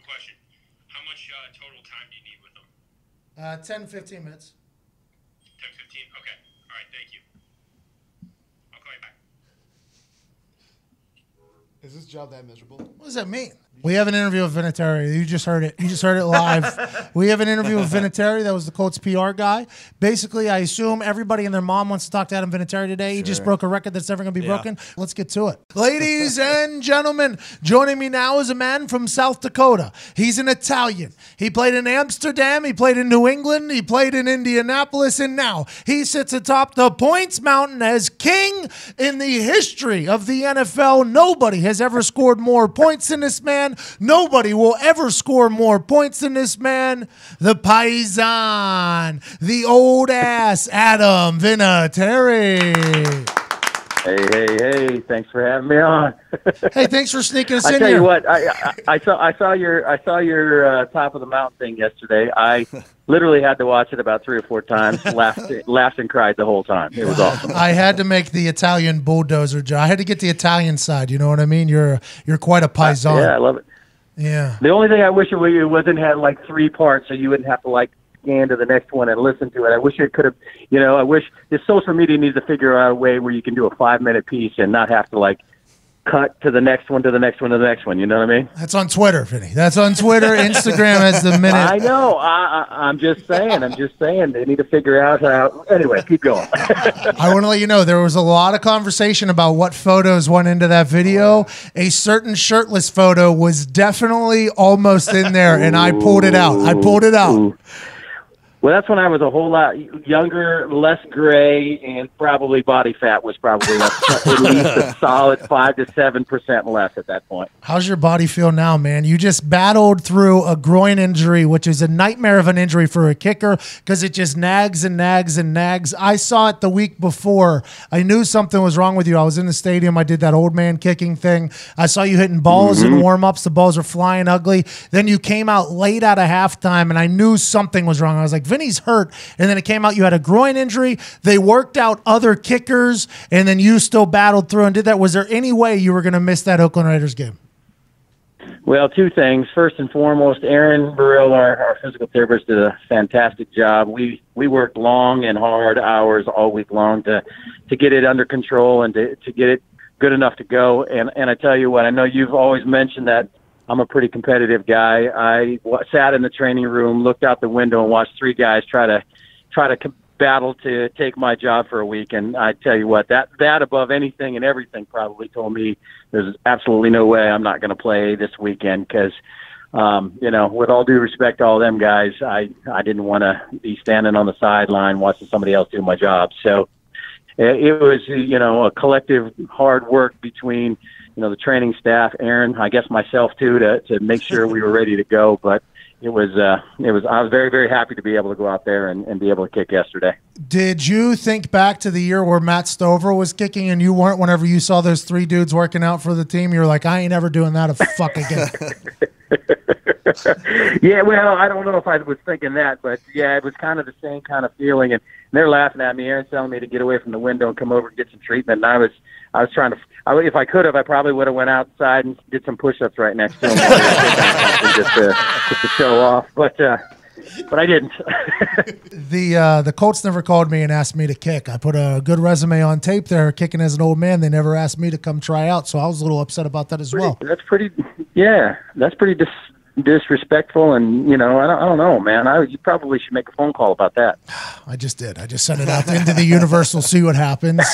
question. How much total time do you need with them? 10, 15 minutes. 10, 15? Okay. All right, thank you. I'll call you back. Is this job that miserable? What does that mean? We have an interview with Vinatieri. You just heard it. You just heard it live. We have an interview with Vinatieri. That was the Colts PR guy. Basically, I assume everybody and their mom wants to talk to Adam Vinatieri today. Sure. He just broke a record that's never going to be broken. Let's get to it. Ladies and gentlemen, joining me now is a man from South Dakota. He's an Italian. He played in Amsterdam. He played in New England. He played in Indianapolis. And now he sits atop the points mountain as king in the history of the NFL. Nobody has ever scored more points than this man. Nobody will ever score more points than this man. The Paisan, the old ass Adam Vinatieri. Hey! Thanks for having me on. Hey, thanks for sneaking us in here. I tell you what, I saw your top of the mountain thing yesterday. I literally had to watch it about 3 or 4 times. Laughed and cried the whole time. It was awesome. I had to make the Italian bulldozer job. I had to get the Italian side. You know what I mean? You're quite a paisan. Yeah, I love it. Yeah. The only thing I wish it wasn't had like 3 parts, so you wouldn't have to like scan to the next one and listen to it. I wish it could have. I wish the social media needs to figure out a way where you can do a 5-minute piece and not have to like cut to the next one, to the next one, to the next one. You know what I mean? That's on Twitter, Vinny. That's on Twitter. Instagram has the minute. I know. I'm just saying. They need to figure out how. Anyway, keep going. I want to let you know there was a lot of conversation about what photos went into that video. A certain shirtless photo was definitely almost in there, and I pulled it out. Ooh. Well, that's when I was a whole lot younger, less gray, and probably body fat was probably at least a solid 5 to 7% less at that point. How's your body feel now, man? You just battled through a groin injury, which is a nightmare of an injury for a kicker because it just nags and nags and nags. I saw it the week before. I knew something was wrong with you. I was in the stadium. I did that old man kicking thing. I saw you hitting balls in warm-ups. The balls were flying ugly. Then you came out late out of halftime, and I knew something was wrong. I was like, Vinny's hurt, and then it came out you had a groin injury. They worked out other kickers, and then you still battled through and did that. Was there any way you were going to miss that Oakland Raiders game? Well, 2 things. First and foremost, Aaron Burrill, our physical therapist, did a fantastic job. We worked long and hard hours all week long to get it under control and to get it good enough to go. And I tell you what, I know you've always mentioned that I'm a pretty competitive guy. I sat in the training room, looked out the window, and watched 3 guys try to battle to take my job for a week. And I tell you what, that above anything and everything probably told me there's absolutely no way I'm not going to play this weekend because, with all due respect to all them guys, I didn't want to be standing on the sideline watching somebody else do my job. So it was, a collective hard work between the training staff, Aaron, I guess myself too, to make sure we were ready to go. But I was very, very happy to be able to go out there and be able to kick yesterday. Did you think back to the year where Matt Stover was kicking and you weren't whenever you saw those 3 dudes working out for the team? You were like, I ain't ever doing that a fuck again. Yeah, well, I don't know if I was thinking that, but yeah, it was kind of the same kind of feeling. And they're laughing at me. Aaron's telling me to get away from the window and come over and get some treatment. And I was trying to. If I could have, I probably would have went outside and did some push-ups right next to him just to show off. But I didn't. The Colts never called me and asked me to kick. I put a good resume on tape there, kicking as an old man. They never asked me to come try out, so I was a little upset about that as well. That's pretty disrespectful, and I don't know, man. You probably should make a phone call about that. I just did. I just sent it out into the universe. We'll see what happens.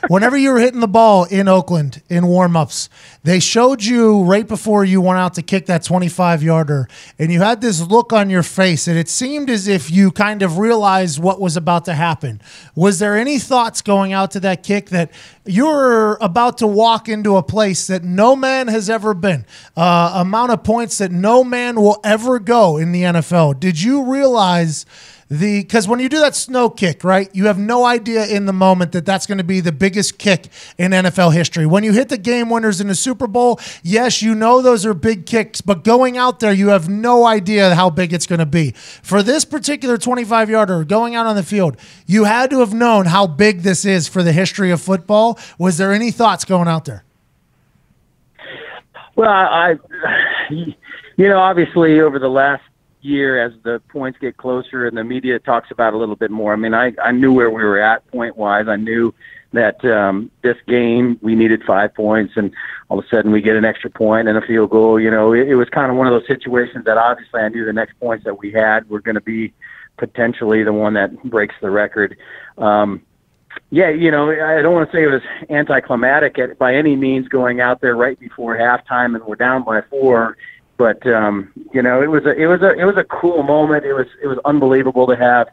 Whenever you were hitting the ball in Oakland in warm-ups, they showed you right before you went out to kick that 25-yarder, and you had this look on your face, and it seemed as if you kind of realized what was about to happen. Was there any thoughts going out to that kick that you're about to walk into a place that no man has ever been, amount of points that no man will ever go in the NFL? Did you realize because when you do that snow kick, right, you have no idea in the moment that that's going to be the biggest kick in NFL history. When you hit the game winners in the Super Bowl, yes, you know those are big kicks, but going out there, you have no idea how big it's going to be. For this particular 25-yarder going out on the field, you had to have known how big this is for the history of football. Was there any thoughts going out there? Well, obviously over the last year, as the points get closer and the media talks about it a little bit more, I mean, I knew where we were at point-wise. I knew that this game we needed 5 points, and all of a sudden we get an extra point and a field goal. It was kind of one of those situations that obviously I knew the next points that we had were going to be potentially the one that breaks the record. I don't want to say it was anticlimactic by any means going out there right before halftime and we're down by 4. But it was a cool moment. It was unbelievable to have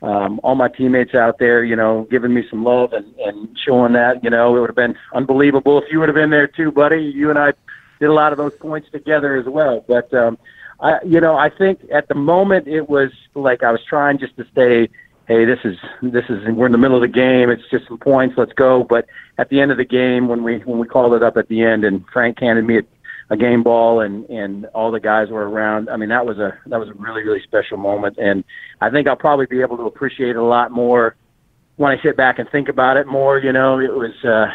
all my teammates out there, giving me some love and showing that. It would have been unbelievable if you would have been there too, buddy. You and I did a lot of those points together as well. But I think at the moment it was like I was trying just to stay. Hey, this is we're in the middle of the game. It's just some points. Let's go. But at the end of the game, when we called it up at the end, and Frank handed me a game ball and all the guys were around. I mean, that was a really, really special moment. And I think I'll probably be able to appreciate it a lot more when I sit back and think about it more. It was, I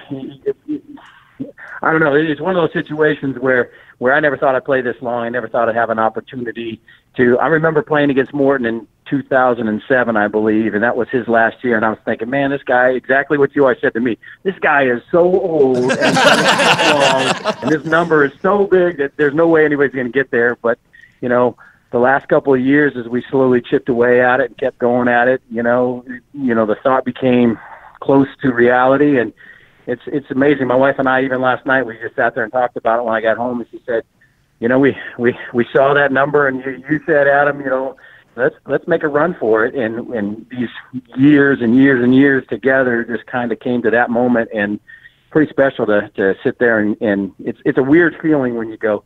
don't know. It's one of those situations where I never thought I'd play this long. I never thought I'd have an opportunity to. I remember playing against Morton in 2007, I believe, and that was his last year. And I was thinking, man, this guy, exactly what you always said to me, this guy is so old and so long, and this number is so big that there's no way anybody's going to get there. But, the last couple of years, as we slowly chipped away at it and kept going at it, the thought became close to reality. And it's amazing. My wife and I, even last night, we just sat there and talked about it when I got home, and she said, we saw that number, and you said, Adam, let's make a run for it. And these years and years and years together just kind of came to that moment, and pretty special to sit there and it's a weird feeling when you go,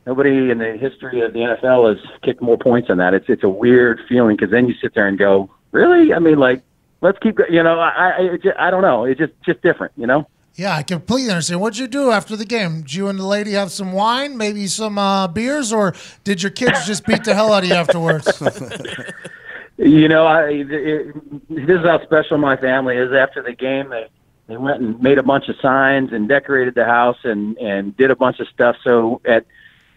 nobody in the history of the NFL has kicked more points than that. It's a weird feeling, because then you sit there and go, really? I mean, like, let's keep, I don't know. It's just different, Yeah, I completely understand. What'd you do after the game? Did you and the lady have some wine, maybe some beers, or did your kids just beat the hell out of you afterwards? This is how special my family is. After the game, they went and made a bunch of signs and decorated the house and did a bunch of stuff. So at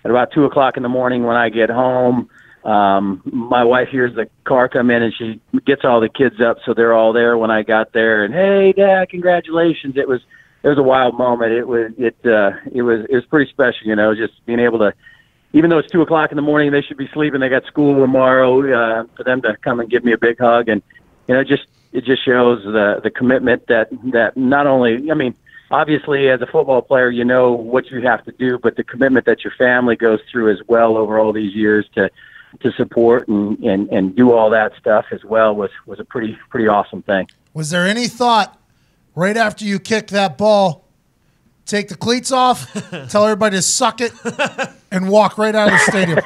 about 2:00 in the morning when I get home, my wife hears the car come in and she gets all the kids up, so they're all there when I got there. And hey, Dad, congratulations! It was a wild moment. It was pretty special, just being able to, even though it's 2:00 in the morning, they should be sleeping. They got school tomorrow. For them to come and give me a big hug, and it just shows the commitment that not only, I mean, obviously as a football player, you know what you have to do, but the commitment that your family goes through as well over all these years to support and do all that stuff as well was a pretty awesome thing. Was there any thought right after you kicked that ball, take the cleats off, tell everybody to suck it, and walk right out of the stadium?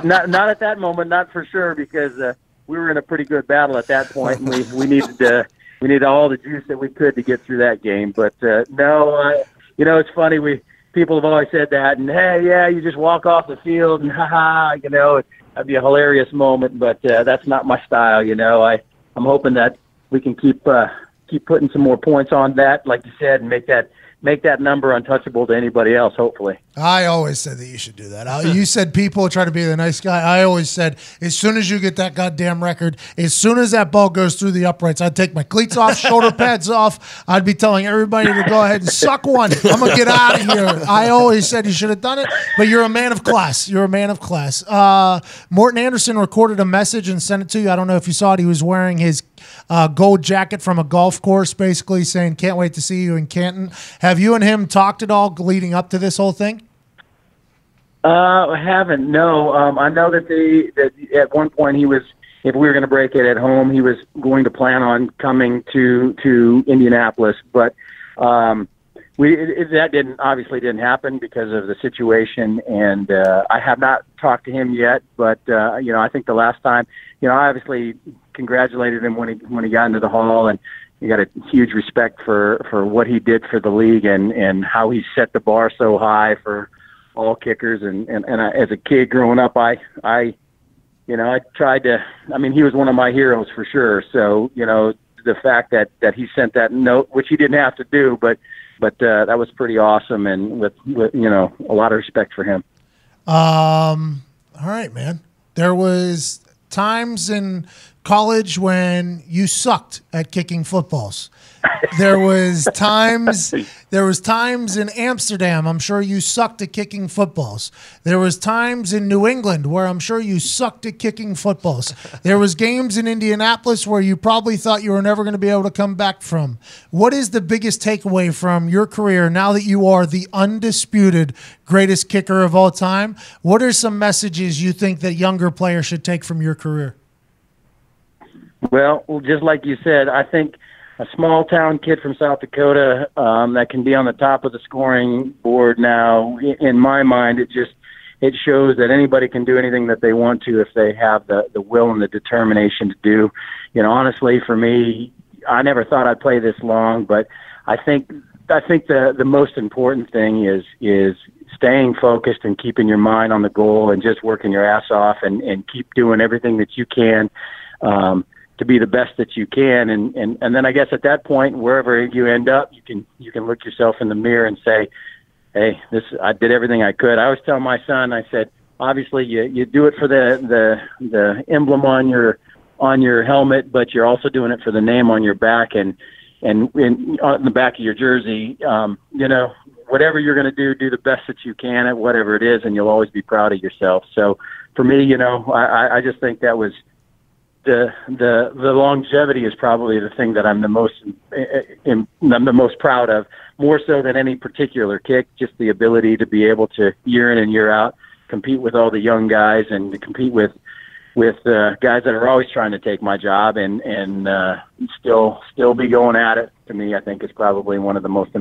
Not at that moment, not for sure, because we were in a pretty good battle at that point, and we needed all the juice that we could to get through that game. But no, it's funny. People have always said that, and hey, yeah, you just walk off the field, and that'd be a hilarious moment. But that's not my style. I'm hoping that we can keep putting some more points on that, like you said, and make that number untouchable to anybody else, hopefully. I always said that you should do that. You said people try to be the nice guy. I always said, as soon as you get that goddamn record, as soon as that ball goes through the uprights, I'd take my cleats off, shoulder pads off. I'd be telling everybody to go ahead and suck one. I'm going to get out of here. I always said you should have done it, but you're a man of class. You're a man of class. Morton Anderson recorded a message and sent it to you. I don't know if you saw it. He was wearing his gold jacket from a golf course, basically saying, can't wait to see you in Canton. Have you and him talked at all leading up to this whole thing? I haven't, no. I know that at one point he was, if we were going to break it at home, he was going to plan on coming to Indianapolis, but that obviously didn't happen because of the situation, and I have not talked to him yet, but I think the last time, I obviously congratulated him when he got into the hall, and you got a huge respect for what he did for the league and how he set the bar so high for all kickers. And I, as a kid growing up, I tried to, he was one of my heroes for sure. So, the fact that he sent that note, which he didn't have to do, but but that was pretty awesome, and with a lot of respect for him. All right, man. There was times in college when you sucked at kicking footballs. There was times in Amsterdam, I'm sure you sucked at kicking footballs. There was times in New England where I'm sure you sucked at kicking footballs. There was games in Indianapolis where you probably thought you were never going to be able to come back from. What is the biggest takeaway from your career now that you are the undisputed greatest kicker of all time? What are some messages you think that younger players should take from your career? Well, just like you said, I think a small town kid from South Dakota that can be on the top of the scoring board now, in my mind, it shows that anybody can do anything that they want to if they have the will and the determination to do. Honestly, for me, I never thought I'd play this long, but I think the most important thing is staying focused and keeping your mind on the goal and just working your ass off and keep doing everything that you can to be the best that you can, and then I guess at that point, wherever you end up, you can look yourself in the mirror and say, hey, I did everything I could. I always tell my son, I said, obviously you do it for the emblem on your helmet, but you're also doing it for the name on your back and on the back of your jersey. Whatever you're going to do the best that you can at whatever it is, and you'll always be proud of yourself. So for me, I just think that was the longevity is probably the thing that I'm the most proud of, more so than any particular kick. Just the ability to be able to year in and year out compete with all the young guys and to compete with guys that are always trying to take my job and still be going at it. To me, I think is probably one of the most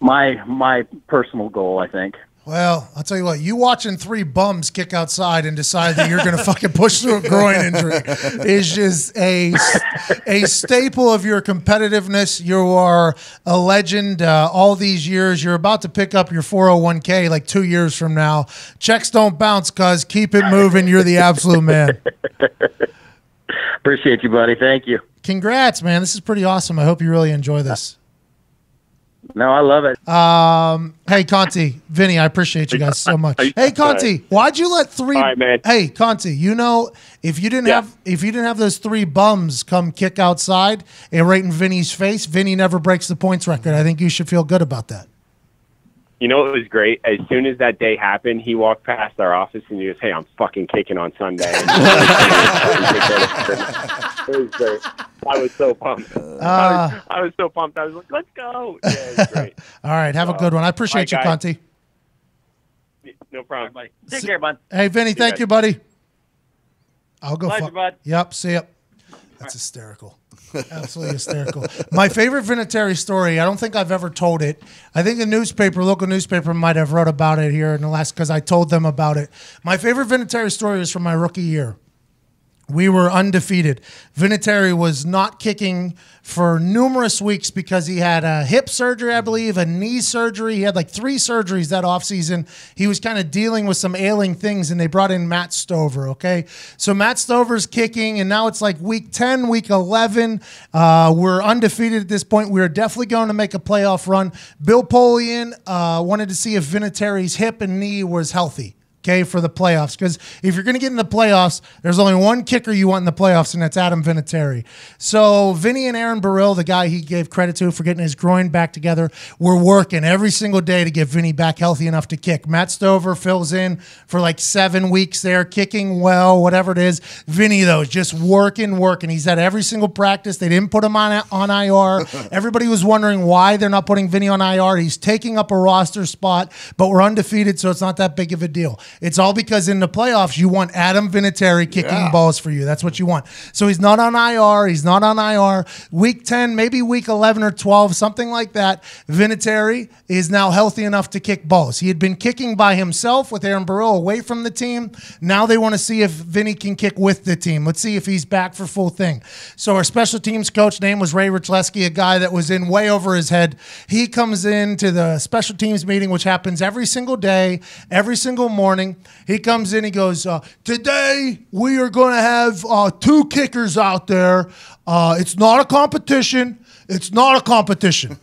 my personal goal, I think. Well, I'll tell you what, you watching three bums kick outside and decide that you're going to fucking push through a groin injury is just a staple of your competitiveness. You are a legend all these years. You're about to pick up your 401k like 2 years from now. Checks don't bounce, cuz. Keep it moving. You're the absolute man. Appreciate you, buddy. Thank you. Congrats, man. This is pretty awesome. I hope you really enjoy this. No, I love it. Hey, Conti, Vinny, I appreciate you guys so much. Hey, Conti, why'd you let three? All right, man. Hey, Conti, if you didn't have those three bums come kick outside and right in Vinny's face, Vinny never breaks the points record. I think you should feel good about that. You know, it was great. As soon as that day happened, he walked past our office and he goes, "Hey, I'm fucking kicking on Sunday." It was great. I was so pumped. I was so pumped. I was like, "Let's go!" Yeah, it was great. All right, have a good one. I appreciate you, Conti. No problem, buddy. Take care, bud. Hey, Vinny, thank you, buddy. I'll go. Pleasure, bud. Yep, see ya. That's hysterical. Absolutely hysterical. My favorite Vinatieri story, I don't think I've ever told it. I think a local newspaper might have wrote about it here in the last, because I told them about it. My favorite Vinatieri story is from my rookie year. We were undefeated. Vinatieri was not kicking for numerous weeks because he had a hip surgery, I believe, a knee surgery. He had like 3 surgeries that offseason. He was kind of dealing with some ailing things, and they brought in Matt Stover, okay? So Matt Stover's kicking, and now it's like week 10, week 11. We're undefeated at this point. We're definitely going to make a playoff run. Bill Polian wanted to see if Vinatieri's hip and knee was healthy. Okay, for the playoffs, because if you're going to get in the playoffs, there's only one kicker you want in the playoffs, and that's Adam Vinatieri. So Vinny and Aaron Burrill, the guy he gave credit to for getting his groin back together, were working every single day to get Vinny back healthy enough to kick. Matt Stover fills in for like 7 weeks there, kicking well, whatever it is. Vinny, though, just working. He's at every single practice. They didn't put him on IR. Everybody was wondering why they're not putting Vinny on IR. He's taking up a roster spot, but we're undefeated, so it's not that big of a deal. It's all because in the playoffs, you want Adam Vinatieri kicking balls for you. That's what you want. So he's not on IR. He's not on IR. Week 10, maybe week 11 or 12, something like that. Vinatieri is now healthy enough to kick balls. He had been kicking by himself with Aaron Burrill away from the team. Now they want to see if Vinny can kick with the team. Let's see if he's back for full thing. So our special teams coach name was Ray Richleski, a guy that was in way over his head. He comes into the special teams meeting, which happens every single day, every single morning. He comes in, he goes, today we are going to have 2 kickers out there. It's not a competition. It's not a competition.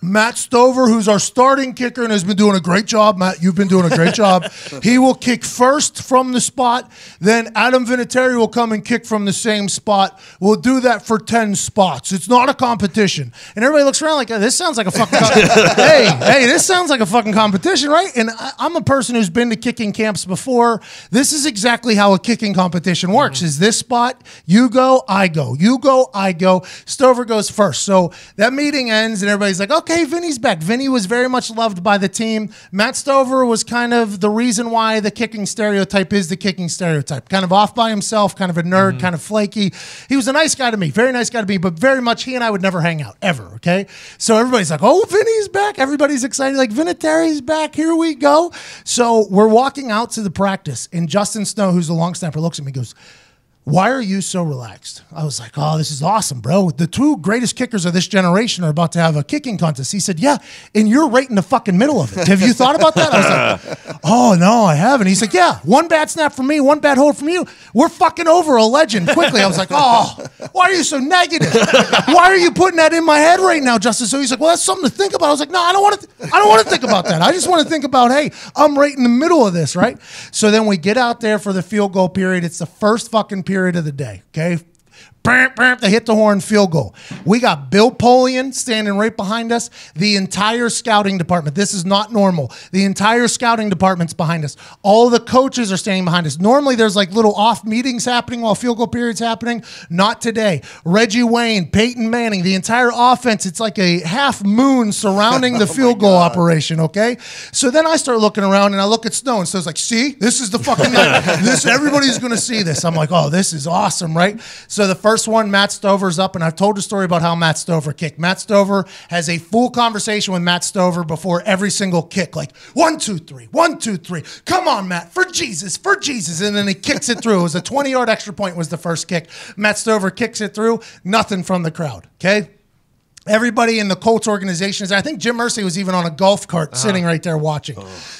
Matt Stover, who's our starting kicker and has been doing a great job. Matt, you've been doing a great job. He will kick first from the spot. Then Adam Vinatieri will come and kick from the same spot. We'll do that for 10 spots. It's not a competition. And everybody looks around like, this sounds like a fucking hey, this sounds like a fucking competition, right? And I'm a person who's been to kicking camps before. This is exactly how a kicking competition works. Is this spot, you go, I go. You go, I go. Stover goes first. So that meeting ends and everybody's like, okay, Vinny's back. Vinny was very much loved by the team. Matt Stover was kind of the reason why the kicking stereotype is the kicking stereotype. Kind of off by himself, kind of a nerd, kind of flaky. He was a nice guy to me, very nice guy to me, but very much he and I would never hang out, ever, okay? So everybody's like, oh, Vinny's back. Everybody's excited. Like, Vinatieri's back. Here we go. So we're walking out to the practice, and Justin Snow, who's the long snapper, looks at me and goes, why are you so relaxed? I was like, oh, this is awesome, bro. The two greatest kickers of this generation are about to have a kicking contest. He said, yeah, and you're right in the fucking middle of it. Have you thought about that? I was like, oh, no, I haven't. He's like, yeah, one bad snap from me, one bad hold from you. We're fucking over a legend quickly. I was like, oh, why are you so negative? Why are you putting that in my head right now, Justin? So he's like, well, that's something to think about. I was like, no, I don't want to think about that. I just want to think about, hey, I'm right in the middle of this, right? So then we get out there for the field goal period. It's the first fucking period of the day, okay? They hit the horn, field goal. We got Bill Polian standing right behind us. The entire scouting department. This is not normal. The entire scouting department's behind us. All the coaches are standing behind us. Normally, there's like little off meetings happening while field goal period's happening. Not today. Reggie Wayne, Peyton Manning, the entire offense. It's like a half moon surrounding the field goal operation, okay? So then I start looking around, and I look at Snow, and Snow's like, see? This is the fucking night. Everybody's going to see this. I'm like, oh, this is awesome, right? So the first one, Matt Stover's up, and I've told a story about how Matt Stover kicked. Matt Stover has a full conversation with Matt Stover before every single kick, like 1, 2, 3, 1, 2, 3. Come on, Matt, for Jesus, and then he kicks it through. It was a 20-yard extra point was the first kick. Matt Stover kicks it through. Nothing from the crowd. Okay. Everybody in the Colts organization is, I think Jim Irsay was even on a golf cart sitting right there watching.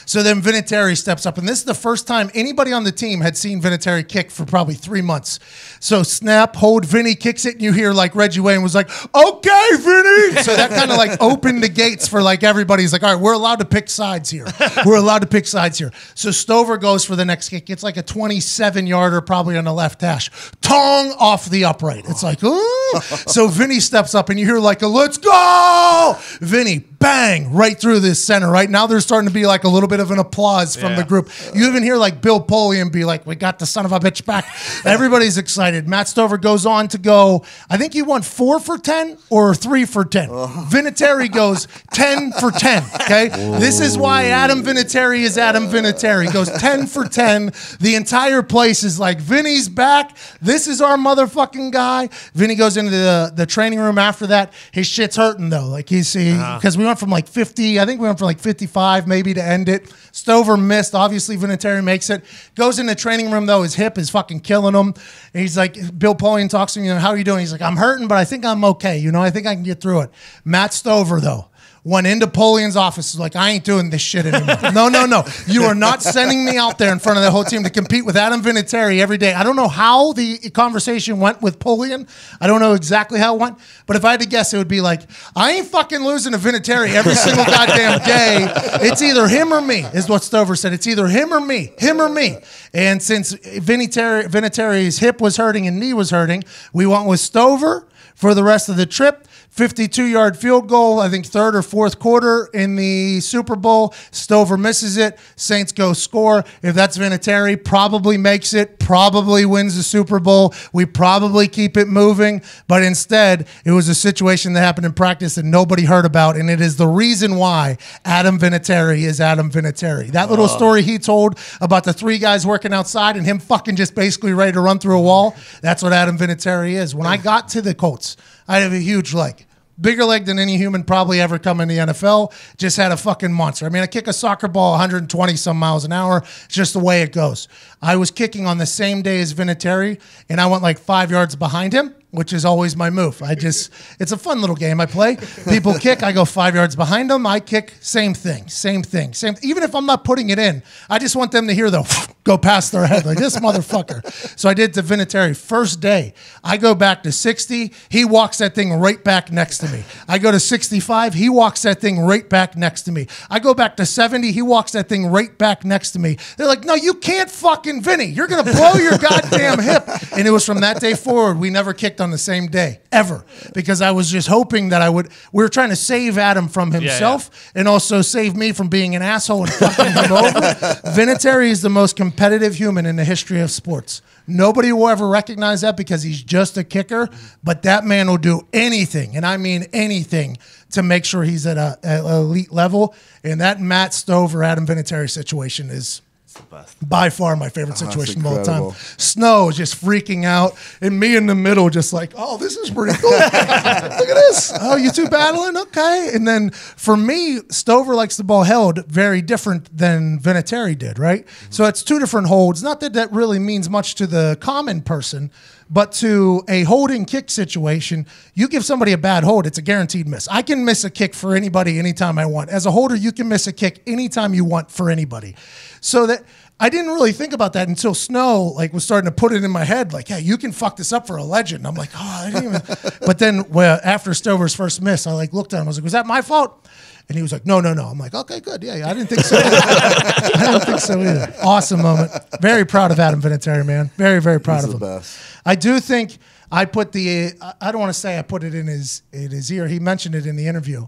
So then Vinatieri steps up, and this is the first time anybody on the team had seen Vinatieri kick for probably 3 months. So snap, hold, Vinny kicks it, and you hear like Reggie Wayne was like, okay, Vinny. So that kind of like opened the gates for like everybody's like, all right, we're allowed to pick sides here. We're allowed to pick sides here. So Stover goes for the next kick. It's like a 27-yarder probably on the left hash. Tong off the upright. It's like, ooh. So Vinny steps up, and you hear like a let's go! Vinny, bang, right through this center. Right now there's starting to be like a little bit of an applause from the group. You even hear like Bill Polian be like, we got the son of a bitch back. Everybody's excited. Matt Stover goes on to go, I think he won 4 for 10 or 3 for 10. Vinatieri goes 10 for 10, okay? This is why Adam Vinatieri is Adam Vinatieri. He goes 10 for 10. The entire place is like, Vinny's back. This is our motherfucking guy. Vinny goes into the training room after that. His shit's hurting though. Like because we went from like 50, I think we went from like 55 maybe to end it. Stover missed. Obviously, Vinatieri makes it. Goes in the training room though. His hip is fucking killing him. And he's like, Bill Polian talks to me, how are you doing? He's like, I'm hurting, but I think I'm okay. I think I can get through it. Matt Stover though went into Polian's office, was like, I ain't doing this shit anymore. No. You are not sending me out there in front of the whole team to compete with Adam Vinatieri every day. I don't know how the conversation went with Polian. I don't know exactly how it went. But if I had to guess, it would be like, I ain't fucking losing to Vinatieri every single goddamn day. It's either him or me, is what Stover said. It's either him or me. And since Vinatieri's hip was hurting and knee was hurting, we went with Stover for the rest of the trip. 52-yard field goal, I think third or fourth quarter in the Super Bowl. Stover misses it. Saints go score. If that's Vinatieri, probably makes it, probably wins the Super Bowl. We probably keep it moving. But instead, it was a situation that happened in practice that nobody heard about, and it is the reason why Adam Vinatieri is Adam Vinatieri. That little story he told about the 3 guys working outside and him fucking just basically ready to run through a wall, that's what Adam Vinatieri is. When I got to the Colts, I have a huge leg. Bigger leg than any human probably ever come in the NFL. Just had a fucking monster. I mean, I kick a soccer ball 120 some miles an hour. It's just the way it goes. I was kicking on the same day as Vinatieri, and I went like 5 yards behind him. which is always my move. It's a fun little game I play. People kick, I go 5 yards behind them. I kick, same thing. Even if I'm not putting it in, I just want them to hear the go past their head like this motherfucker. So I did to Vinatieri. First day, I go back to 60. He walks that thing right back next to me. I go to 65. He walks that thing right back next to me. I go back to 70. He walks that thing right back next to me. They're like, no, you can't fucking Vinny. You're going to blow your goddamn hip. And it was from that day forward, we never kicked on the same day, ever. Because I was just hoping that we were trying to save Adam from himself and also save me from being an asshole and fucking him over. Vinatieri is the most competitive human in the history of sports. Nobody will ever recognize that because he's just a kicker, but that man will do anything, and I mean anything, to make sure he's at an elite level. And that Matt Stover, Adam Vinatieri situation is by far my favorite situation of all time. Snow is just freaking out, and me in the middle just like, oh, this is pretty cool. Look at this. Oh, you two battling? Okay. And then for me, Stover likes the ball held very different than Vinatieri did, right? So it's two different holds. Not that that really means much to the common person, but to a holding kick situation, you give somebody a bad hold, it's a guaranteed miss. I can miss a kick for anybody anytime I want. As a holder, you can miss a kick anytime you want for anybody. So that I didn't really think about that until Snow was starting to put it in my head, like, hey, you can fuck this up for a legend. And I'm like, oh, I didn't even. But then after Stover's first miss, I looked at him. I was like, was that my fault? And he was like, no. I'm like, okay, good. Yeah, I didn't think so. I don't think so either. Awesome moment. Very proud of Adam Vinatieri, man. Very, very proud of him. Best. I do think I put I don't want to say I put it in his ear. He mentioned it in the interview.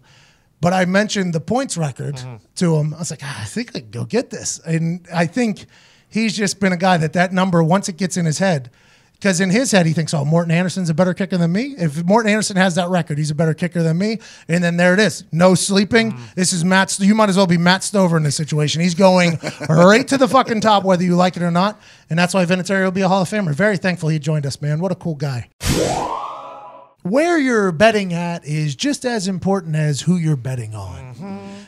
But I mentioned the points record to him. I was like, I think I can go get this. And I think he's just been a guy that number, once it gets in his head, because in his head he thinks, oh, Morton Anderson's a better kicker than me. If Morton Anderson has that record, he's a better kicker than me. And then there it is. No sleeping. This is Matt. You might as well be Matt Stover in this situation. He's going right to the fucking top, whether you like it or not. And that's why Vinatieri will be a Hall of Famer. Very thankful he joined us, man. What a cool guy. Where you're betting at is just as important as who you're betting on.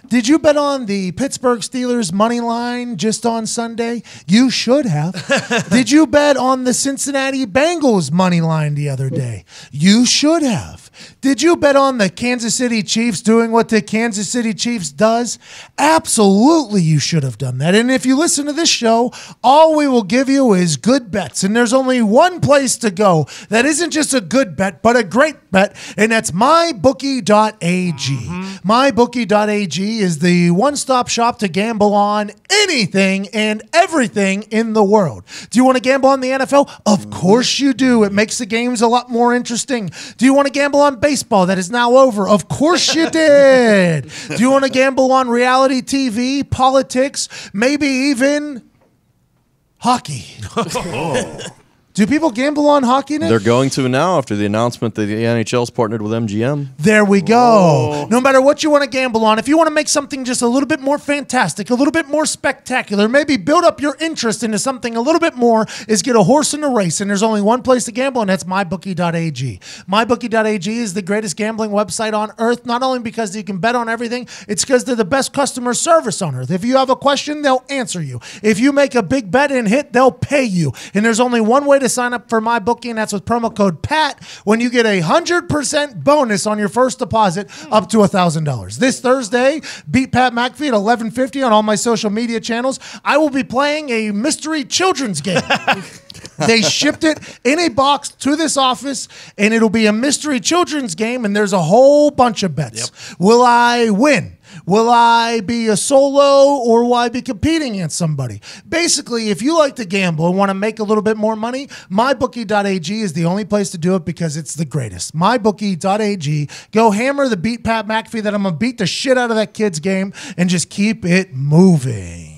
Did you bet on the Pittsburgh Steelers money line just on Sunday? You should have. Did you bet on the Cincinnati Bengals money line the other day? You should have. Did you bet on the Kansas City Chiefs doing what the Kansas City Chiefs does? Absolutely, you should have done that. And if you listen to this show, all we will give you is good bets. And there's only one place to go that isn't just a good bet, but a great bet, and that's mybookie.ag. Mybookie.ag is the one-stop shop to gamble on anything and everything in the world. Do you want to gamble on the NFL? Of course you do. It makes the games a lot more interesting. Do you want to gamble on baseball that is now over? Of course you did. Do you want to gamble on reality TV, politics, maybe even hockey? Do people gamble on hockey now? They're going to now after the announcement that the NHL's partnered with MGM. There we go. No matter what you want to gamble on, if you want to make something just a little bit more fantastic, a little bit more spectacular, maybe build up your interest into something a little bit more, is get a horse in a race. And there's only one place to gamble, and that's mybookie.ag. Mybookie.ag is the greatest gambling website on earth, not only because you can bet on everything, it's because they're the best customer service on earth. If you have a question, they'll answer you. If you make a big bet and hit, they'll pay you. And there's only one way to sign up for MyBookie, and that's with promo code PAT, when you get 100% bonus on your first deposit up to $1,000. This Thursday, beat Pat McAfee at 11:50 on all my social media channels. I will be playing a mystery children's game. They shipped it in a box to this office, and it'll be a mystery children's game, and there's a whole bunch of bets. Will I win? Will I be a solo, or will I be competing against somebody? Basically, if you like to gamble and want to make a little bit more money, mybookie.ag is the only place to do it because it's the greatest. Mybookie.ag. Go hammer the beat Pat McAfee that I'm going to beat the shit out of that kid's game and just keep it moving.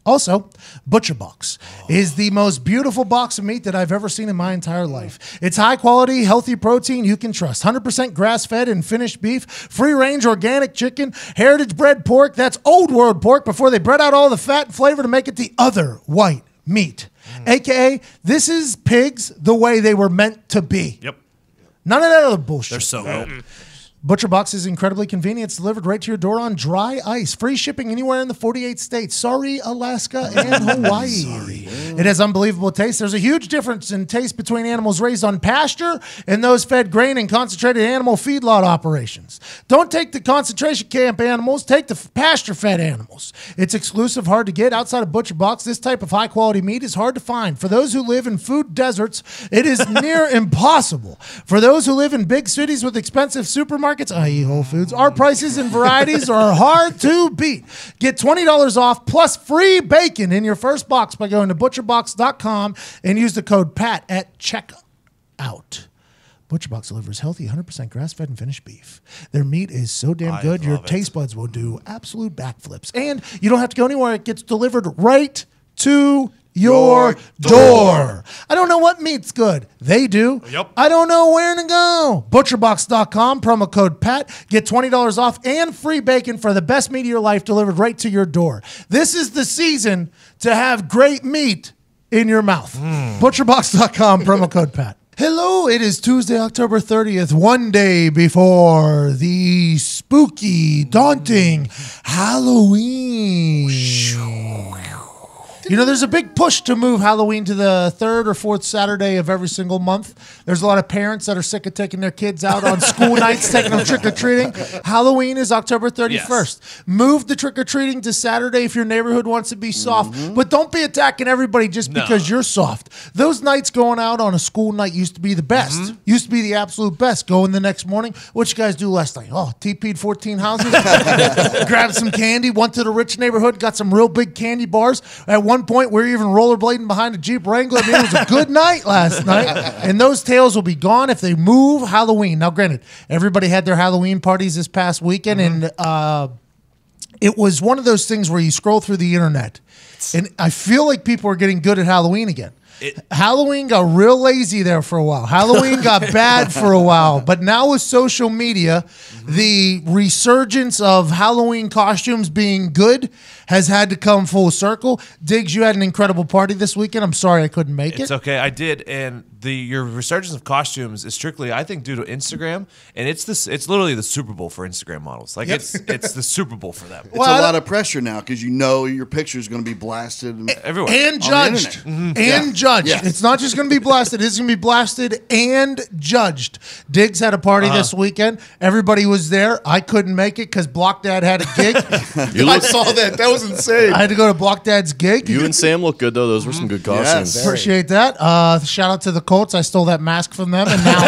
Also, Butcher Box is the most beautiful box of meat that I've ever seen in my entire life. It's high quality, healthy protein you can trust. 100% grass-fed and finished beef, free-range organic chicken, heritage-bred pork. That's old world pork before they bred out all the fat and flavor to make it the other white meat. AKA, this is pigs the way they were meant to be. Yep. None of that other bullshit. They're so good. Butcher Box is incredibly convenient. It's delivered right to your door on dry ice. Free shipping anywhere in the 48 states. Sorry, Alaska and Hawaii. It has unbelievable taste. There's a huge difference in taste between animals raised on pasture and those fed grain in concentrated animal feedlot operations. Don't take the concentration camp animals, take the pasture-fed animals. It's exclusive, hard to get. Outside of Butcher Box, this type of high-quality meat is hard to find. For those who live in food deserts, it is near impossible. For those who live in big cities with expensive supermarkets, i.e. Whole Foods, our prices and varieties are hard to beat. Get $20 off plus free bacon in your first box by going to butcherbox.com and use the code PAT at checkout. ButcherBox delivers healthy, 100% grass-fed and finished beef. Their meat is so damn good, your taste buds will do absolute backflips. And you don't have to go anywhere. It gets delivered right to your door. I don't know what meat's good. They do. Yep. I don't know where to go. ButcherBox.com, promo code PAT. Get $20 off and free bacon for the best meat of your life delivered right to your door. This is the season to have great meat in your mouth. ButcherBox.com, promo code PAT. Hello, it is Tuesday, October 30th, one day before the spooky, daunting Halloween. You know, there's a big push to move Halloween to the third or fourth Saturday of every single month. There's a lot of parents that are sick of taking their kids out on school nights, taking them trick-or-treating. Halloween is October 31st. Yes. Move the trick-or-treating to Saturday if your neighborhood wants to be soft. But don't be attacking everybody just because you're soft. Those nights going out on a school night used to be the best. Used to be the absolute best. Going the next morning. What you guys do last night? Oh, TP'd 14 houses. Grabbed some candy. Went to the rich neighborhood. Got some real big candy bars. At one point, we were even rollerblading behind a Jeep Wrangler. I mean, it was a good night last night. And those tales will be gone if they move Halloween. Now, granted, everybody had their Halloween parties this past weekend, and it was one of those things where you scroll through the internet, and I feel like people are getting good at Halloween again. Halloween got real lazy there for a while. Halloween got bad for a while. But now with social media, the resurgence of Halloween costumes being good has had to come full circle. Diggs, you had an incredible party this weekend. I'm sorry I couldn't make it. It's okay, I did. And your resurgence of costumes is strictly, I think, due to Instagram. And it's literally the Super Bowl for Instagram models. Like it's the Super Bowl for them. It's a lot of pressure now because you know your picture is going to be blasted everywhere and judged. And judged. Yes. It's not just going to be blasted. It's going to be blasted and judged. Diggs had a party this weekend. Everybody was there. I couldn't make it because Block Dad had a gig. I saw that. That was insane. I had to go to Block Dad's gig. You and Sam look good, though. Those were some good costumes. Yes. Appreciate that. Shout out to the Colts. I stole that mask from them, and now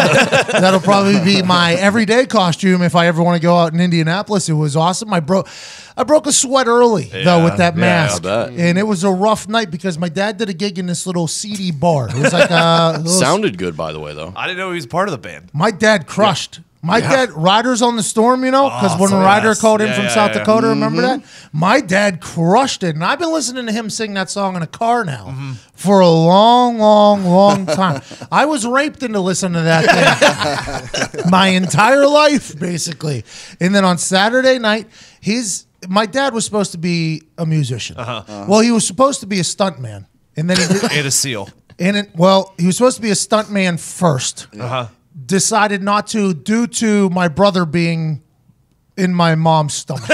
that'll probably be my everyday costume if I ever want to go out in Indianapolis. It was awesome. I broke a sweat early, though, with that mask. And it was a rough night because my dad did a gig in this little seedy bar. It was like sounded good, by the way, though. I didn't know he was part of the band. My dad crushed. My dad, Riders on the Storm, you know, because when Ryder called in from South Dakota, remember that? My dad crushed it. And I've been listening to him sing that song in a car now for a long, long, long time. I was raped into listening to that thing my entire life, basically. And then on Saturday night, my dad was supposed to be a musician. Well, he was supposed to be a stuntman. And then and a SEAL. He was supposed to be a stuntman first. Decided not to due to my brother being in my mom's stomach.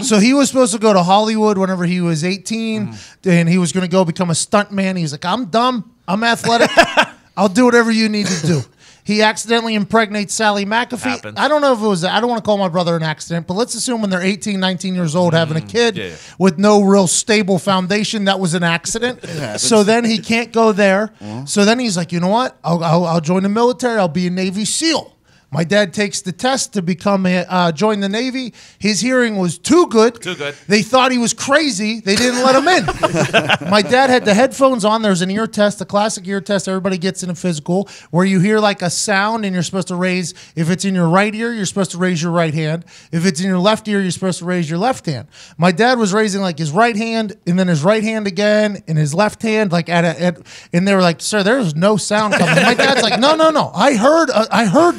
So he was supposed to go to Hollywood whenever he was 18, and he was going to go become a stuntman. He's like, I'm dumb. I'm athletic. I'll do whatever you need to do. He accidentally impregnates Sally McAfee. Happens. I don't know if it was, I don't want to call my brother an accident, but let's assume when they're 18, 19 years old, having a kid with no real stable foundation, that was an accident. So then he can't go there. So then he's like, you know what? I'll join the military. I'll be a Navy SEAL. My dad takes the test to become join the Navy. His hearing was too good. Too good. They thought he was crazy. They didn't let him in. My dad had the headphones on. There's an ear test, a classic ear test everybody gets in a physical, where you hear like a sound and you're supposed to raise, if it's in your right ear, you're supposed to raise your right hand. If it's in your left ear, you're supposed to raise your left hand. My dad was raising like his right hand and then his right hand again and his left hand, like and they were like, sir, there's no sound coming. My dad's like, no. I heard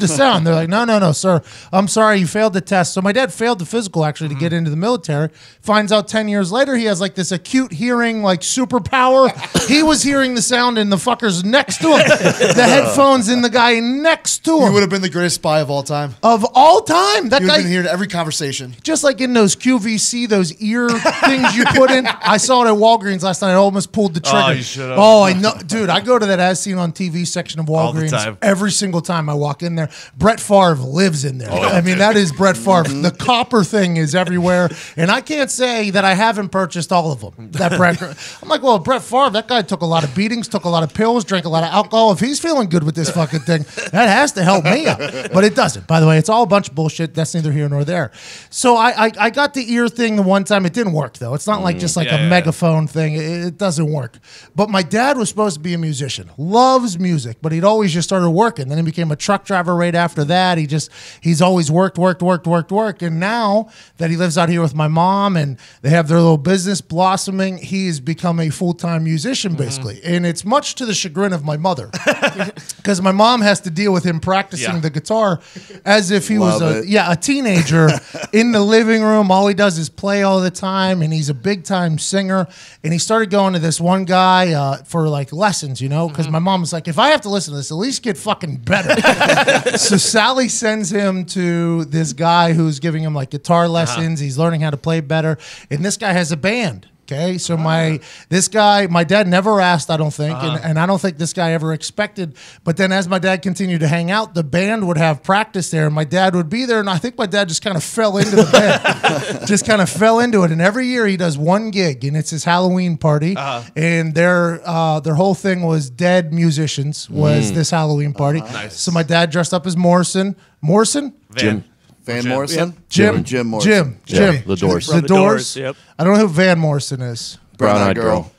the sound. And they're like, no, sir. I'm sorry, you failed the test. So my dad failed the physical, actually, to get into the military. Finds out 10 years later he has like this acute hearing, like superpower. He was hearing the sound in the fuckers next to him. The headphones in the guy next to him. You would have been the greatest spy of all time. Of all time. That You would guy, have been here to every conversation. just like in those QVC, those ear things you put in. I saw it at Walgreens last night. I almost pulled the trigger. you should've. Oh, I know. Dude, I go to that as seen on TV section of All the Walgreens time. every single time I walk in there. Brett Favre lives in there. I mean, that is Brett Favre. The copper thing is everywhere. And I can't say that I haven't purchased all of them. That Brett, I'm like, well, Brett Favre, that guy took a lot of beatings, took a lot of pills, drank a lot of alcohol. If he's feeling good with this fucking thing, that has to help me out. But it doesn't. By the way, it's all a bunch of bullshit. That's neither here nor there. So I got the ear thing the one time. It didn't work, though. It's not like just like a megaphone thing. It doesn't work. But my dad was supposed to be a musician. Loves music, but he'd always just started working. Then he became a truck driver right after that. He's always worked. And now that he lives out here with my mom and they have their little business blossoming, he's become a full-time musician, basically. And it's much to the chagrin of my mother. Because my mom has to deal with him practicing the guitar as if he was a teenager in the living room. All he does is play all the time, and he's a big-time singer. And he started going to this one guy for like lessons, you know, because my mom was like, if I have to listen to this, at least get fucking better. So Sally sends him to this guy who's giving him like guitar lessons. He's learning how to play better, and this guy has a band. Okay, so my dad never asked, I don't think, and I don't think this guy ever expected. But then as my dad continued to hang out, the band would have practice there, and my dad would be there, and I think my dad just kind of fell into the band, just kind of fell into it. And every year he does one gig, and it's his Halloween party, and their whole thing was dead musicians was this Halloween party. Nice. So my dad dressed up as Morrison. Jim. Van Morrison? Jim. Morrison. Jim. The Doors. The Doors. Yep. I don't know who Van Morrison is. Brown-eyed girl.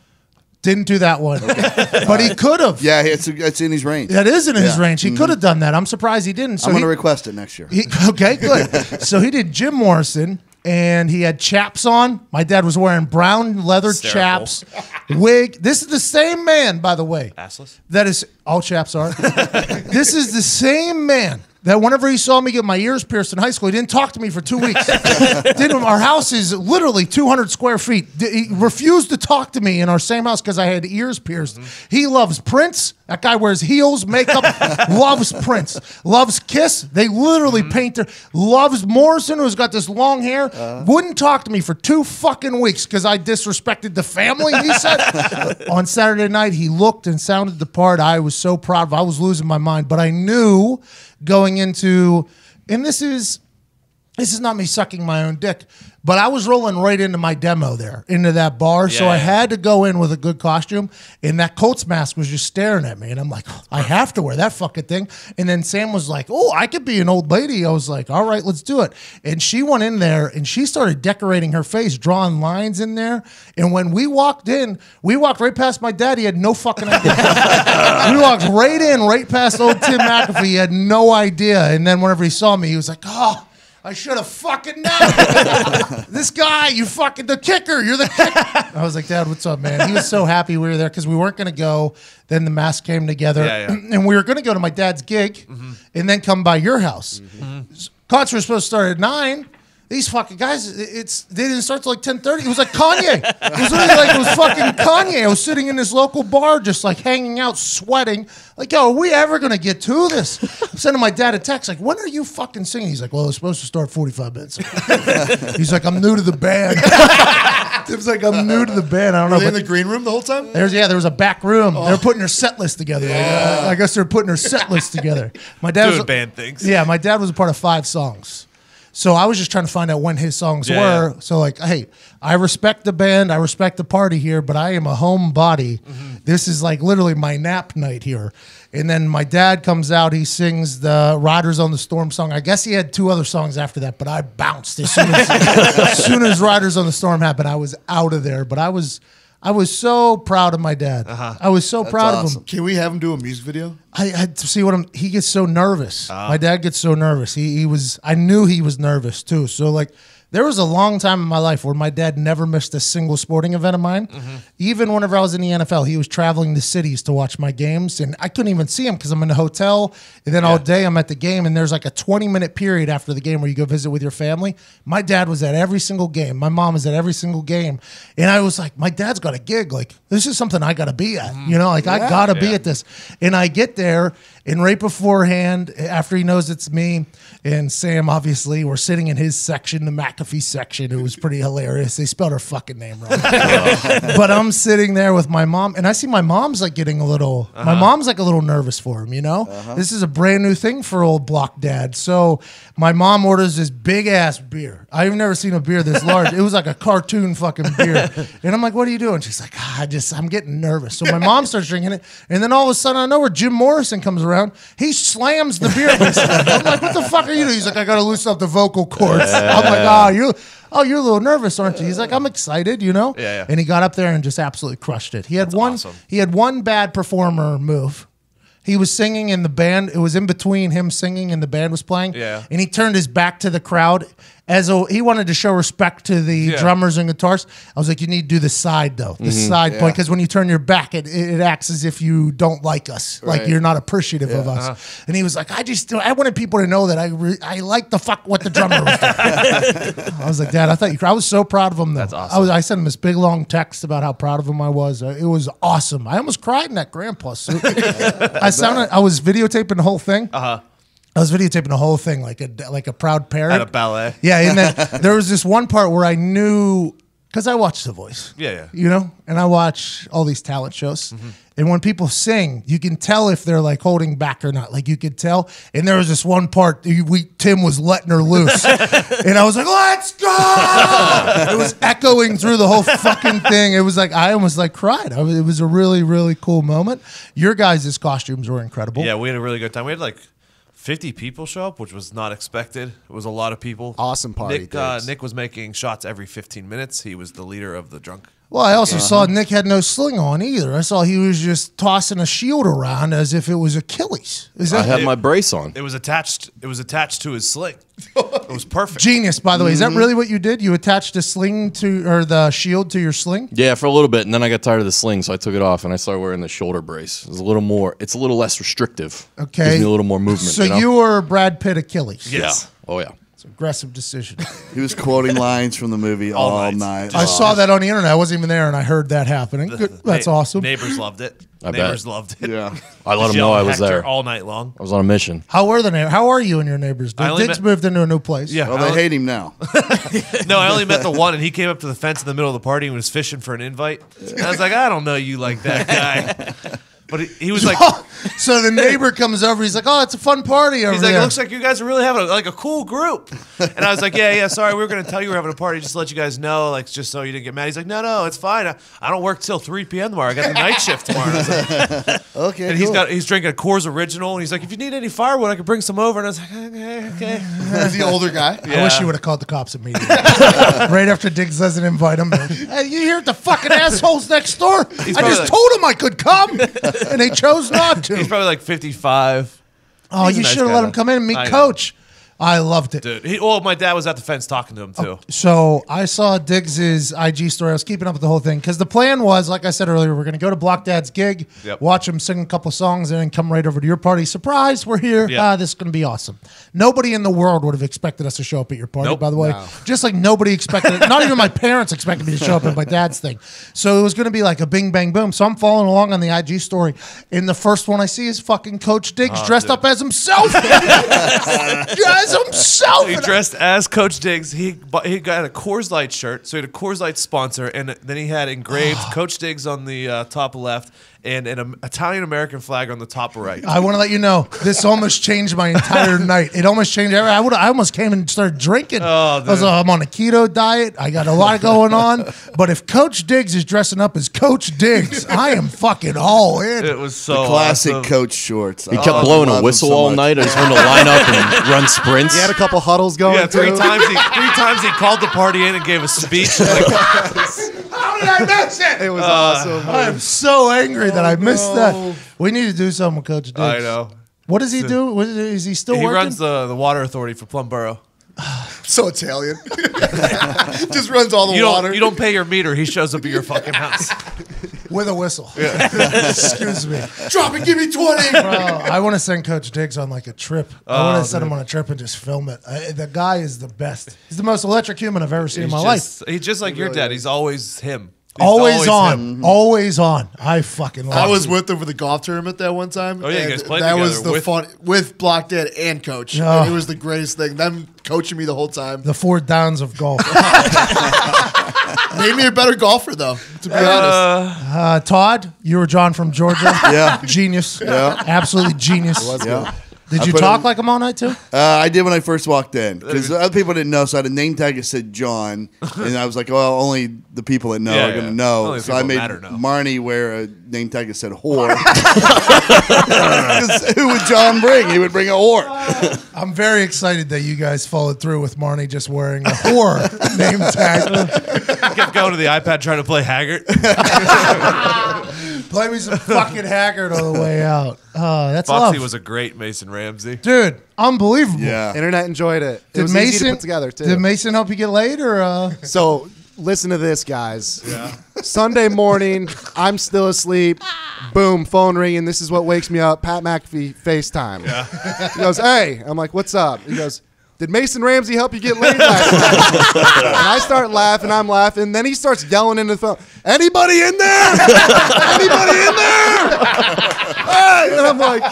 Didn't do that one. But he could have. Yeah, it's in his range. That is in his Yeah. range. He could have done that. I'm surprised he didn't. So I'm going to request it next year. okay, good. So he did Jim Morrison, and he had chaps on. My dad was wearing brown leather Hysterical. chaps, wig. This is the same man, by the way. Assless? That is, all chaps are. This is the same man that whenever he saw me get my ears pierced in high school, he didn't talk to me for 2 weeks. Our house is literally 200 square feet. He refused to talk to me in our same house because I had ears pierced. He loves Prince. That guy wears heels, makeup, loves Prince. Loves Kiss. They literally paint their... Loves Morrison, who's got this long hair. Wouldn't talk to me for 2 fucking weeks because I disrespected the family, he said. On Saturday night, he looked and sounded the part. I was so proud of. I was losing my mind. But I knew going into, and this is not me sucking my own dick, but I was rolling right into my demo there, into that bar. So I had to go in with a good costume, and that Colts mask was just staring at me. And I'm like, I have to wear that fucking thing. And then Sam was like, oh, I could be an old lady. I was like, all right, let's do it. And she went in there and she started decorating her face, drawing lines in there. And when we walked in, we walked right past my dad. He had no fucking idea. We walked right in, right past old Tim McAfee. He had no idea. And then whenever he saw me, he was like, oh, I should have fucking known. This guy, you fucking, the kicker, you're the kicker. I was like, Dad, what's up, man? He was so happy we were there because we weren't going to go. Then the mask came together. And we were going to go to my dad's gig and then come by your house. Concert was supposed to start at 9. These fucking guys, they didn't start till like 10:30. It was like Kanye. It was literally like it was fucking Kanye. I was sitting in this local bar just like hanging out, sweating. Like, yo, are we ever going to get to this? I'm sending my dad a text like, when are you fucking singing? He's like, well, it was supposed to start 45 minutes ago. He's like, I'm new to the band. It was like, I'm new to the band. I don't know. Were they in the green room the whole time? There was a back room. They were putting their set list together. I guess they're putting their set list together. My dad Doing was band things. Yeah, my dad was a part of 5 songs. So I was just trying to find out when his songs were. So like, hey, I respect the band, I respect the party here, but I am a homebody. This is like literally my nap night here. And then my dad comes out, he sings the Riders on the Storm song. I guess he had 2 other songs after that, but I bounced as soon as Riders on the Storm happened. I was out of there, but I was so proud of my dad. I was so proud of him. Can we have him do a music video? I had to see he gets so nervous. My dad gets so nervous. I knew he was nervous too. So like There was a long time in my life where my dad never missed a single sporting event of mine. Even whenever I was in the NFL, he was traveling to cities to watch my games, and I couldn't even see him because I'm in the hotel, and then all day I'm at the game, and there's like a 20-minute period after the game where you go visit with your family. My dad was at every single game. My mom was at every single game, and I was like, my dad's got a gig. Like, this is something I got to be at. You know, like I got to be at this. And I get there, and right beforehand, after he knows it's me and Sam, obviously, we're sitting in his section, the McAfee section. It was pretty hilarious. They spelled her fucking name wrong. But I'm sitting there with my mom, and I see my mom's like getting a little, my mom's like a little nervous for him, you know? This is a brand new thing for old block dad. So my mom orders this big ass beer. I've never seen a beer this large. It was like a cartoon fucking beer. And I'm like, what are you doing? She's like, I'm getting nervous. So my mom starts drinking it, and then all of a sudden, I know where Jim Morrison comes around. He slams the beer. I'm like, what the fuck are you doing? He's like, I got to loosen up the vocal cords. I'm like, you're a little nervous, aren't you? He's like, I'm excited, you know? Yeah. And he got up there and just absolutely crushed it. He had one bad performer move. He was singing in the band. It was in between him singing and the band was playing. Yeah. And he turned his back to the crowd he wanted to show respect to the drummers and guitarists. I was like, you need to do the side, though. The side point. Because when you turn your back, it acts as if you don't like us. Like you're not appreciative of us. And he was like, I wanted people to know that I like the fuck what the drummer was doing. I was like, Dad, I was so proud of him, though. That's awesome. I sent him this big, long text about how proud of him I was. It was awesome. I almost cried in that grandpa suit. I was videotaping the whole thing. I was videotaping the whole thing like a proud parent. At a ballet. Yeah, and then there was this one part where I knew, because I watch The Voice. Yeah. You know? And I watch all these talent shows. And when people sing, you can tell if they're like holding back or not. Like you could tell. And there was this one part, Tim was letting her loose. And I was like, let's go! It was echoing through the whole fucking thing. It was like, I almost like cried. It was a really, really cool moment. Your guys' costumes were incredible. Yeah, we had a really good time. We had like 50 people show up, which was not expected. It was a lot of people. Awesome party. Nick was making shots every 15 minutes. He was the leader of the drunk. Well, I also saw Nick had no sling on either. I saw he was just tossing a shield around as if it was Achilles. I had my brace on. It was attached to his sling. It was perfect. Genius, by the way. Is that really what you did? You attached the the shield to your sling? Yeah, for a little bit, and then I got tired of the sling, so I took it off and I started wearing the shoulder brace. It's a little less restrictive. Okay. Gives me a little more movement. So you were Brad Pitt Achilles. Yes. Yeah. Oh, yeah. It's an aggressive decision. He was quoting lines from the movie all night. I saw that on the internet. I wasn't even there, and I heard that happening. That's awesome. Neighbors loved it. Neighbors loved it. Yeah. I let them know I was there. All night long. I was on a mission. How are you and your neighbors? Dick's moved into a new place. Yeah. Well, they hate him now. No, I only met the one, and he came up to the fence in the middle of the party and was fishing for an invite. And I was like, I don't know you like that guy. But he was like, so the neighbor comes over. He's like, "Oh, it's a fun party over he's like, there." it looks like you guys are really having a cool group. And I was like, yeah, sorry, we were going to tell you we were having a party just to let you guys know, like just so you didn't get mad. He's like, no, it's fine. I don't work till 3 p.m. tomorrow. I got the night shift tomorrow. And I was like, Okay. and cool. he's drinking a Coors Original, and he's like, if you need any firewood, I can bring some over. And I was like, okay. He's the older guy. I wish you would have called the cops immediately. Right after Diggs doesn't invite him. Hey, you hear the fucking assholes next door? I just told them I could come, and they chose not to. He's probably like 55. Oh, He's a you nice should have guy, let him though. come in and meet I know. Coach. I loved it. Dude, my dad was at the fence talking to him too. So I saw Diggs's IG story. I was keeping up with the whole thing because the plan was, like I said earlier, we're going to go to Block Dad's gig, watch him sing a couple songs, and then come right over to your party. Surprise, we're here. Yep. This is going to be awesome. Nobody in the world would have expected us to show up at your party, Nope. by the way. Just like nobody expected it. Not even my parents expected me to show up at my dad's thing. So it was going to be like a bing, bang, boom. So I'm following along on the IG story, and the first one I see is fucking Coach Diggs dressed up as himself. As himself. He dressed as Coach Diggs. He got a Coors Light shirt, so he had a Coors Light sponsor, and then he had engraved Coach Diggs on the top left and an Italian-American flag on the top right. I want to let you know, this almost changed my entire night. It almost changed everything. I almost came and started drinking. I'm on a keto diet. I got a lot going on. But if Coach Diggs is dressing up as Coach Diggs, I am fucking all in. It was so Classic awesome. Coach shorts. He kept blowing a whistle all night. I just wanted to line up and run sprints. He had a couple huddles going. Yeah, three too. times he called the party in and gave a speech. Like, How did I miss it? It was awesome. I am so angry that I missed that. We need to do something with Coach Diggs. I know. What does he do? Is he still He working? runs the water authority for Plum Borough. So Italian. Just runs all the water. You don't pay your meter. He shows up at your fucking house. With a whistle. Excuse me. Drop it, give me 20. Bro, I want to send Coach Diggs on like a trip. I want to send him on a trip and just film it. The guy is the best. He's the most electric human I've ever seen in my life. He's just like your dad. He's always him. Always on. him. Always on. I fucking love I was him. with him for the golf tournament that one time. Oh, yeah, you guys played that together was the fun with Block Dad and Coach. Oh. And it was the greatest thing. Them coaching me the whole time. The 4 downs of golf. Made me a better golfer, though, to be honest. Todd, you were John from Georgia. Yeah. Genius. Yeah. Absolutely genius. Yeah. Did you talk like him all night too? I did when I first walked in because other people didn't know. So I had a name tag that said John, and I was like, "Well, only the people that know are going to know." Only the So I people made that matter know. Marnie wear a name tag that said "whore." 'Cause who would John bring? He would bring a whore. I'm very excited that you guys followed through with Marnie just wearing a whore name tag. Kept going to the iPad trying to play Haggard. Play me some fucking Haggard on the way out. That's Foxy love. was a great Mason Ramsey. Dude, unbelievable. Yeah. Internet enjoyed it. It Did was Mason easy to put together too. Did Mason help you get laid or? So listen to this, guys. Yeah. Sunday morning, I'm still asleep. Boom, phone ringing. This is what wakes me up. Pat McAfee FaceTime. Yeah. He goes, "Hey," I'm like, "What's up?" He goes, "Did Mason Ramsey help you get laid last night?" And I start laughing. I'm laughing. And then he starts yelling into the phone, "Anybody in there? Anybody in there?" Hey! And I'm like,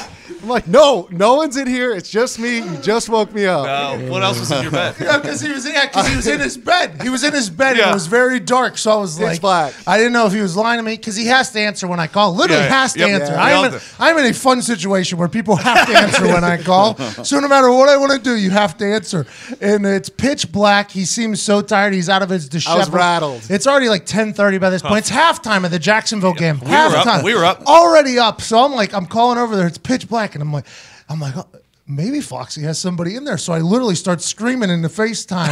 no one's in here. It's just me. You just woke me up. What else was in your bed? Yeah, because he was in his bed. He was in his bed. And Yeah. it was very dark. So I was Pitch like, black. I didn't know if he was lying to me because he has to answer when I call. Literally Yeah, has to yep. answer. Yeah. I'm in a fun situation where people have to answer when I call. So no matter what I want to do, you have to answer. And it's pitch black. He seems so tired. He's out of his disheveled. rattled. It's already like 10:30 by this point. It's halftime of the Jacksonville game. Halftime. We were up. Already up. So I'm calling over there. It's pitch black, and I'm like, oh, maybe Foxy has somebody in there. So I literally start screaming into FaceTime,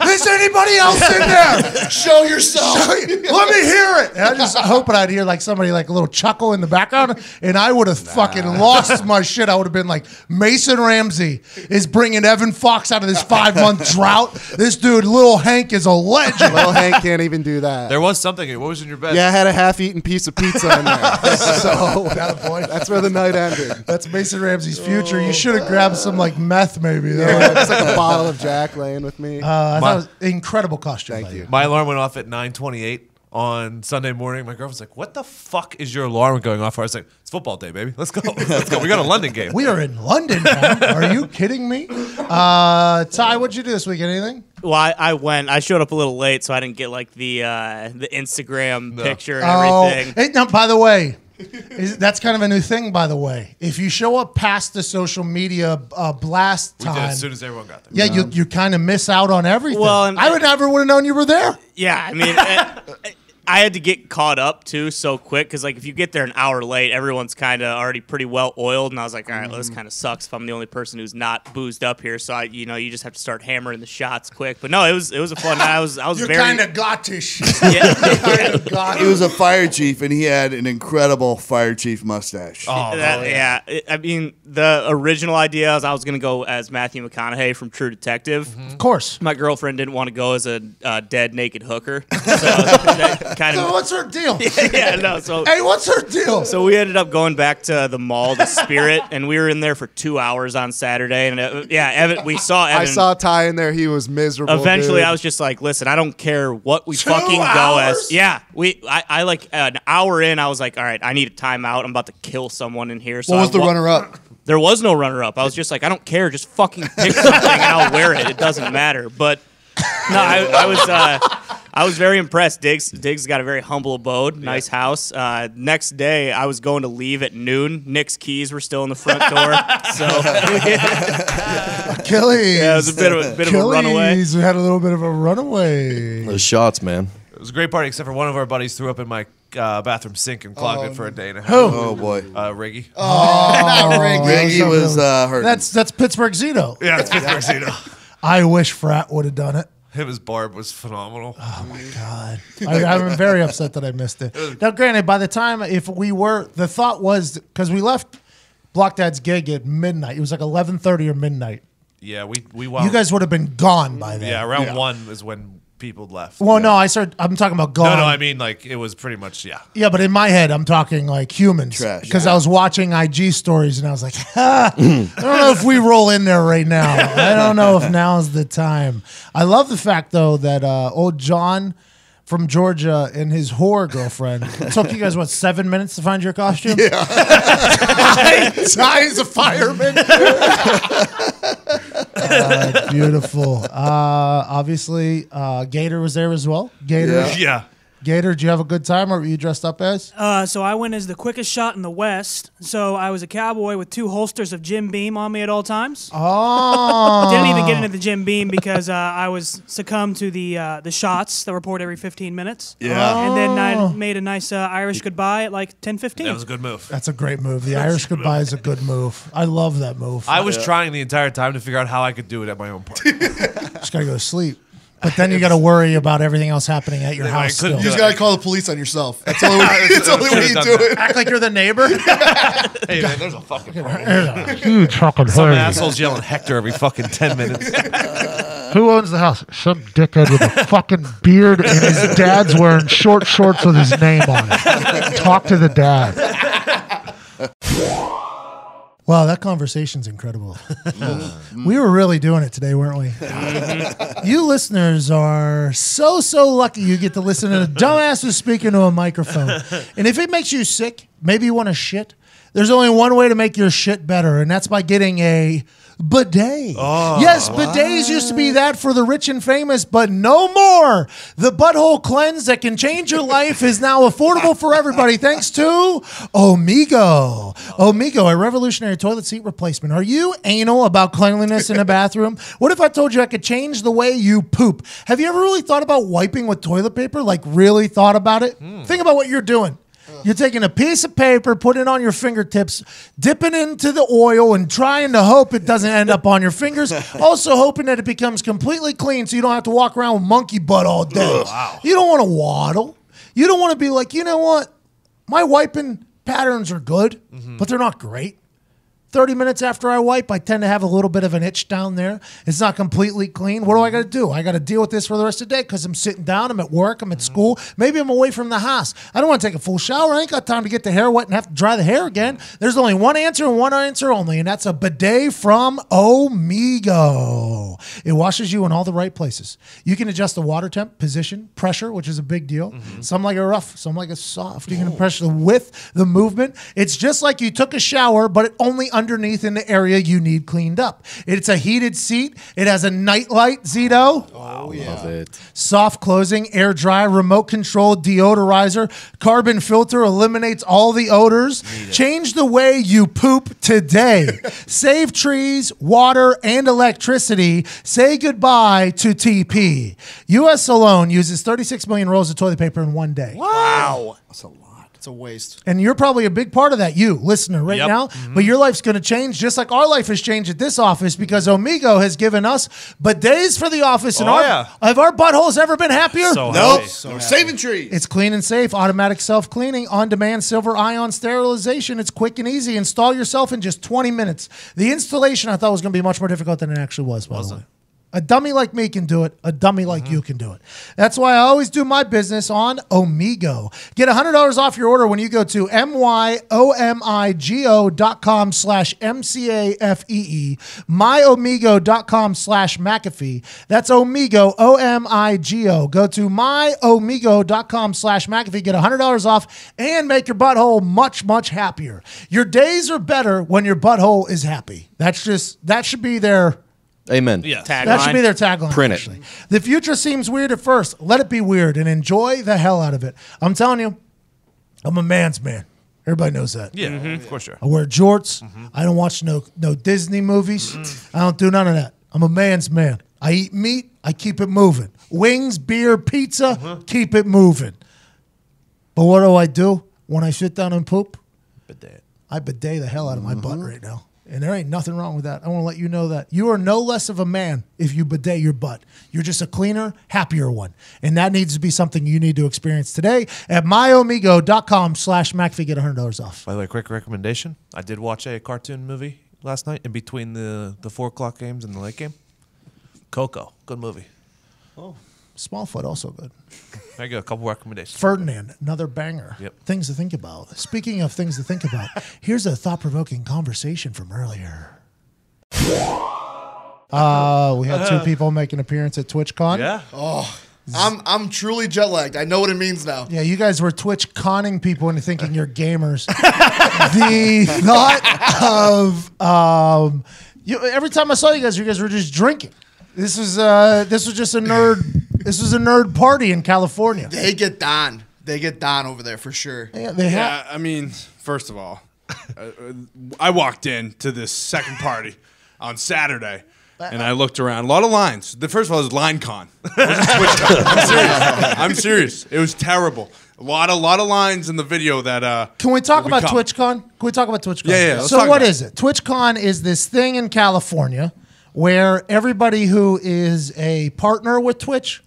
"Is anybody else in there? Show yourself. Let me hear it." And I just hoping I'd hear like somebody like a little chuckle in the background, and I would have fucking lost my shit. I would have been like, Mason Ramsey is bringing Evan Fox out of this 5-month drought. This dude, Little Hank, is a legend. Little Hank can't even do that. There was something. What was in your bed? Yeah, I had a half-eaten piece of pizza in there. So Attaboy. that's where the night ended. That's Mason Ramsey's future. You should have grabbed some like meth, maybe. Yeah, it's like a bottle of Jack laying with me. I thought it was an incredible costume. Thank by you. My alarm went off at 9:28 on Sunday morning. My girlfriend's like, "What the fuck is your alarm going off for?" I was like, "It's football day, baby. Let's go. Let's go. We got a London game." We are in London, man. Are you kidding me? Ty, what'd you do this weekend? Anything? Well, I showed up a little late, so I didn't get like the Instagram picture and Oh, everything. hey, now, by the way, that's kind of a new thing, by the way. If you show up past the social media blast We did time, as soon as everyone got there. yeah, you kind of miss out on everything. Well, and- I would never would have known you were there. Yeah, I mean, I had to get caught up too so quick because like if you get there an hour late, everyone's kind of already pretty well oiled, and I was like, all right, well, this kind of sucks if I'm the only person who's not boozed up here. So you just have to start hammering the shots quick. But no, it was a fun night. I was You're very kind of gottish. yeah. He was a fire chief, and he had an incredible fire chief mustache. I mean, the original idea was I was going to go as Matthew McConaughey from True Detective. Of course. My girlfriend didn't want to go as a dead naked hooker. So that kind So of what's her deal? yeah, no. So Hey, what's her deal? So we ended up going back to the mall, the Spirit, and we were in there for 2 hours on Saturday. And Evan, we saw Evan. I saw Ty in there. He was miserable. Eventually, dude. I was just like, listen, I don't care what we 2 fucking go hours? as. Yeah, I like an hour in, I was like, all right, I need a timeout. I'm about to kill someone in here. So What was the runner-up? There was no runner-up. I was just like, I don't care. Just fucking pick something and I'll wear it. It doesn't matter. But no, I was very impressed. Diggs got a very humble abode, nice house. Next day, I was going to leave at noon. Nick's keys were still in the front door. So Achilles. yeah, it was a bit of a runaway. Achilles, we had a little bit of a runaway. Those shots, man. It was a great party, except for one of our buddies threw up in my bathroom sink and clogged it for a day and a half. Who? Oh boy, Riggy. Reggie was hurt. That's Pittsburgh Zito. Yeah, it's Pittsburgh Zito. I wish Frat would have done it. Him as Barb was phenomenal. Oh my God. I'm very upset that I missed it. Now, granted, by the time the thought was, because we left Block Dad's gig at midnight. It was like 11:30 or midnight. Yeah, we You guys would have been gone by then. Yeah, around 1 is when people left. Well, no, I'm talking about gone. No, I mean like it was pretty much Yeah, but in my head, I'm talking like humans. Trash. Because I was watching IG stories and I was like, I don't know if we roll in there right now. I don't know if now's the time. I love the fact, though, that old John from Georgia and his whore girlfriend, it took you guys, 7 minutes to find your costume? Yeah. Ty is a fireman. Beautiful. Obviously, Gator was there as well. Gator. Yeah. Gator, did you have a good time, or were you dressed up as? So I went as the quickest shot in the West. So I was a cowboy with 2 holsters of Jim Beam on me at all times. Oh. Didn't even get into the Jim Beam because I was succumbed to the shots that were poured every 15 minutes. Yeah. And then I made a nice Irish goodbye at like 10:15. That was a good move. That's a great move. The Irish goodbye is a good move. I love that move. I was trying the entire time to figure out how I could do it at my own party. Just gotta go to sleep. But then you got to worry about everything else happening at your house. You Still. just got to call the police on yourself. That's the only way, it's the only way you do it. Act like you're the neighbor. Hey man, there's a fucking Huge fucking Some asshole's yelling Hector every fucking 10 minutes. Who owns the house? Some dickhead with a fucking beard and his dad's wearing short shorts with his name on it. Talk to the dad. Wow, that conversation's incredible. We were really doing it today, weren't we? You listeners are so lucky you get to listen to a dumbass who's speaking to a microphone. And if it makes you sick, maybe you want to shit, there's only one way to make your shit better, and that's by getting a bidet. Yes, bidets used to be that for the rich and famous, but no more. The butthole cleanse that can change your life is now affordable for everybody thanks to Omigo. Omigo, a revolutionary toilet seat replacement. Are you anal about cleanliness in a bathroom? What if I told you I could change the way you poop? Have you ever really thought about wiping with toilet paper? Like really thought about it? Think about what you're doing. You're taking a piece of paper, putting it on your fingertips, dipping into the oil, and trying to hope it doesn't end up on your fingers. Also hoping that it becomes completely clean so you don't have to walk around with monkey butt all day. You don't want to waddle. You don't want to be like, you know what? My wiping patterns are good, but they're not great. 30 minutes after I wipe, I tend to have a little bit of an itch down there. It's not completely clean. What do I got to do? I got to deal with this for the rest of the day because I'm sitting down, I'm at work, I'm at school. Maybe I'm away from the house. I don't want to take a full shower. I ain't got time to get the hair wet and have to dry the hair again. There's only one answer and one answer only, and that's a bidet from Omigo. It washes you in all the right places. You can adjust the water temp, position, pressure, which is a big deal. Some like it rough, some like it soft. You can pressure the width, the movement. It's just like you took a shower, but it only underneath in the area you need cleaned up. It's a heated seat. It has a night light, Zito. Oh, yeah. Love it. Soft closing, air dry, remote control deodorizer, carbon filter eliminates all the odors. Change the way you poop today. Save trees, water, and electricity. Say goodbye to TP. U.S. alone uses 36 million rolls of toilet paper in one day. Wow. That's a lot. It's a waste. And you're probably a big part of that, you listener, right now. But your life's going to change just like our life has changed at this office because Omigo has given us bidets for the office. And have our buttholes ever been happier? Nope. We're saving trees. It's clean and safe, automatic self-cleaning, on-demand silver ion sterilization. It's quick and easy. Install yourself in just 20 minutes. The installation I thought was going to be much more difficult than it actually was, by the way. A dummy like me can do it. A dummy like you can do it. That's why I always do my business on Omigo. Get $100 off your order when you go to myomigo.com/MCAFEE, myomigo.com/McAfee. That's Omigo, O-M-I-G-O. Go to myomigo.com/McAfee. Get $100 off and make your butthole much, much happier. Your days are better when your butthole is happy. That should be their... Amen. Yeah. That should be their tagline. Print actually. The future seems weird at first. Let it be weird and enjoy the hell out of it. I'm telling you, I'm a man's man. Everybody knows that. Yeah, of course sure. I wear jorts. I don't watch no Disney movies. I don't do none of that. I'm a man's man. I eat meat. I keep it moving. Wings, beer, pizza, keep it moving. But what do when I sit down and poop? Bidet. I bidet the hell out of my butt right now. And there ain't nothing wrong with that. I want to let you know that. You are no less of a man if you bidet your butt. You're just a cleaner, happier one. And that needs to be something you need to experience today at myomigo.com/McAfee. Get $100 off. By the way, quick recommendation. I did watch a cartoon movie last night in between the 4 o'clock games and the late game. Coco, good movie. Oh, Smallfoot also good. I got a couple recommendations. Ferdinand, another banger. Yep. Things to think about. Speaking of things to think about, here's a thought-provoking conversation from earlier. We had 2 people make an appearance at TwitchCon. Yeah. Oh, I'm truly jet lagged. I know what it means now. Yeah, you guys were Twitch-conning people into thinking you're gamers. The thought of every time I saw you guys were just drinking. This was just a nerd. This was a nerd party in California. They get down. They get down over there for sure. Yeah, I mean, first of all, I walked in to this second party on Saturday, and I looked around. A lot of lines. First of all, it was LineCon. It wasn't TwitchCon. I'm serious. It was terrible. A lot of lines in the video that. Can we talk about TwitchCon? Can we talk about TwitchCon? Yeah. So what is it? TwitchCon is this thing in California where everybody who is a partner with Twitch.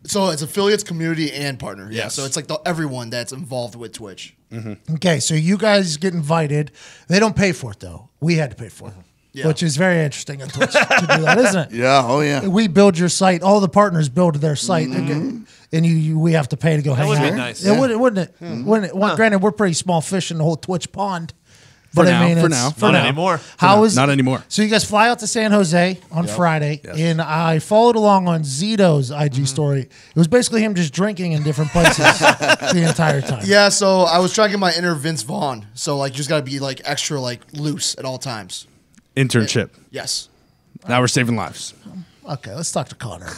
So it's affiliates, community, and partner. Yeah. Yes. So it's like everyone that's involved with Twitch. Mm-hmm. Okay, so you guys get invited. They don't pay for it though. We had to pay for it. Yeah. Which is very interesting on Twitch to do that, isn't it? Yeah, oh yeah. We build your site. All the partners build their site, and we have to pay to go hang out. That would be nice. It would, wouldn't it? Wouldn't it? Well, granted, we're pretty small fish in the whole Twitch pond. But For now. Not anymore. Not anymore. So you guys fly out to San Jose on Friday, and I followed along on Zito's IG story. It was basically him just drinking in different places the entire time. Yeah, so I was trying to get my inner Vince Vaughn. So like, you just got to be like extra like loose at all times. Internship. Yes. Now we're saving lives. Okay, let's talk to Connor.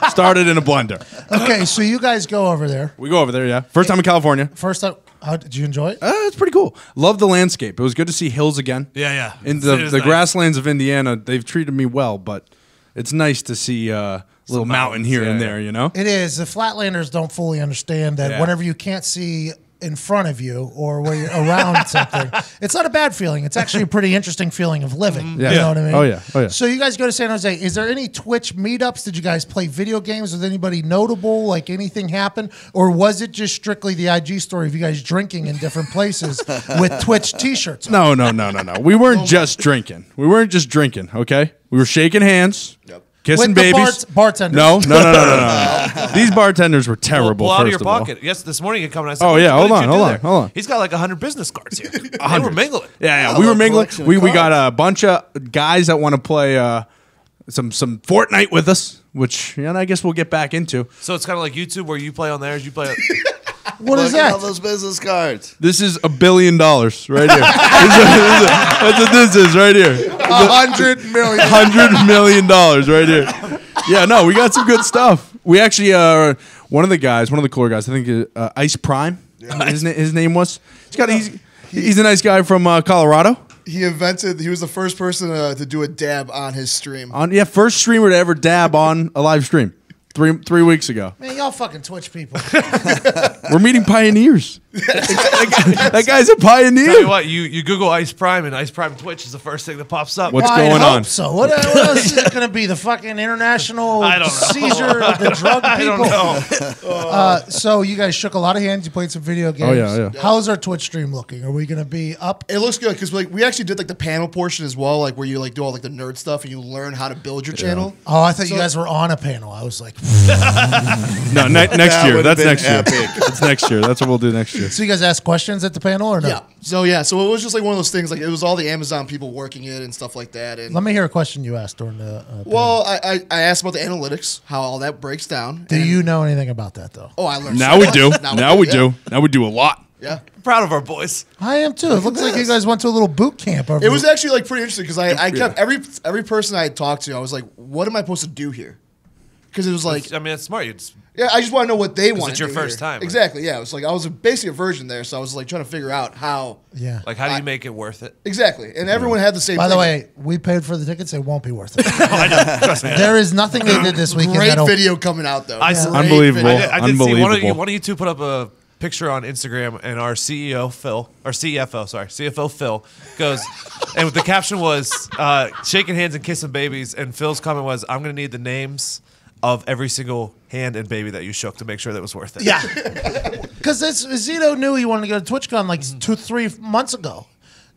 Started in a blender. Okay, so you guys go over there. We go over there, yeah. First time in California. First time, how did you enjoy it? It's pretty cool. Love the landscape. It was good to see hills again. Yeah. In the grasslands of Indiana, they've treated me well, but it's nice to see a little mountain here and there, you know? It is. The Flatlanders don't fully understand that whenever you can't see in front of you or where you're around something, it's not a bad feeling. It's actually a pretty interesting feeling of living. Yeah. You know what I mean? Oh, yeah. So you guys go to San Jose. Is there any Twitch meetups? Did you guys play video games with anybody notable? Like anything happen? Or was it just strictly the IG story of you guys drinking in different places with Twitch t-shirts? No. We weren't just drinking. Okay? We were shaking hands. Yep. Kissing with the babies. bartenders. No. These bartenders were terrible. Pull out of your first of all. pocket. Yes, this morning you come and I said, Oh, yeah, what hold did you do on. there? He's got like 100 business cards here. They were mingling. Yeah, we were mingling. We got a bunch of guys that want to play some Fortnite with us, which I guess we'll get back into. So it's kind of like YouTube where you play on theirs, you play. What is Look at that? all those business cards. This is $1 billion right here. That's what this is right here. $100 million. $100 million right here. Yeah, no, we got some good stuff. We actually, one of the cooler guys, I think Ice Prime, his name was. He's a nice guy from Colorado. He was the first person to do a dab on his stream. First streamer to ever dab on a live stream. 3 weeks ago. Man, y'all fucking Twitch people. We're meeting pioneers. that guy's a pioneer. Tell you what, you Google Ice Prime and Ice Prime Twitch is the first thing that pops up. What's going on? So what else is it going to be? The fucking international seizure of the drug people? I don't know. So you guys shook a lot of hands. You played some video games. Oh, yeah. How's our Twitch stream looking? Are we going to be up? It looks good because we actually did like the panel portion as well, like where you like do all like the nerd stuff and you learn how to build your channel. Oh, I thought you guys were on a panel. I was like, no, next year. That's next year. Epic. That's next year. That's what we'll do next year. so you guys ask questions at the panel or no? Yeah. So it was just like one of those things. Like it was all the Amazon people working it and stuff like that. And Let me hear a question you asked during the panel. well, I asked about the analytics, how all that breaks down. Do you know anything about that though? Oh, I learned. Now so we much. do. Now we yeah. do. Now we do a lot. Yeah. Proud of our boys. I am too. It looks like you guys went to a little boot camp. It was actually like pretty interesting because I kept every person I had talked to, I was like, what am I supposed to do here? Because it was like, I mean, it's smart. I just want to know what they want. It's your first time. Right? Exactly. Yeah. It was like I was basically a virgin there, so I was like trying to figure out how. Yeah. Like, how do you make it worth it? Exactly. And everyone had the same. By thing. the way, we paid for the tickets. It won't be worth it. I know. Trust me. There is nothing they did this weekend. Great video coming out though. Unbelievable. I did see Unbelievable. one of you two put up a picture on Instagram, and our CFO Phil goes, and the caption was shaking hands and kissing babies, and Phil's comment was, I'm going to need the names of every single hand and baby that you shook to make sure that was worth it. Yeah. Because Zito knew he wanted to go to TwitchCon like 2-3 months ago.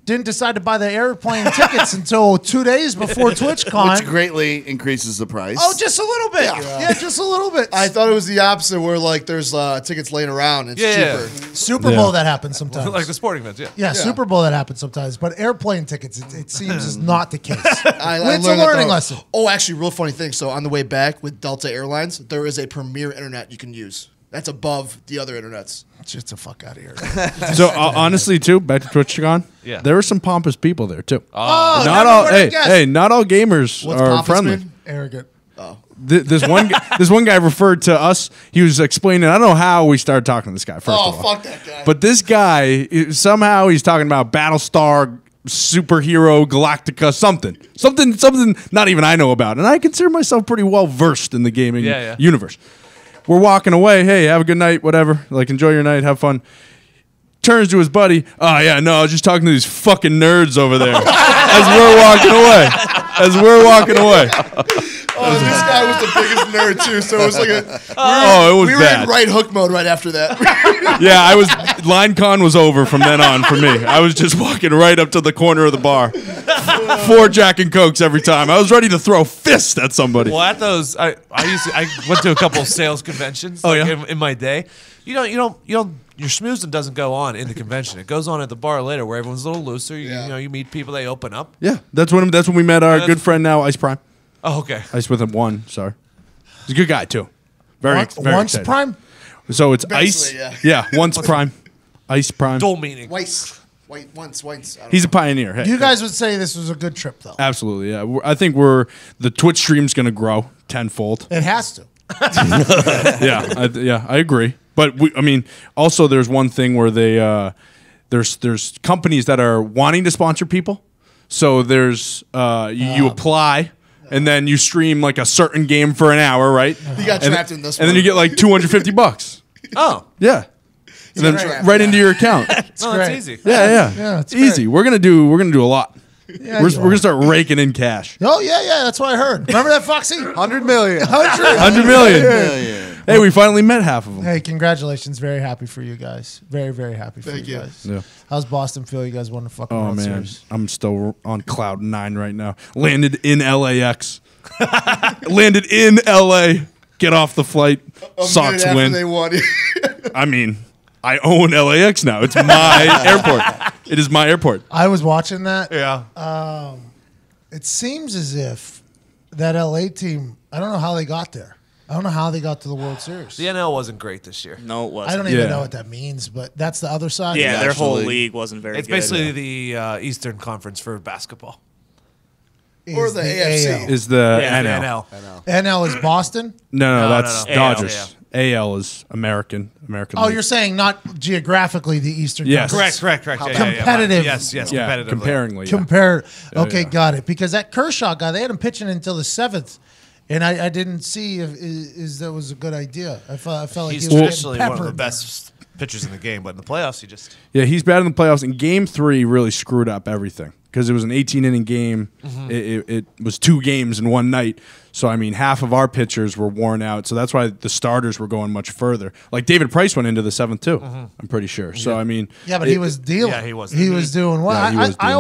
didn't decide to buy the airplane tickets until 2 days before TwitchCon. Which greatly increases the price. Oh, just a little bit. Yeah, just a little bit. I thought it was the opposite, where like there's tickets laying around. It's cheaper. Super Bowl that happens sometimes. Like the sporting events, Yeah, Super Bowl that happens sometimes. But airplane tickets, it seems is not the case. It's a learned that learning though. lesson. Oh, actually, real funny thing. So on the way back with Delta Airlines, there is a premier internet you can use. That's above the other internets. Get the fuck out of here. So honestly, too, back to TwitchCon, Yeah. there were some pompous people there too. Oh, not all. Hey, not all gamers What's are pompous friendly. mean? Arrogant. Oh. This one guy referred to us. He was explaining. I don't know how we started talking to this guy. First of all, fuck that guy. But this guy somehow he's talking about Battlestar, superhero, Galactica, something. Not even I know about, and I consider myself pretty well versed in the gaming universe. We're walking away. Hey, have a good night. Whatever. Like, enjoy your night. Have fun. Turns to his buddy. Oh, yeah, no, I was just talking to these fucking nerds over there. As we're walking away. Oh, this guy was the biggest nerd too. So it was like it was we were bad. in right hook mode right after that. Yeah, LineCon was over from then on for me. I was just walking right up to the corner of the bar. 4 Jack and Cokes every time. I was ready to throw fists at somebody. Well, at those, I went to a couple of sales conventions. In my day. Your schmoozing doesn't go on in the convention. It goes on at the bar later, where everyone's a little looser. You meet people, they open up. Yeah, that's when we met our good friend now, Ice Prime. Oh, okay. Ice with him one. Sorry, he's a good guy too. Very Once excited. Prime? So it's Basically, Ice. Yeah, once Prime. Ice Prime. Dual meaning. Once. I don't He's know. a pioneer. Hey, You guys would say this was a good trip, though. absolutely. Yeah, I think the Twitch stream's going to grow tenfold. It has to. I agree. But also there's one thing where they there's companies that are wanting to sponsor people. So there's you apply and then you stream like a certain game for an hour, right? You got trapped in this and then you get like $250. Oh, yeah. And then right into your account. that's easy. Yeah, it's easy. great. We're gonna do a lot. Yeah, we're gonna start raking in cash. Oh, yeah, that's what I heard. Remember that, Foxy? 100 million. 100 million. Hey, we finally met half of them. Hey, congratulations. Very happy for you guys. Very, very happy for you guys. Yeah. How's Boston feel? You guys won the fucking World Series. I'm still on cloud 9 right now. Landed in LAX. Landed in LA. Get off the flight. Sox win. They won. I own LAX now. It's my airport. It is my airport. I was watching that. Yeah. It seems as if that LA team, I don't know how they got there. I don't know how they got to the World Series. The NL wasn't great this year. No, it wasn't. I don't even know what that means, but that's the other side. Yeah, their whole league wasn't very It's good. basically the Eastern Conference for basketball. Or the AFC. Is the NL. NL is Boston? No, that's no. Dodgers. AL is American. Oh, League. you're saying not geographically the Eastern Yes. Conference. Correct. Competitive. Yes, Yeah, competitively. comparingly. Okay, got it. Because that Kershaw guy, they had him pitching until the 7th. And I didn't see if that was a good idea. I felt like He's he was traditionally getting one of the peppered. best pitchers in the game, but in the playoffs, he just... Yeah, he's bad in the playoffs. And Game 3 really screwed up everything because it was an 18-inning game. Mm-hmm. It was 2 games in one night. So, half of our pitchers were worn out. So that's why the starters were going much further. Like David Price went into the 7th, too, I'm pretty sure. So, Yeah, but he was dealing. Yeah, he was. He was doing well. Yeah, he was I dealing.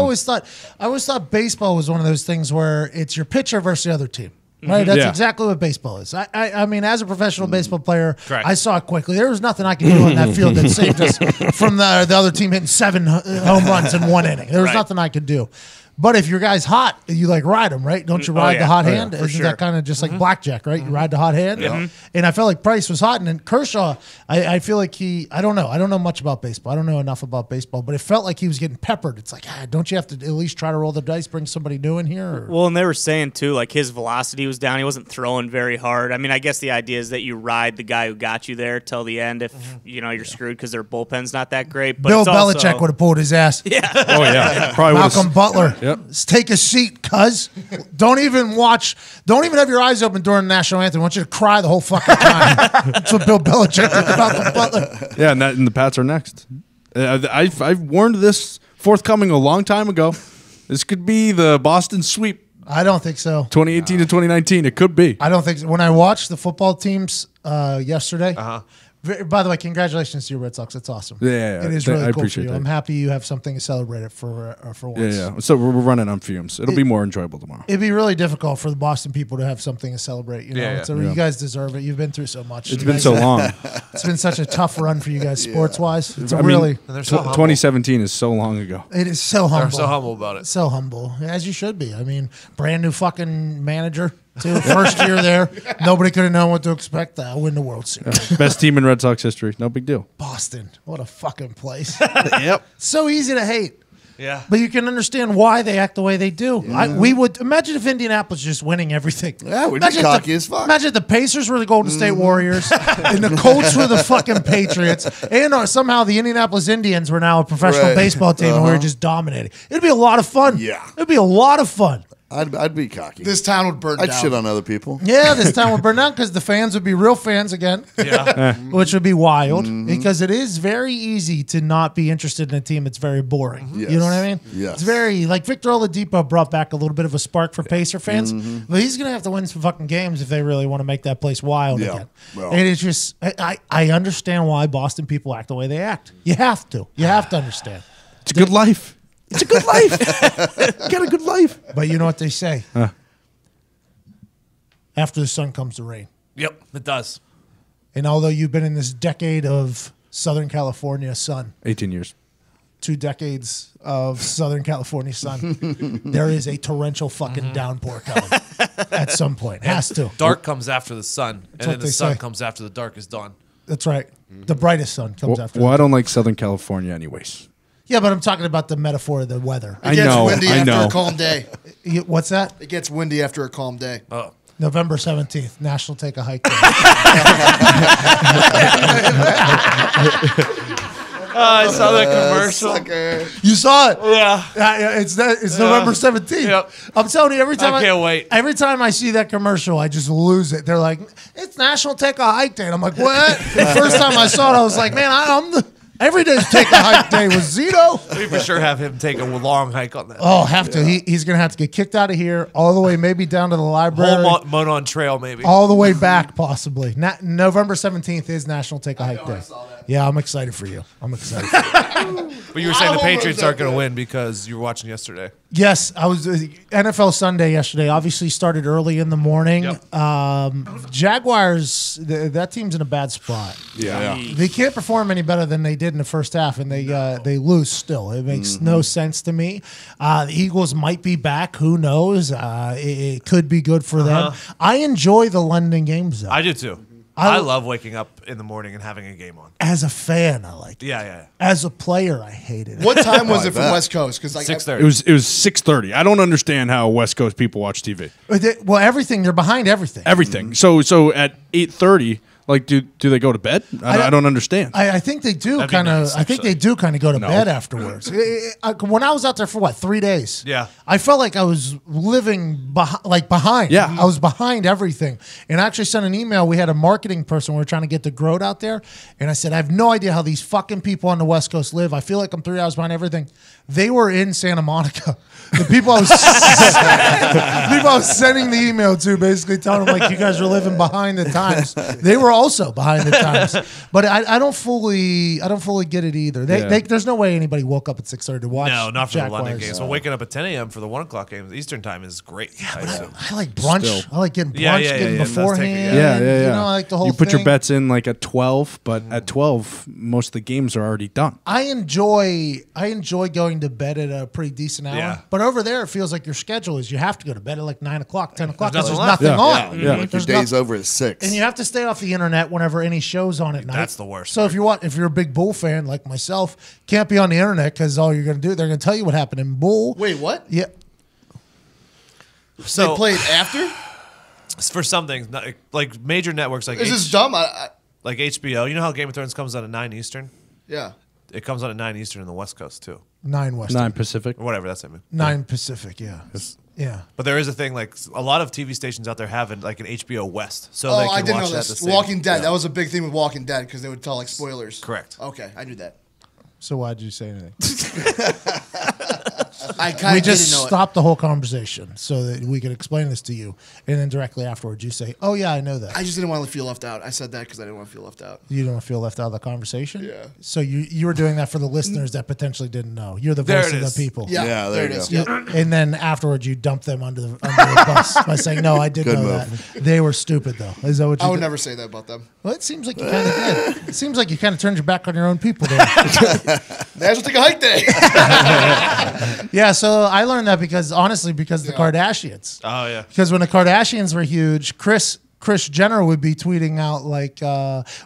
always thought baseball was one of those things where it's your pitcher versus the other team. Right, that's Yeah. exactly what baseball is. I mean, as a professional baseball player, Correct. I saw it quickly. There was nothing I could do on that field that saved us from the other team hitting 7 home runs in 1 inning. There was nothing I could do. But if your guy's hot, you ride him, right? Don't you ride the hot hand? Isn't that kind of just like blackjack, right? You ride the hot hand. And I felt like Price was hot, and then Kershaw, I feel like I don't know much about baseball. I don't know enough about baseball, but it felt like he was getting peppered. It's like, don't you have to at least try to roll the dice, bring somebody new in here? Or? Well, and they were saying too, like his velocity was down. He wasn't throwing very hard. I guess the idea is that you ride the guy who got you there till the end. If you're screwed because their bullpen's not that great. But Bill it's Belichick also, would have pulled his ass. Yeah. Oh, yeah. Probably Malcolm Butler. Yep. Take a seat, cuz. Don't even have your eyes open during the national anthem. I want you to cry the whole fucking time. That's what Bill Belichick did to Malcolm Butler. Yeah, and the Pats are next. I've warned this forthcoming a long time ago. This could be the Boston sweep. I don't think so. 2018 to 2019. It could be. I don't think so. When I watched the football teams yesterday, By the way, congratulations to your Red Sox. That's awesome. Yeah. It is really I cool for appreciate you. that. I'm happy you have something to celebrate it for once. Yeah. So we're running on fumes. It'll be more enjoyable tomorrow. It'd be really difficult for the Boston people to have something to celebrate. You know, You guys deserve it. You've been through so much. It's been so long. It's been such a tough run for you guys, sports wise. It's I really. mean, 2017 is so long ago. It is so humble. They're so humble about it. So humble, as you should be. I mean, brand new fucking manager too. First year there, nobody could have known what to expect. Win the World Series. Best team in Red Sox history. No big deal. Boston, what a fucking place. Yep. So easy to hate. Yeah. But you can understand why they act the way they do. We would imagine if Indianapolis just winning everything. Yeah, we'd be cocky as fuck. Imagine if the Pacers were the Golden State Warriors and the Colts were the fucking Patriots, and somehow the Indianapolis Indians were now a professional baseball team and we were just dominating. It'd be a lot of fun. Yeah. It'd be a lot of fun. I'd be cocky. This town would burn down. I'd shit on other people. Yeah, this town would burn down because the fans would be real fans again. Yeah. Which would be wild because it is very easy to not be interested in a team that's very boring. Yes. You know what I mean? Yes. It's very, like Victor Oladipo brought back a little bit of a spark for Pacer fans, but he's going to have to win some fucking games if they really want to make that place wild again. Well. And it's just, I understand why Boston people act the way they act. You have to. You have to understand. It's a good life. It's a good life. You got a good life. But you know what they say? After the sun comes the rain. Yep, it does. And although you've been in this decade of Southern California sun, 18 years. 2 decades of Southern California sun, there is a torrential fucking downpour coming at some point. Has to. Dark comes after the sun, and what then the they sun say. comes after the darkest dawn. That's right. The brightest sun comes after. Well, I don't like Southern California anyways. Yeah, but I'm talking about the metaphor of the weather. It gets windy after a calm day. What's that? It gets windy after a calm day. Oh. November 17th, National Take a Hike Day. I saw that commercial. You saw it? Yeah. It's November 17th. Yep. I'm telling you, every time I can't wait. Every time I see that commercial, I just lose it. They're like, it's National Take a Hike Day. And I'm like, what? The first time I saw it, I was like, man, I'm the every day's Take a Hike Day with Zito. We for sure have him take a long hike on that. Oh, have to. He's going to have to get kicked out of here all the way, maybe down to the library. Whole Monon Trail, maybe. All the way back, possibly. November 17th is National Take a Hike Day. Yeah, I'm excited for you. I'm excited for you. But you were saying the Patriots aren't going to win because you were watching yesterday. Yes, I was NFL Sunday yesterday. Obviously started early in the morning. Yep. Jaguars, that team's in a bad spot. Yeah. They can't perform any better than they did in the first half, and they lose still. It makes no sense to me. The Eagles might be back. Who knows? It could be good for them. I enjoy the London games, though. I do too. I love waking up in the morning and having a game on. As a fan, I like it. Yeah. As a player, I hated it. What time was it from West Coast? Because 6:30. It was 6:30. I don't understand how West Coast people watch TV. Well, everything. They're behind everything. Everything. So at 8:30, like do they go to bed? I don't understand. I think they do That'd be kind of. nice, I think they do kind of go to bed afterwards. When I was out there for 3 days, Yeah. I felt like I was living behind. Yeah. I was behind everything. And I actually sent an email. We had a marketing person. We were trying to get the growth out there, and I said, I have no idea how these fucking people on the West Coast live. I feel like I'm 3 hours behind everything. They were in Santa Monica. The people I was sending the email to, basically telling them like you guys are living behind the times. They were also behind the times, but I don't fully get it either. There's no way anybody woke up at 6:30 to watch. No, not for Jaguars. the London games. So waking up at 10 a.m. for the 1 o'clock games Eastern time is great. Yeah, I like brunch. Still. I like getting brunch, Yeah, getting that's beforehand. Yeah. You know, I like the whole You put thing. your bets in like at 12, but at 12, most of the games are already done. I enjoy going to bed at a pretty decent hour. Yeah. But over there, it feels like your schedule is you have to go to bed at like 9 o'clock, 10 o'clock. There's There's nothing nothing left. on. Yeah. Like your There's day's no- over at 6. And you have to stay off the internet whenever any show's on at night. That's the worst. So if you're a big Bull fan like myself, can't be on the internet because all you're going to do, they're going to tell you what happened in Bull. Wait, what? Yeah. They played after? For some things, like major networks like This is dumb. like HBO. You know how Game of Thrones comes on at 9 Eastern? Yeah. It comes on at 9 Eastern in the West Coast too. 9 West. 9 Pacific. Or whatever, that's it. 9 Pacific, yeah. Yeah. But there is a thing, like a lot of TV stations out there have like an HBO West. So they can I didn't watch know that this. the same. Walking Dead. Yeah. That was a big thing with Walking Dead because they would tell like spoilers. Correct. Okay, I knew that. So why'd you say anything? I kind We of just didn't know it. stopped the whole conversation so that we could explain this to you, and then directly afterwards you say, "Oh yeah, I know that." I just didn't want to feel left out. I said that because I didn't want to feel left out. You don't feel left out of the conversation. Yeah. So you were doing that for the listeners that potentially didn't know. You're the There voice it of the is. people. Yeah, there it is. Yep. And then afterwards, you dump them under the bus by saying, "No, I did Good know move. that. They were stupid, though." Is that what you I would did? never say that about them. Well, it seems like you kind of did. It seems like you kind of turned your back on your own people there. National Take a Hike Day. Yeah, so I learned that because the Kardashians. Oh yeah. Because when the Kardashians were huge, Kris Jenner would be tweeting out like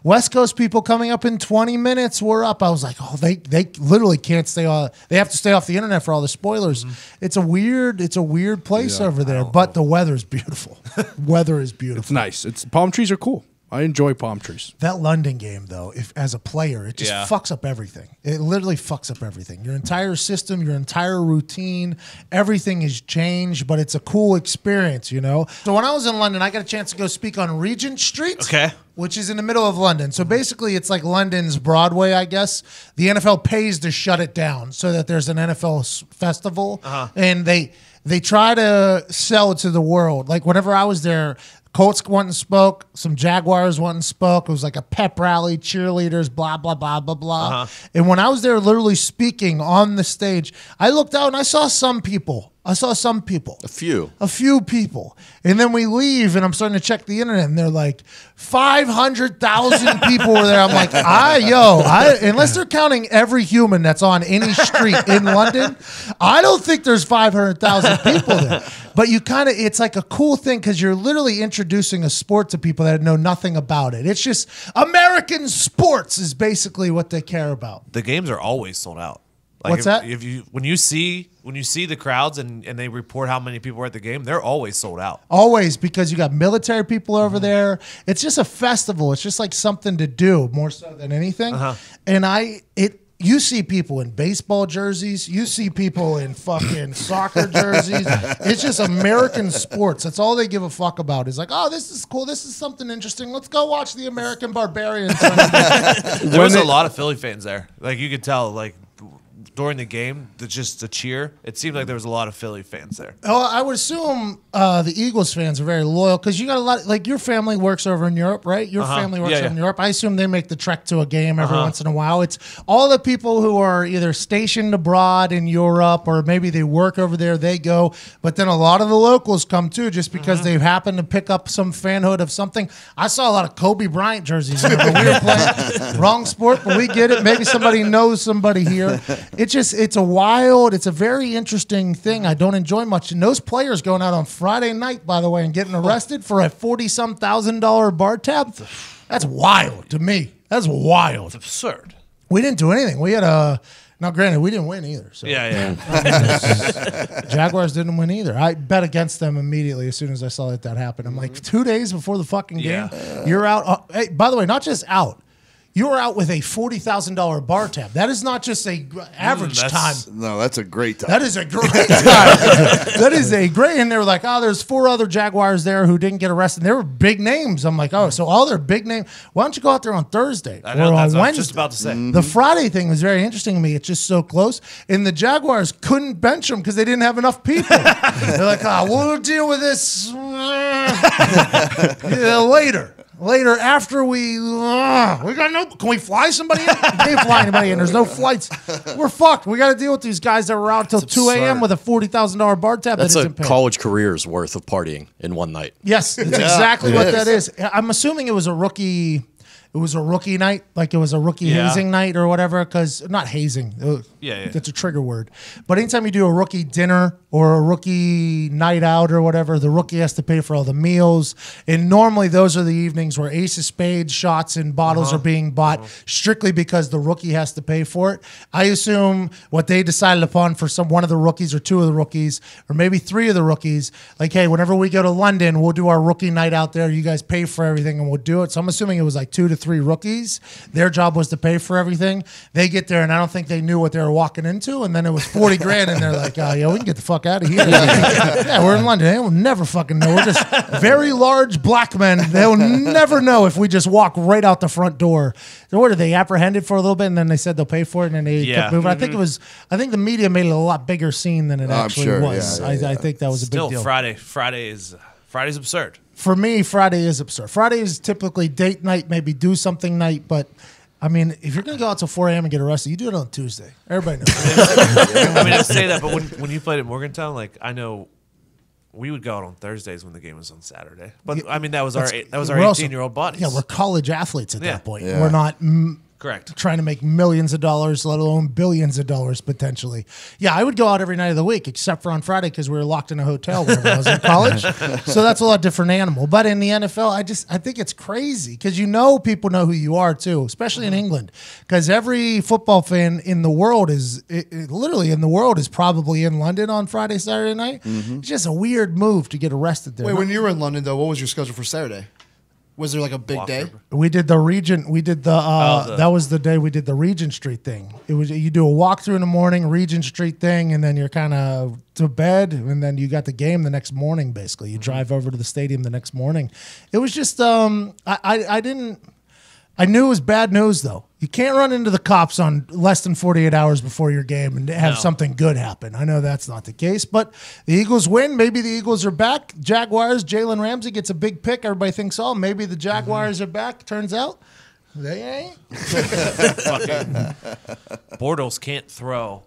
West Coast people coming up in 20 minutes. We're up. I was like, oh, they literally can't stay on. They have to stay off the internet for all the spoilers. It's a weird place over there. But the weather's beautiful. Weather is beautiful. It's nice. Palm trees are cool. I enjoy palm trees. That London game, though, if as a player, it just fucks up everything. It literally fucks up everything. Your entire system, your entire routine, everything is changed, but it's a cool experience, you know? So when I was in London, I got a chance to go speak on Regent Street. Okay. Which is in the middle of London. So basically, it's like London's Broadway, I guess. The NFL pays to shut it down so that there's an NFL festival. And they try to sell it to the world. Like, whenever I was there, Colts went and spoke. Some Jaguars went and spoke. It was like a pep rally, cheerleaders, blah, blah, blah, blah, blah. And when I was there literally speaking on the stage, I looked out and I saw some people. A few people. And then we leave and I'm starting to check the internet and they're like 500,000 people were there. I'm like, unless they're counting every human that's on any street in London, I don't think there's 500,000 people there. But it's like a cool thing because you're literally introducing a sport to people that know nothing about it. It's just American sports is basically what they care about. The games are always sold out. Like What's that? When you see the crowds and they report how many people are at the game, they're always sold out. Always, because you got military people over there. It's just a festival. It's just like something to do more so than anything. And you see people in baseball jerseys. You see people in fucking soccer jerseys. It's just American sports. That's all they give a fuck about. It's like, oh, this is cool. This is something interesting. Let's go watch the American Barbarians. There was a lot of Philly fans there. Like, you could tell, like, during the game, just the cheer, it seemed like there was a lot of Philly fans there. Oh, I would assume the Eagles fans are very loyal because you got a lot. Like, your family works over in Europe, right? Your family works over in Europe. I assume they make the trek to a game every once in a while. It's all the people who are either stationed abroad in Europe or maybe they work over there. They go, but then a lot of the locals come too, just because they've happened to pick up some fanhood of something. I saw a lot of Kobe Bryant jerseys. We were playing wrong sport, but we get it. Maybe somebody knows somebody here. It's a very interesting thing. I don't enjoy much. And those players going out on Friday night, by the way, and getting arrested for a $40-some thousand bar tab, that's wild to me. That's wild. It's absurd. We didn't do anything. We had now granted, we didn't win either. So. Jaguars didn't win either. I bet against them immediately as soon as I saw that happened. I'm like, 2 days before the fucking game, you're out. Hey, by the way, not just out. You were out with a $40,000 bar tab. That is not just a average time. No, that's a great time. That is a great time. That is a great. And they were like, oh, there's 4 other Jaguars there who didn't get arrested. They were big names. I'm like, oh, so all their big names. Why don't you go out there on Thursday or on Wednesday? I was just about to say. The Friday thing was very interesting to me. It's just so close. And the Jaguars couldn't bench them because they didn't have enough people. They're like, we'll deal with this later. Later, after we got no. Can we fly somebody in? We can't fly anybody in. There's no flights. We're fucked. We got to deal with these guys that were out till 2 a.m. with a $40,000 bar tab. That's that a college career's worth of partying in one night. Yes, that's exactly what that is. I'm assuming it was a rookie. It was a rookie night, like it was a rookie hazing night or whatever, because not hazing. That's a trigger word. But anytime you do a rookie dinner or a rookie night out or whatever, the rookie has to pay for all the meals. And normally those are the evenings where ace of spades, shots, and bottles are being bought strictly because the rookie has to pay for it. I assume what they decided upon for one of the rookies or 2 of the rookies or maybe 3 of the rookies, like, hey, whenever we go to London, we'll do our rookie night out there. You guys pay for everything and we'll do it. So I'm assuming it was like 2 to 3 rookies. Their job was to pay for everything. They get there, and I don't think they knew what they were walking into. And then it was 40 grand, and they're like, we can get the fuck out of here. Yeah, we're in London. They will never fucking know. We're just very large black men. They'll never know if we just walk right out the front door. So what are they apprehended for a little bit, and then they said they'll pay for it, and then they kept moving. I think the media made it a lot bigger scene than it actually was. I think that was a big deal. Friday's absurd. For me, Friday is absurd. Friday is typically date night, maybe do something night, but I mean, if you're going to go out till 4 a.m. and get arrested, you do it on Tuesday. Everybody knows. I mean, I say that, but when you played at Morgantown, like I know we would go out on Thursdays when the game was on Saturday. But I mean, that was our 18-year-old buddies. Yeah, we're college athletes at that point. Yeah. We're not correct trying to make millions of dollars, let alone billions of dollars potentially. Yeah, I would go out every night of the week, except for on Friday because we were locked in a hotel whenever I was in college. So that's a lot different animal. But in the NFL, I think it's crazy because people know who you are too, especially in England, because every football fan in the world is literally in the world is probably in London on Friday, Saturday night. It's just a weird move to get arrested there. Wait, when you were in London though, what was your schedule for Saturday? Was there like a big day? We did the Regent. We did that was the day we did the Regent Street thing. It was you do a walkthrough in the morning, Regent Street thing, and then you're kind of to bed, and then you got the game the next morning. Basically, you drive over to the stadium the next morning. It was just I knew it was bad news though. You can't run into the cops on less than 48 hours before your game and have something good happen. I know that's not the case, but the Eagles win. Maybe the Eagles are back. Jaguars, Jalen Ramsey gets a big pick. Everybody thinks, maybe the Jaguars are back. Turns out they ain't. Bortles can't throw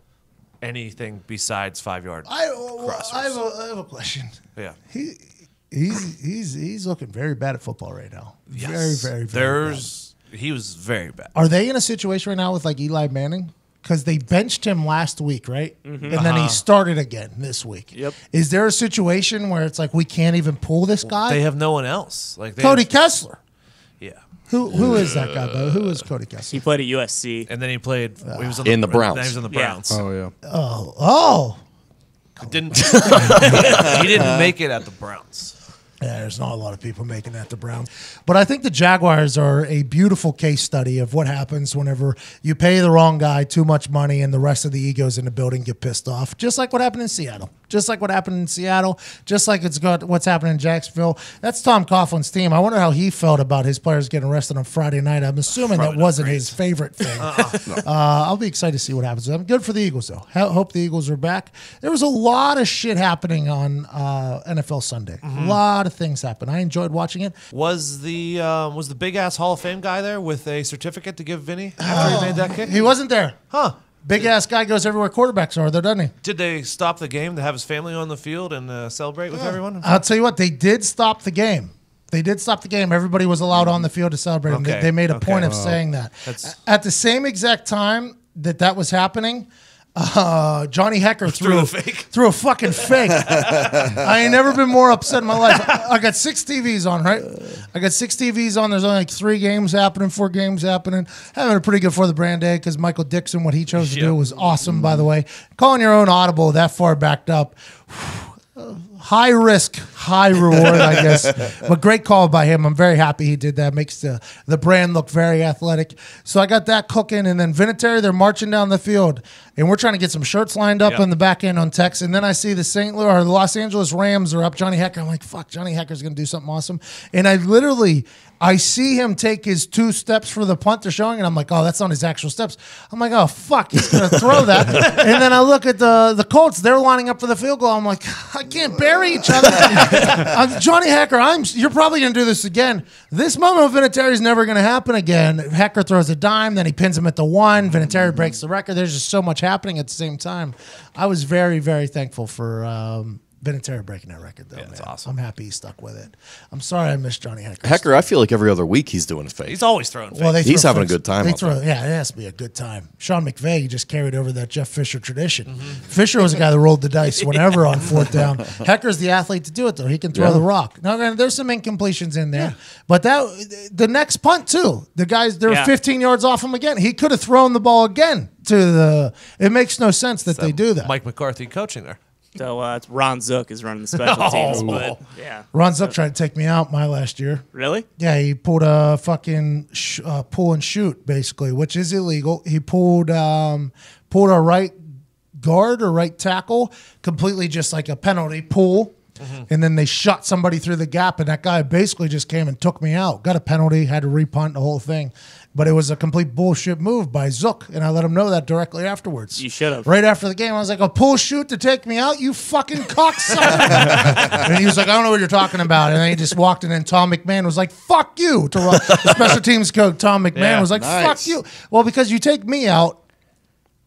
anything besides 5-yard. I have a question. Yeah. He's looking very bad at football right now. Yes. Very, very bad. He was very bad. Are they in a situation right now with like Eli Manning? Because they benched him last week, right? And then he started again this week. Yep. Is there a situation where it's like we can't even pull this guy? They have no one else. Like Cody Kessler. Yeah. Who is that guy, though? Who is Cody Kessler? He played at USC. And then he played he was on in the Browns. He was on the Browns. Oh yeah. Oh. He didn't make it at the Browns. Yeah, there's not a lot of people making that to Browns. But I think the Jaguars are a beautiful case study of what happens whenever you pay the wrong guy too much money and the rest of the egos in the building get pissed off. Just like what happened in Seattle. Just like what's happening in Jacksonville. That's Tom Coughlin's team. I wonder how he felt about his players getting arrested on Friday night. I'm assuming that wasn't his favorite thing. I'll be excited to see what happens. I'm good for the Eagles, though. Hope the Eagles are back. There was a lot of shit happening on NFL Sunday. A lot of things happened. I enjoyed watching it. Was the big ass Hall of Fame guy there with a certificate to give Vinny after he made that kick? He wasn't there. Huh. Big ass guy goes everywhere quarterbacks are, though, doesn't he? Did they stop the game to have his family on the field and celebrate with everyone? I'll tell you what, they did stop the game. Everybody was allowed on the field to celebrate. Okay. They made a point of saying that. At the same exact time that was happening, Johnny Hecker threw a fucking fake. I ain't never been more upset in my life. I got 6 TVs on, right? There's only like 4 games happening. Having a pretty good for the brand day because Michael Dixon, what he chose to do was awesome, by the way. Calling your own audible that far backed up. High risk, high reward, I guess. But great call by him. I'm very happy he did that. Makes the brand look very athletic. So I got that cooking. And then Vinatieri, they're marching down the field. And we're trying to get some shirts lined up on the back end on text. And then I see the Los Angeles Rams are up. Johnny Hecker. I'm like, fuck, Johnny Hecker's going to do something awesome. And I see him take his 2 steps for the punt they're showing, and I'm like, oh, that's not his actual steps. I'm like, oh, fuck, he's going to throw that. And then I look at the Colts. They're lining up for the field goal. I'm like, I can't bury each other. Johnny Hecker, you're probably going to do this again. This moment with Vinatieri is never going to happen again. Hecker throws a dime, then he pins him at the 1. Vinatieri breaks the record. There's just so much happening at the same time. I was very, very thankful for Vinatieri breaking that record, though. Yeah, that's awesome. I'm happy he stuck with it. I'm sorry I missed Johnny Hecker. Hecker, I feel like every other week he's doing a fake. He's always throwing fakes. Well, he's having a good time. Yeah, it has to be a good time. Sean McVay just carried over that Jeff Fisher tradition. Fisher was the guy that rolled the dice whenever on 4th down. Hecker's the athlete to do it, though. He can throw the rock. Now, there's some incompletions in there, but the next punt, too. The guys, they're 15 yards off him again. He could have thrown the ball again. It makes no sense that they do that. Mike McCarthy coaching there. So it's Ron Zook is running the special teams. But yeah, Ron Zook tried to take me out my last year. Really? Yeah, he pulled a fucking pull and shoot, basically, which is illegal. He pulled a right guard or right tackle, completely just like a penalty pull. And then they shot somebody through the gap, and that guy basically just came and took me out. Got a penalty, had to repunt the whole thing. But it was a complete bullshit move by Zook, and I let him know that directly afterwards. You should have. Right after the game, I was like, a pull shoot to take me out? You fucking cocksucker. And he was like, I don't know what you're talking about. And then he just walked in, and Tom McMahon was like, fuck you. To the special teams coach, Tom McMahon, was like, fuck you. Well, because you take me out,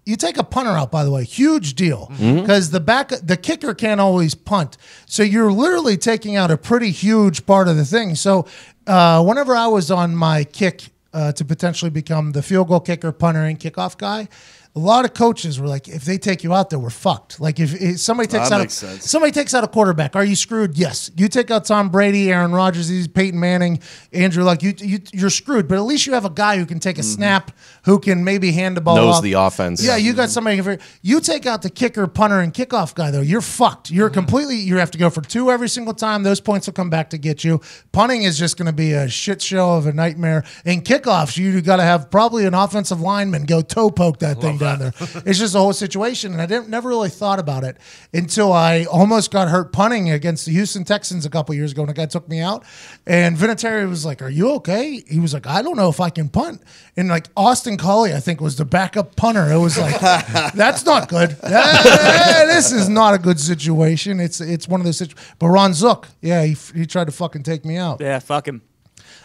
you take a punter out, by the way, huge deal, because the kicker can't always punt. So you're literally taking out a pretty huge part of the thing. So whenever I was on my kick to potentially become the field goal kicker, punter, and kickoff guy, a lot of coaches were like, if they take you out there, we're fucked. Like if somebody takes out a quarterback, are you screwed? Yes. You take out Tom Brady, Aaron Rodgers, Peyton Manning, Andrew Luck, you're screwed. But at least you have a guy who can take a snap, who can maybe hand the ball knows off. the offense. Yeah, you got somebody. You take out the kicker, punter, and kickoff guy, though, you're fucked. You're completely, you have to go for 2 every single time. Those points will come back to get you. Punting is just going to be a shit show of a nightmare. And kickoffs, you got to have probably an offensive lineman go toe poke that thing down there. It's just a whole situation, and I never really thought about it until I almost got hurt punting against the Houston Texans a couple years ago, and a guy took me out. And Vinatieri was like, "Are you okay?" He was like, "I don't know if I can punt." And like Austin Collie, I think, was the backup punter. It was like, that's not good. This is not a good situation. It's one of those situations. But Ron Zook, yeah, he tried to fucking take me out. Yeah, fuck him.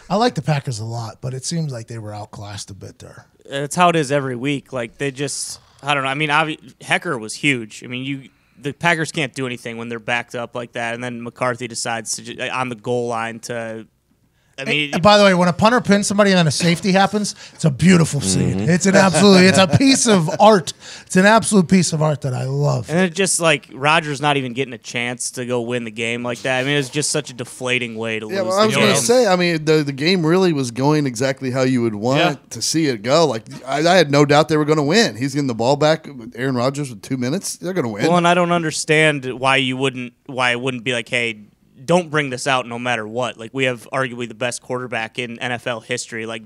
I like the Packers a lot, but it seems like they were outclassed a bit there. It's how it is every week. Like they just, I don't know. I mean, Hecker was huge. I mean, the Packers can't do anything when they're backed up like that, and then McCarthy decides to on the goal line to. I mean, by the way, when a punter pins somebody and then a safety happens, it's a beautiful scene. It's a piece of art. It's an absolute piece of art that I love. And it's just like Rodgers not even getting a chance to go win the game like that. I mean, it's just such a deflating way to lose. Well, I was going to say, I mean, the game really was going exactly how you would want to see it go. Like, I had no doubt they were going to win. He's getting the ball back with Aaron Rodgers with 2 minutes. They're going to win. Well, and I don't understand why it wouldn't be like, hey, don't bring this out no matter what. Like, we have arguably the best quarterback in NFL history. Like,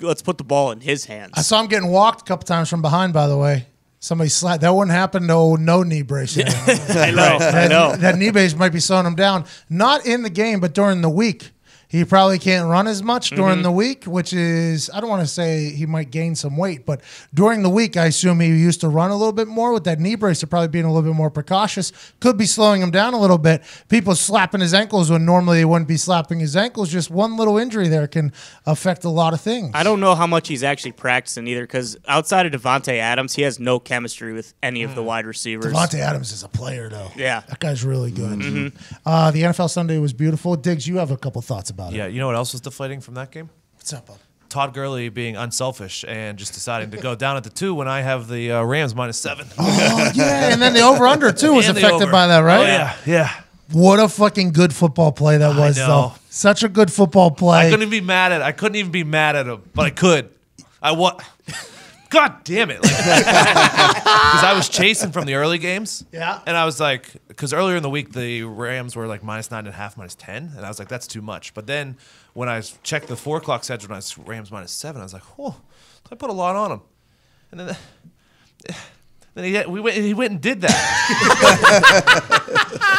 let's put the ball in his hands. I saw him getting walked a couple times from behind, by the way. Somebody slapped. That wouldn't happen. No knee brace. I know. That knee brace might be slowing him down. Not in the game, but during the week. He probably can't run as much during the week, which is, I don't want to say he might gain some weight, but during the week, I assume he used to run a little bit more with that knee brace, to probably being a little bit more precautious. Could be slowing him down a little bit. People slapping his ankles when normally they wouldn't be slapping his ankles. Just one little injury there can affect a lot of things. I don't know how much he's actually practicing either, because outside of Devontae Adams, he has no chemistry with any of the wide receivers. Devontae Adams is a player, though. Yeah. That guy's really good. The NFL Sunday was beautiful. Diggs, you have a couple thoughts about it. Yeah, you know what else was deflating from that game? What's up, bud? Todd Gurley being unselfish and just deciding to go down at the 2 when I have the Rams -7. Oh, yeah, and then the over-under, too, was affected by that, right? Oh, yeah. What a fucking good football play that was, though. Such a good football play. I couldn't even be mad at him, but I could. God damn it. Because I was chasing from the early games. Yeah. And I was like, because earlier in the week, the Rams were like -9.5, -10. And I was like, that's too much. But then when I checked the 4 o'clock schedule and I was Rams -7, I was like, oh, I put a lot on them. And then he went and did that.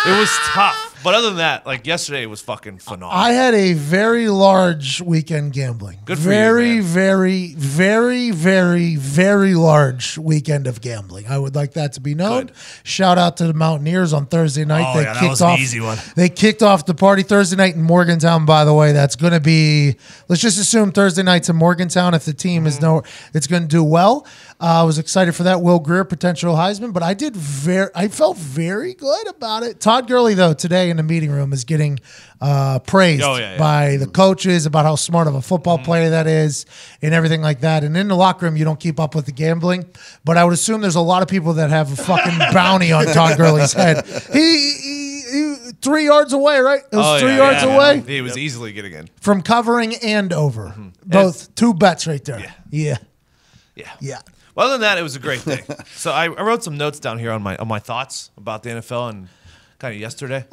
It was tough. But other than that, like yesterday was fucking phenomenal. I had a very large weekend gambling. Good for you, man. Very, very, very, very large weekend of gambling. I would like that to be known. Good. Shout out to the Mountaineers on Thursday night. Oh, that was an easy one. They kicked off the party Thursday night in Morgantown, by the way. That's going to be, let's just assume Thursday night's in Morgantown. If the team it's going to do well. I was excited for that. Will Greer, potential Heisman, but I felt very good about it. Todd Gurley, though, today in the meeting room is getting praised by the coaches about how smart of a football player that is and everything like that. And in the locker room, you don't keep up with the gambling, but I would assume there's a lot of people that have a fucking bounty on Todd Gurley's head. He 3 yards away, right? It was 3 yards away. He was easily getting in. From covering and over. Both 2 bets right there. Yeah. Yeah. Well, other than that, it was a great day. So I wrote some notes down here on my thoughts about the NFL and kind of yesterday.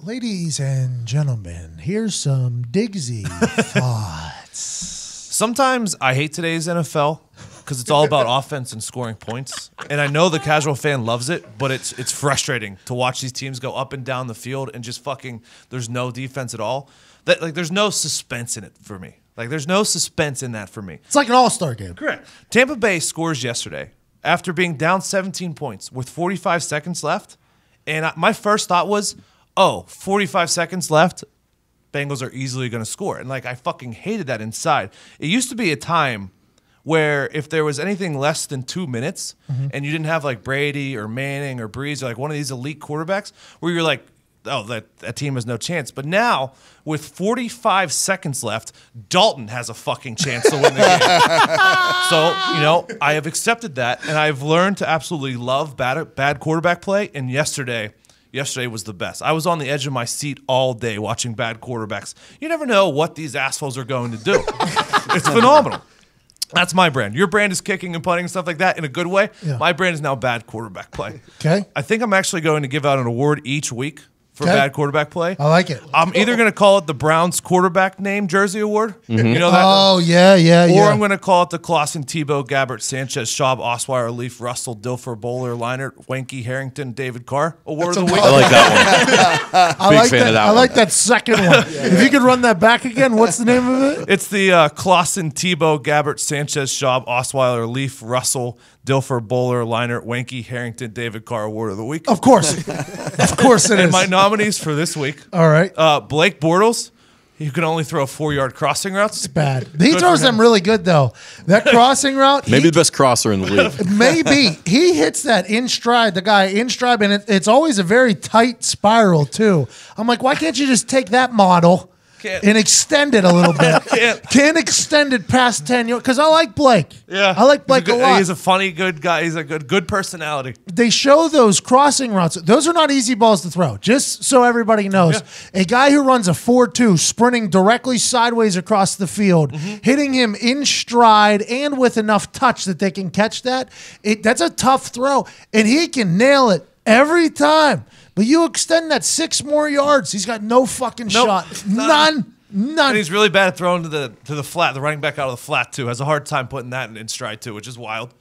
Ladies and gentlemen, here's some Diggsy thoughts. Sometimes I hate today's NFL because it's all about offense and scoring points. And I know the casual fan loves it, but it's frustrating to watch these teams go up and down the field and just there's no defense at all. There's no suspense in it for me. There's no suspense in that for me. It's like an all-star game. Correct. Tampa Bay scores yesterday after being down 17 points with 45 seconds left. And my first thought was, 45 seconds left, Bengals are easily going to score. And I fucking hated that inside. It used to be a time where if there was anything less than 2 minutes and you didn't have Brady or Manning or Breeze or one of these elite quarterbacks where you're like, that team has no chance. But now, with 45 seconds left, Dalton has a fucking chance to win the game. So, I have accepted that, and I've learned to absolutely love bad quarterback play, and yesterday was the best. I was on the edge of my seat all day watching bad quarterbacks. You never know what these assholes are going to do. It's phenomenal. That's my brand. Your brand is kicking and punting and stuff like that in a good way. Yeah. My brand is now bad quarterback play. Okay. I think I'm actually going to give out an award each week for bad quarterback play. I like it. I'm either going to call it the Browns quarterback name jersey award. You know that? Oh, yeah. Or I'm going to call it the Clausen, Tebow, Gabbert, Sanchez, Schaub, Osweiler, Leaf, Russell, Dilfer, Bowler, Leinart, Wenke, Harrington, David Carr award of the week. I like that one. Big fan of that one. I like that second one. If you could run that back again, what's the name of it? It's the Clausen, Tebow, Gabbert, Sanchez, Schaub, Osweiler, Leaf, Russell, Dilfer, Bowler, Leinart, Wenke, Harrington, David Carr award of the week. Of course. Of course it is. And my nominees for this week. All right. Blake Bortles. He can only throw 4-yard crossing routes. It's bad. He throws them really good, though. That crossing route. Maybe the best crosser in the league. Maybe. He hits that in stride, the guy in stride, and it's always a very tight spiral, too. I'm like, why can't you just take that model and extend it a little bit? Can't extend it past 10 yards. Because I like Blake. Yeah. I like Blake a lot. He's a funny, good guy. He's a good personality. They show those crossing routes. Those are not easy balls to throw, just so everybody knows. Yeah. A guy who runs a 4.2, sprinting directly sideways across the field, hitting him in stride and with enough touch that they can catch that, that's a tough throw. And he can nail it every time. But you extend that 6 more yards, he's got no fucking shot. None. And he's really bad at throwing to the flat. The running back out of the flat, too. Has a hard time putting that in stride, too, which is wild.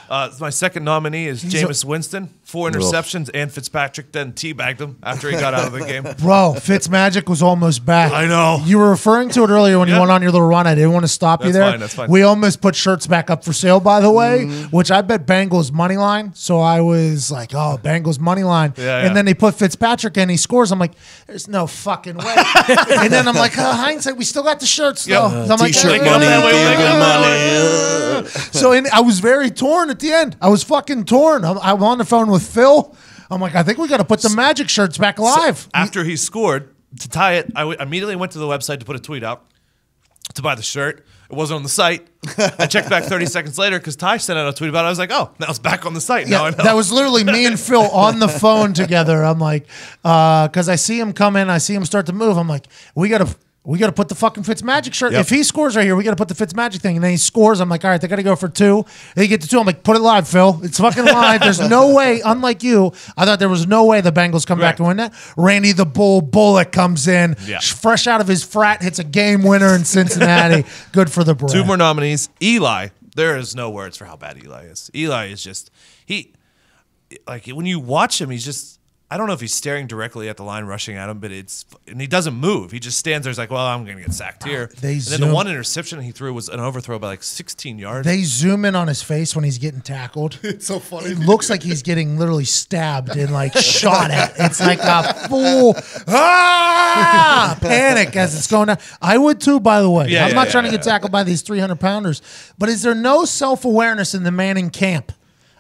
My second nominee is Jameis Winston. 4 interceptions, and Fitzpatrick then teabagged him after he got out of the game. Bro, Fitzmagic was almost back. I know. You were referring to it earlier when you went on your little run. I didn't want to stop you there. That's fine. We almost put shirts back up for sale, by the way, which I bet Bengals money line. So I was like, Bengals money line. And then they put Fitzpatrick in, he scores. I'm like, there's no fucking way. And then I'm like, hindsight, we still got the shirts, though. So I'm like, T-shirt money. So I was very torn at the end. I was fucking torn. I'm on the phone with Phil. I'm like, I think we got to put the Magic shirts back live. So after he scored, to tie it, I immediately went to the website to put a tweet out to buy the shirt. It wasn't on the site. I checked back 30 seconds later because Ty sent out a tweet about it. I was like, now it's back on the site. Yeah, now I know. That was literally me and Phil on the phone together. I'm like, because I see him come in, I see him start to move. I'm like, we got to put the fucking Fitzmagic shirt. If he scores right here, we got to put the Fitzmagic thing. And then he scores. I'm like, all right, they got to go for 2. They get to 2. I'm like, put it live, Phil. It's fucking live. There's no way, unlike you, I thought there was no way the Bengals come back and win that. Randy the Bull Bullock comes in, fresh out of his frat, hits a game winner in Cincinnati. Good for the Braves. 2 more nominees. Eli. There is no words for how bad Eli is. Eli is just, when you watch him, he's just, I don't know if he's staring directly at the line, rushing at him, but and he doesn't move. He just stands there. He's like, well, I'm going to get sacked here. And then the one interception he threw was an overthrow by 16 yards. They zoom in on his face when he's getting tackled. It's so funny. It looks like he's getting literally stabbed and shot at. It's like a full panic as it's going down. I would too, by the way. I'm not trying to get tackled by these 300-pounders. But is there no self-awareness in the Manning camp?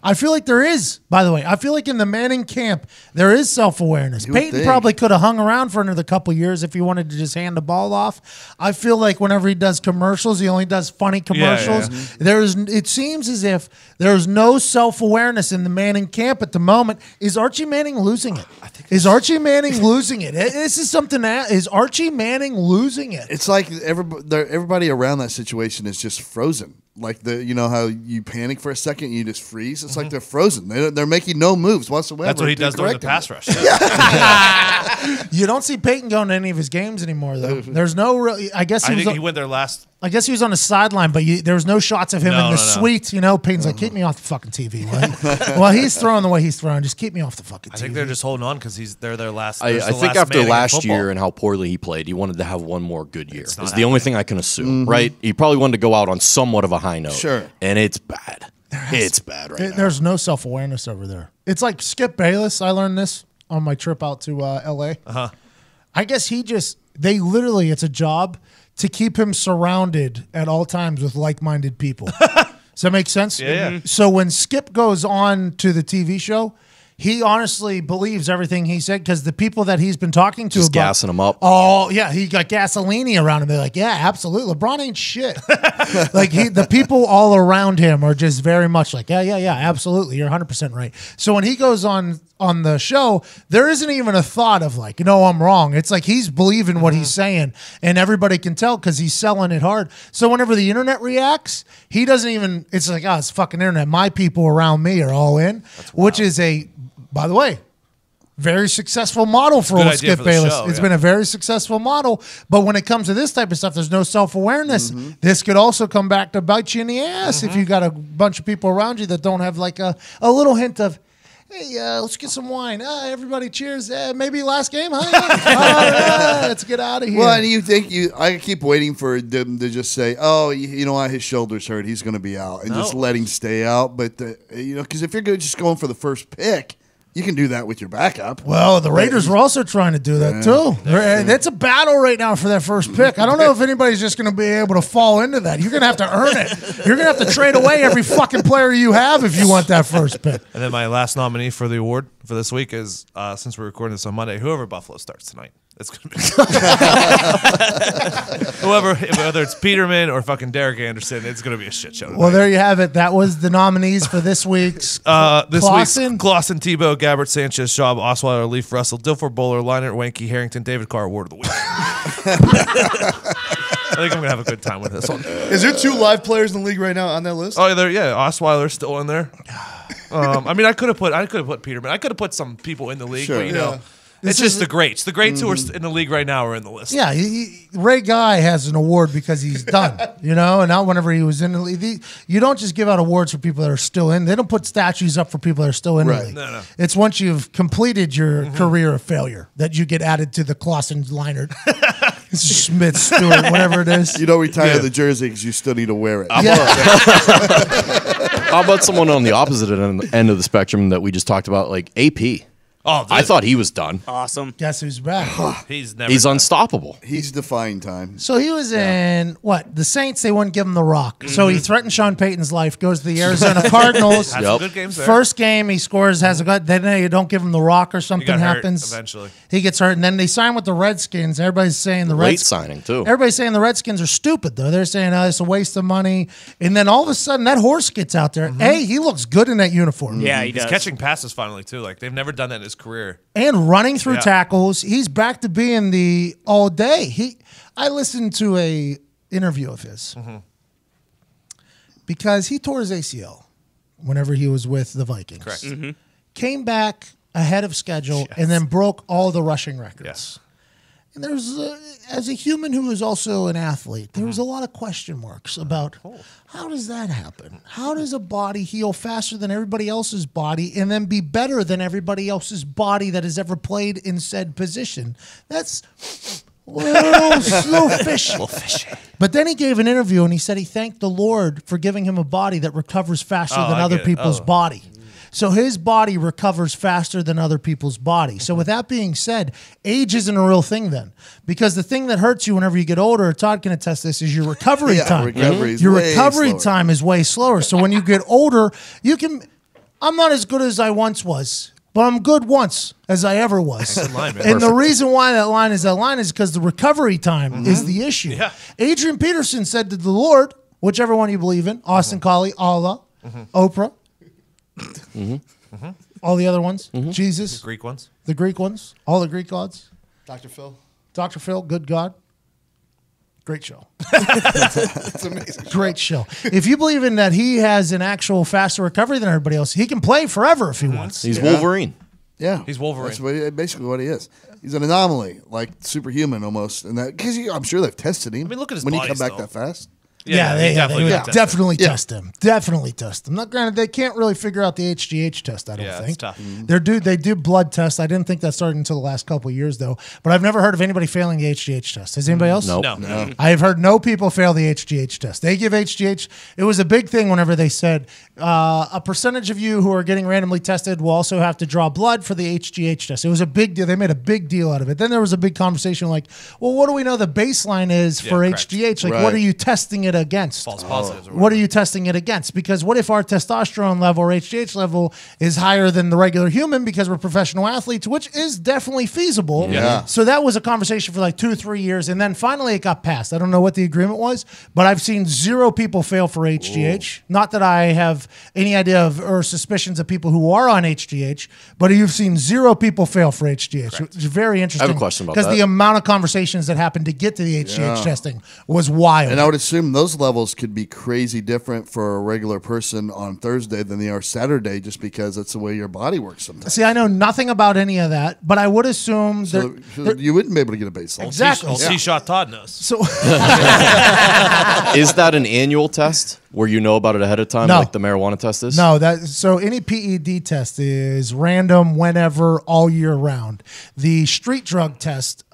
I feel like there is, by the way. I feel like in the Manning camp, there is self-awareness. You would Peyton think. probably could have hung around for another couple years if he wanted to just hand the ball off. I feel like whenever he does commercials, he only does funny commercials. It seems as if there's no self-awareness in the Manning camp at the moment. Is Archie Manning losing it? Is Archie Manning losing it? This is something that is Archie Manning losing it? It's like everybody around that situation is just frozen. Like you know how you panic for a second and you just freeze? It's like they're frozen. They're making no moves whatsoever. That's what he does during the pass rush. You don't see Peyton going to any of his games anymore, though. There's no real. I guess I think he went there last. I guess he was on the sideline, but there was no shots of him in the suite. You know, Peyton's like, keep me off the fucking TV. Well, he's throwing the way he's throwing. Just keep me off the fucking TV. I think they're just holding on because they're their last. I think after last year and how poorly he played, he wanted to have one more good year. It's the only thing I can assume, right? He probably wanted to go out on somewhat of a high note. Sure. And it's bad. It's bad right now. There's no self-awareness over there. It's like Skip Bayless. I learned this on my trip out to L.A. I guess they literally, it's a job to keep him surrounded at all times with like-minded people. Does that make sense? Yeah. So when Skip goes on to the TV show, he honestly believes everything he said because the people that he's been talking to Just gassing him up. Oh, yeah. He got gasolini around him. They're like, yeah, absolutely. LeBron ain't shit. The people all around him are just very much like, yeah, absolutely. You're 100% right. So when he goes on the show, there isn't even a thought of like, no, I'm wrong. It's like he's believing what he's saying, and everybody can tell because he's selling it hard. So whenever the internet reacts, he doesn't even, it's like, oh, it's fucking internet. My people around me are all in, which is by the way, very successful model for old Skip Bayless. It's been a very successful model, but when it comes to this type of stuff, there's no self-awareness. This could also come back to bite you in the ass if you got a bunch of people around you that don't have like a little hint of, hey, let's get some wine. Everybody cheers. Maybe last game, huh? Let's get out of here. Well, and you think I keep waiting for them to just say, oh, you know what, his shoulder's hurt. He's going to be out. And just let him stay out. But, because if you're just going for the first pick, you can do that with your backup. Well, the Raiders were also trying to do that, too. It's a battle right now for that first pick. I don't know if anybody's just going to be able to fall into that. You're going to have to earn it. You're going to have to trade away every fucking player you have if you want that first pick. And then my last nominee for the award for this week is, since we're recording this on Monday, whoever Buffalo starts tonight. It's going to be whoever, whether it's Peterman or fucking Derek Anderson, it's going to be a shit show tonight. Well, there you have it. That was the nominees for this week's Clausen, Tebow, Gabbert, Sanchez, Schaub, Osweiler, Leaf, Russell, Dilfer, Bowler, Leinert, Wanke, Harrington, David Carr, Award of the Week. I think I'm going to have a good time with this one. Is there 2 live players in the league right now on that list? Oh, Osweiler's still in there. I mean, I could have put Peterman. I could have put some people in the league, but you know. It's just the greats. The greats who are in the league right now are in the list. Yeah, Ray Guy has an award because he's done, and not whenever he was in the league. You don't just give out awards for people that are still in. They don't put statues up for people that are still in the league. No. It's once you've completed your career of failure that you get added to the Clausen, Leinert, Smith, Stewart, whatever it is. You don't retire the jersey because you still need to wear it. How about someone on the opposite end of the spectrum that we just talked about, like AP? Oh, I thought he was done. Awesome. Guess who's back? He's unstoppable. He's defying time. So he was in the Saints. They wouldn't give him the rock. So he threatened Sean Payton's life. Goes to the Arizona Cardinals. Had some good games there. First game he scores, has a good. Then they don't give him the rock or something happens. Eventually, he gets hurt, and then they sign with the Redskins. Everybody's saying the late signing too. Everybody's saying the Redskins are stupid though. They're saying it's a waste of money. And then all of a sudden that horse gets out there. Hey, he looks good in that uniform. Yeah, he does. He's catching passes finally too. Like they've never done that in his career. And running through tackles. He's back to being the all day. I listened to a interview of his because he tore his ACL whenever he was with the Vikings. Correct. Came back ahead of schedule and then broke all the rushing records. Yes. And there's, as a human who is also an athlete, there was a lot of question marks about how does that happen? How does a body heal faster than everybody else's body and then be better than everybody else's body that has ever played in said position? That's a little fishy. But then he gave an interview and he said he thanked the Lord for giving him a body that recovers faster than other people's body. So his body recovers faster than other people's body. So with that being said, age isn't a real thing then. Because the thing that hurts you whenever you get older, Todd can attest this, is your recovery time. Your recovery time is way slower. So when you get older, you can... I'm not as good as I once was, but I'm good once as I ever was. Good line, man. And the Perfect. reason why that line is because the recovery time is the issue. Yeah. Adrian Peterson said to the Lord, whichever one you believe in, Austin Collie, Allah, Oprah, all the other ones, Jesus, The Greek ones. the Greek ones, all the Greek gods, Dr. Phil. Dr. Phil, good God. Great show. It's amazing. Great show. If you believe in that he has an actual faster recovery than everybody else, he can play forever if he wants. He's Wolverine. Yeah, He's Wolverine. That's basically what he is. He's an anomaly, like superhuman almost, and that because I'm sure they've tested him. I mean, look at his when body he come back still. that fast. Yeah, they definitely would got tested. definitely test him. Definitely test him. Not granted, they can't really figure out the HGH test. I don't Yeah, think it's tough. They do blood tests. I didn't think that started until the last couple of years though. But I've never heard of anybody failing the HGH test. Has anybody else? Nope. No. I have heard no people fail the HGH test. They give HGH. It was a big thing whenever they said a percentage of you who are getting randomly tested will also have to draw blood for the HGH test. It was a big deal. They made a big deal out of it. Then there was a big conversation like, well, what do we know the baseline is for correct. HGH? Like, Right. what are you testing it against? False positives. Or What are you testing it against? Because what if our testosterone level or HGH level is higher than the regular human because we're professional athletes, which is definitely feasible. Yeah. So that was a conversation for like 2 or 3 years. And then finally it got passed. I don't know what the agreement was, but I've seen 0 people fail for HGH. Not that I have any idea of or suspicions of people who are on HGH, but you've seen 0 people fail for HGH. It's very interesting. I have a question about because that. the amount of conversations that happened to get to the HGH testing was wild. And I would assume those levels could be crazy different for a regular person on Thursday than they are Saturday, just because that's the way your body works sometimes. See, I know nothing about any of that, but I would assume So you wouldn't be able to get a baseline. Exactly. Old T-Shot Todd knows. So Is that an annual test where you know about it ahead of time, No. like the marijuana test is? no, so any PED test is random whenever all year round. The street drug test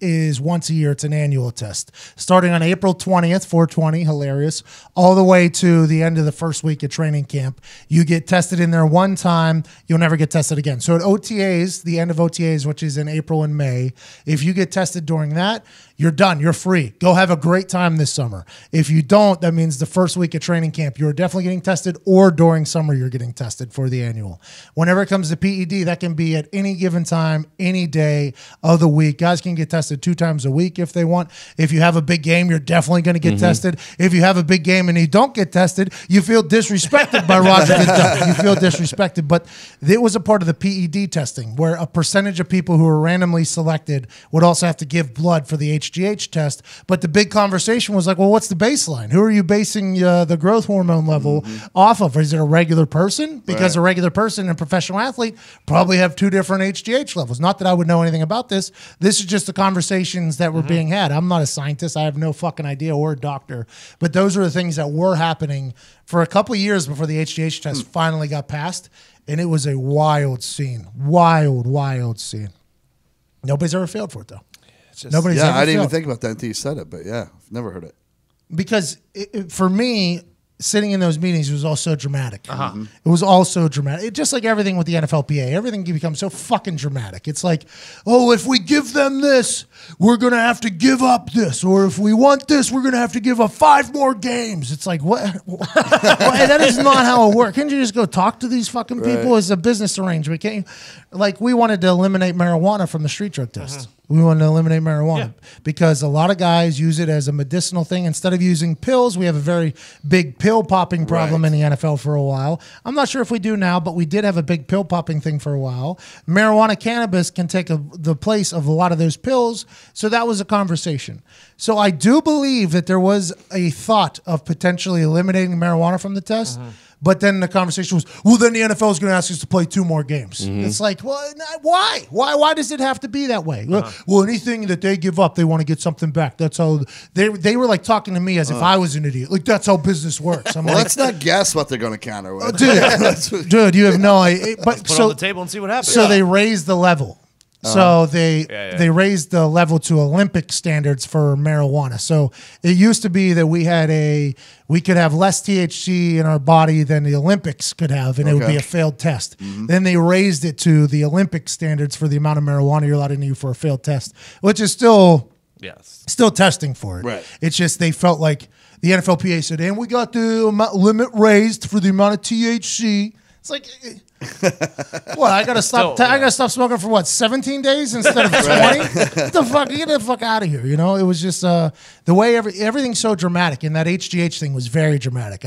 is once a year. It's an annual test starting on April 20th, 420, hilarious, all the way to the end of the first week of training camp. You get tested in there one time. You'll never get tested again. So at OTAs, the end of OTAs, which is in April and May, if you get tested during that, you're done. You're free. Go have a great time this summer. If you don't, that means the first week of training camp, you're definitely getting tested, or during summer, you're getting tested for the annual. Whenever it comes to PED, that can be at any given time, any day of the week. Guys can get tested 2 times a week if they want. If you have a big game, you're definitely going to get tested. If you have a big game and you don't get tested, you feel disrespected by Roger Goodell. You feel disrespected. But it was a part of the PED testing where a percentage of people who were randomly selected would also have to give blood for the HGH test. But the big conversation was like, well, what's the baseline? Who are you basing the growth hormone level off of? Is it a regular person? Because a regular person and a professional athlete probably have 2 different HGH levels. Not that I would know anything about this. This is just the conversations that were being had. I'm not a scientist. I have no fucking idea, or a doctor. But those are the things that were happening for a couple of years before the HGH test finally got passed. And it was a wild scene. Wild scene. Nobody's ever failed for it, though. Nobody's ever I didn't even failed. think about that until you said it, but yeah, I've never heard it. Because for me, sitting in those meetings was all so dramatic. It was all so dramatic. Just like everything with the NFLPA, everything becomes so fucking dramatic. It's like, oh, if we give them this, we're going to have to give up this. Or if we want this, we're going to have to give up 5 more games. It's like, what? That is not how it works. Can't you just go talk to these fucking people? It's a business arrangement. Can't you? Like, we wanted to eliminate marijuana from the street drug test. We wanted to eliminate marijuana because a lot of guys use it as a medicinal thing. Instead of using pills, we have a very big pill popping problem in the NFL for a while. I'm not sure if we do now, but we did have a big pill popping thing for a while. Marijuana cannabis can take the place of a lot of those pills. So that was a conversation. So I do believe that there was a thought of potentially eliminating marijuana from the test. But then the conversation was, well, then the NFL is going to ask us to play 2 more games. It's like, well, why? Why does it have to be that way? Well, anything that they give up, they want to get something back. That's how they were like talking to me as if I was an idiot. Like, that's how business works. I'm Well, like, let's not guess what they're going to counter with. dude, you have no idea. But Put it on the table and see what happens. So they raised the level. So they raised the level to Olympic standards for marijuana. So it used to be that we could have less THC in our body than the Olympics could have, and it would be a failed test. Then they raised it to the Olympic standards for the amount of marijuana you're allowed to use for a failed test, which is still testing for it. Right. It's just they felt like the NFLPA said, and we got the limit raised for the amount of THC It's like, what? I gotta stop. I gotta stop smoking for what? 17 days instead of 20. What the fuck? Get the fuck out of here. You know, it was just the way everything's so dramatic, and that HGH thing was very dramatic.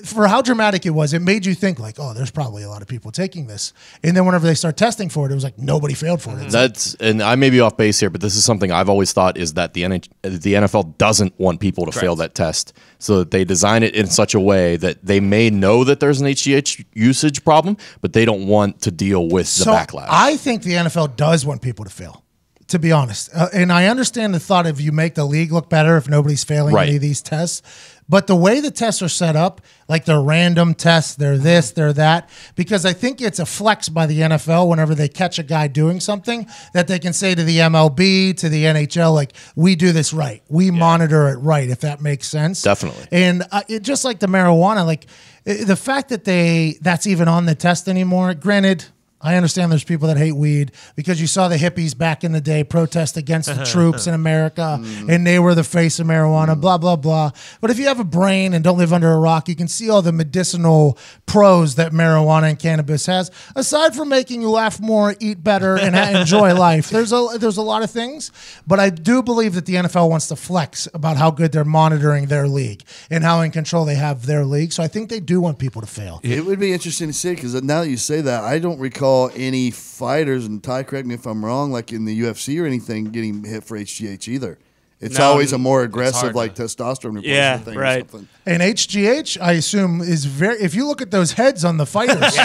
For how dramatic it was, it made you think like, oh, there's probably a lot of people taking this. And then whenever they start testing for it, it was like nobody failed for it. And I may be off base here, but this is something I've always thought is that the NFL doesn't want people to fail that test, so that they design it in such a way that they may know that there's an HGH usage problem, but they don't want to deal with the backlash. I think the NFL does want people to fail, to be honest. And I understand the thought of you make the league look better if nobody's failing any of these tests. But the way the tests are set up, like they're random tests, they're this, they're that, because I think it's a flex by the NFL whenever they catch a guy doing something that they can say to the MLB, to the NHL, like, we do this right. We monitor it right, if that makes sense. Definitely. And it just like the marijuana, like the fact that that's even on the test anymore, granted, I understand there's people that hate weed because you saw the hippies back in the day protest against the troops in America, and they were the face of marijuana, blah, blah, blah. But if you have a brain and don't live under a rock, you can see all the medicinal pros that marijuana and cannabis has. Aside from making you laugh more, eat better, and enjoy life, there's a lot of things. But I do believe that the NFL wants to flex about how good they're monitoring their league and how in control they have their league. So I think they do want people to fail. It would be interesting to see, because now that you say that, I don't recall any fighters, and Ty, correct me if I'm wrong, like in the UFC or anything, getting hit for HGH either. It's always a more aggressive, like testosterone replacement thing or something. And HGH, I assume, is very. If you look at those heads on the fighters,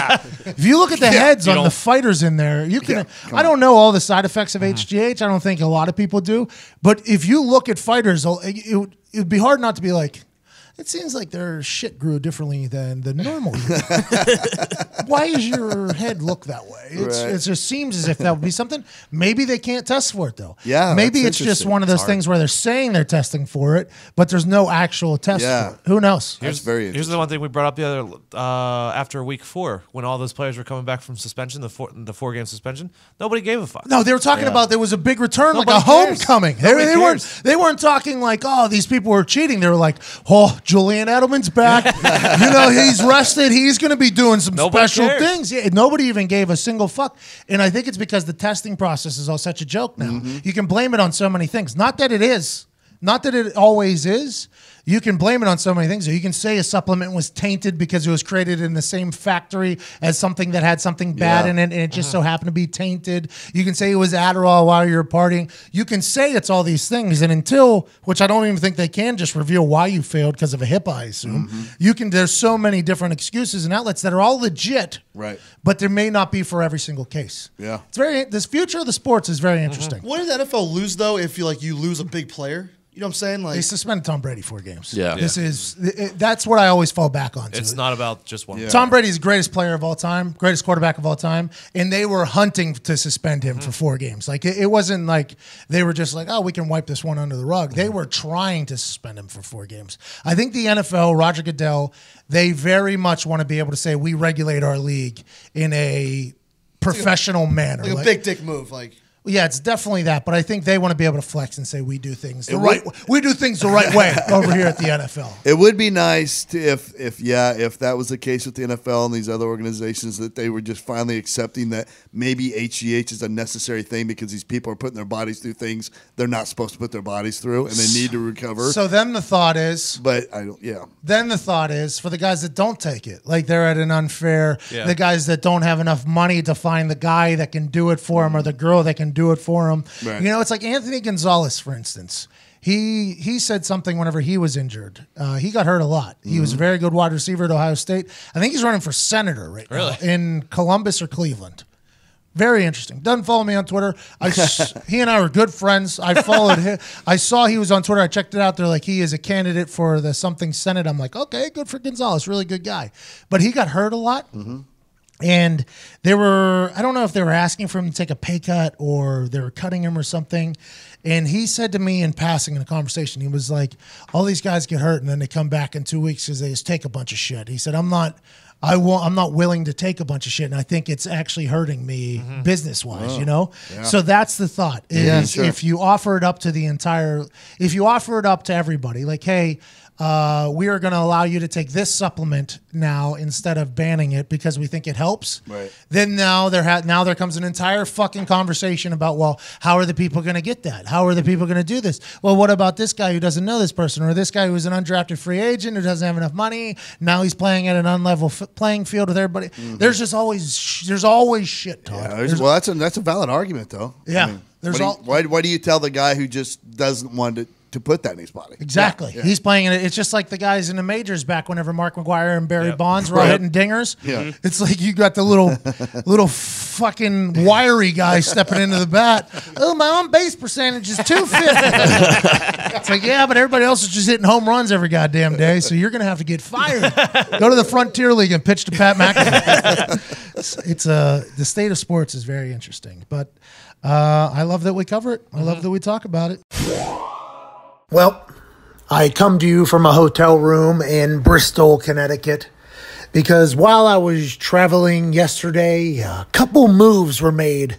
if you look at the heads on the fighters in there, you can. I don't know all the side effects of HGH. I don't think a lot of people do. But if you look at fighters, it would be hard not to be like, it seems like their shit grew differently than the normal. Why does your head look that way? It just seems as if that would be something. Maybe they can't test for it, though. Yeah, maybe it's just one of those things where they're saying they're testing for it, but there's no actual test for it. Who knows? That's very interesting. Here's the one thing we brought up the other after week 4, when all those players were coming back from suspension, the 4-game suspension. Nobody gave a fuck. No, they were talking about there was a big return, Nobody like a cares. homecoming. They weren't talking like, oh, these people were cheating. They were like, oh, Julian Edelman's back. You know, he's rested. He's going to be doing some special things. Yeah, nobody even gave a single fuck. And I think it's because the testing process is all such a joke now. You can blame it on so many things. Not that it is. Not that it always is. You can blame it on so many things. You can say a supplement was tainted because it was created in the same factory as something that had something bad in it, and it just so happened to be tainted. You can say it was Adderall while you were partying. You can say it's all these things, and until, which I don't even think they can just reveal why you failed because of a HIPAA, I assume. There's so many different excuses and outlets that are all legit, but there may not be for every single case. Yeah. This future of the sports is very interesting. What did the NFL lose, though, if you lose a big player? You know what I'm saying? Like, they suspended Tom Brady 4 games. Yeah. That's what I always fall back on. It's not about just one. Tom Brady's the greatest player of all time, greatest quarterback of all time, and they were hunting to suspend him for 4 games. Like it wasn't like they were just like, oh, we can wipe this one under the rug. They were trying to suspend him for 4 games. I think the NFL, Roger Goodell, they very much want to be able to say we regulate our league in a professional manner, like a big dick move, like. Yeah, it's definitely that, but I think they want to be able to flex and say we do things the right way over here at the NFL. It would be nice if that was the case with the NFL and these other organizations, that they were just finally accepting that maybe HGH is a necessary thing because these people are putting their bodies through things they're not supposed to put their bodies through, and they need to recover. So then the thought is, Then the thought is for the guys that don't take it, like they're at an unfair. The guys that don't have enough money to find the guy that can do it for them or the girl that can do it for him. Right. You know, it's like Anthony Gonzalez, for instance. He said something whenever he was injured. He got hurt a lot. He was a very good wide receiver at Ohio State. I think he's running for senator right now in Columbus or Cleveland. Very interesting. Doesn't follow me on Twitter. He and I were good friends. I followed him. I saw he was on Twitter. I checked it out. They're like, he is a candidate for the something Senate. I'm like, okay, good for Gonzalez. Really good guy. But he got hurt a lot. And they were, I don't know if they were asking for him to take a pay cut or they were cutting him or something. And he said to me in passing in a conversation, he was like, all these guys get hurt and then they come back in 2 weeks because they just take a bunch of shit. He said, I'm not willing to take a bunch of shit, and I think it's actually hurting me business-wise, you know? Yeah. So that's the thought. If you offer it up to everybody, like, hey, we are going to allow you to take this supplement now instead of banning it because we think it helps. Right. Then now there comes an entire fucking conversation about, well, how are the people going to get that? How are the people going to do this? Well, what about this guy who doesn't know this person, or this guy who's an undrafted free agent who doesn't have enough money? Now he's playing at an unlevel playing field with everybody. There's just always shit, Todd. Yeah, well, that's a valid argument, though. Yeah. I mean, why do you tell the guy who just doesn't want to put that in his body? Exactly. Yeah. He's playing it. It's just like the guys in the majors back whenever Mark McGwire and Barry Bonds were all hitting dingers. Yeah. It's like you got the little fucking wiry guy stepping into the bat. Oh, my on base percentage is 250. It's like, yeah, but everybody else is just hitting home runs every goddamn day, so you're going to have to get fired. Go to the Frontier League and pitch to Pat McAfee. It's the state of sports is very interesting, but I love that we cover it. I love that we talk about it. Well, I come to you from a hotel room in Bristol, Connecticut, because while I was traveling yesterday, a couple moves were made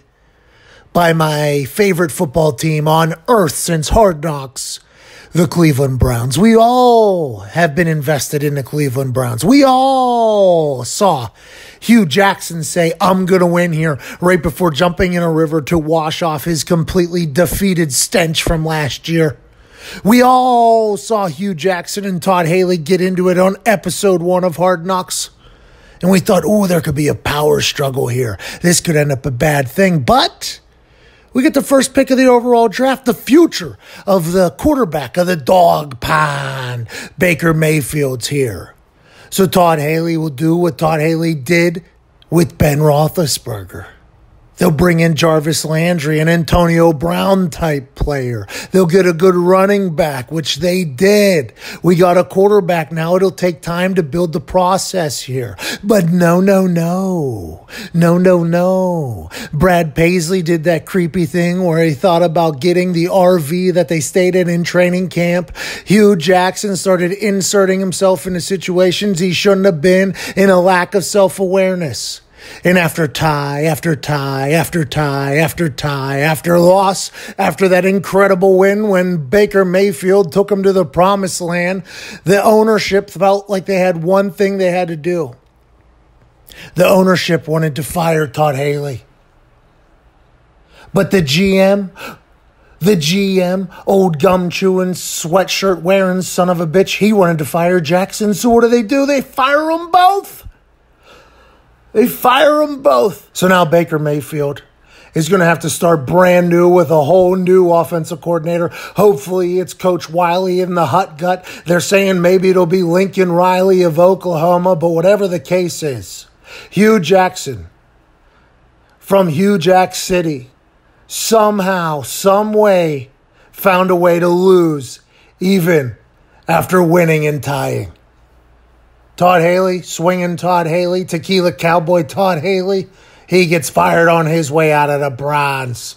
by my favorite football team on earth since Hard Knocks, the Cleveland Browns. We all have been invested in the Cleveland Browns. We all saw Hugh Jackson say, I'm going to win here, right before jumping in a river to wash off his completely defeated stench from last year. We all saw Hugh Jackson and Todd Haley get into it on episode 1 of Hard Knocks. And we thought, there could be a power struggle here. This could end up a bad thing. But we get the first pick of the overall draft, the future of the quarterback of the dog pond. Baker Mayfield's here. So Todd Haley will do what Todd Haley did with Ben Roethlisberger. They'll bring in Jarvis Landry, an Antonio Brown type player. They'll get a good running back, which they did. We got a quarterback. Now it'll take time to build the process here. But no. Brad Paisley did that creepy thing where he thought about getting the RV that they stayed in training camp. Hugh Jackson started inserting himself into situations he shouldn't have been in a lack of self-awareness. And after tie, after loss, after that incredible win when Baker Mayfield took him to the promised land, the ownership felt like they had one thing they had to do. The ownership wanted to fire Todd Haley. But the GM, old gum-chewing, sweatshirt-wearing son of a bitch, he wanted to fire Jackson. So what do? They fire them both. So now Baker Mayfield is going to have to start brand new with a whole new offensive coordinator. Hopefully it's Coach Wiley in the hut gut. They're saying maybe it'll be Lincoln Riley of Oklahoma, but whatever the case is, Hugh Jackson from Hugh Jack City somehow, some way found a way to lose even after winning and tying. Todd Haley, swinging Todd Haley, tequila cowboy Todd Haley, he gets fired on his way out of the Browns.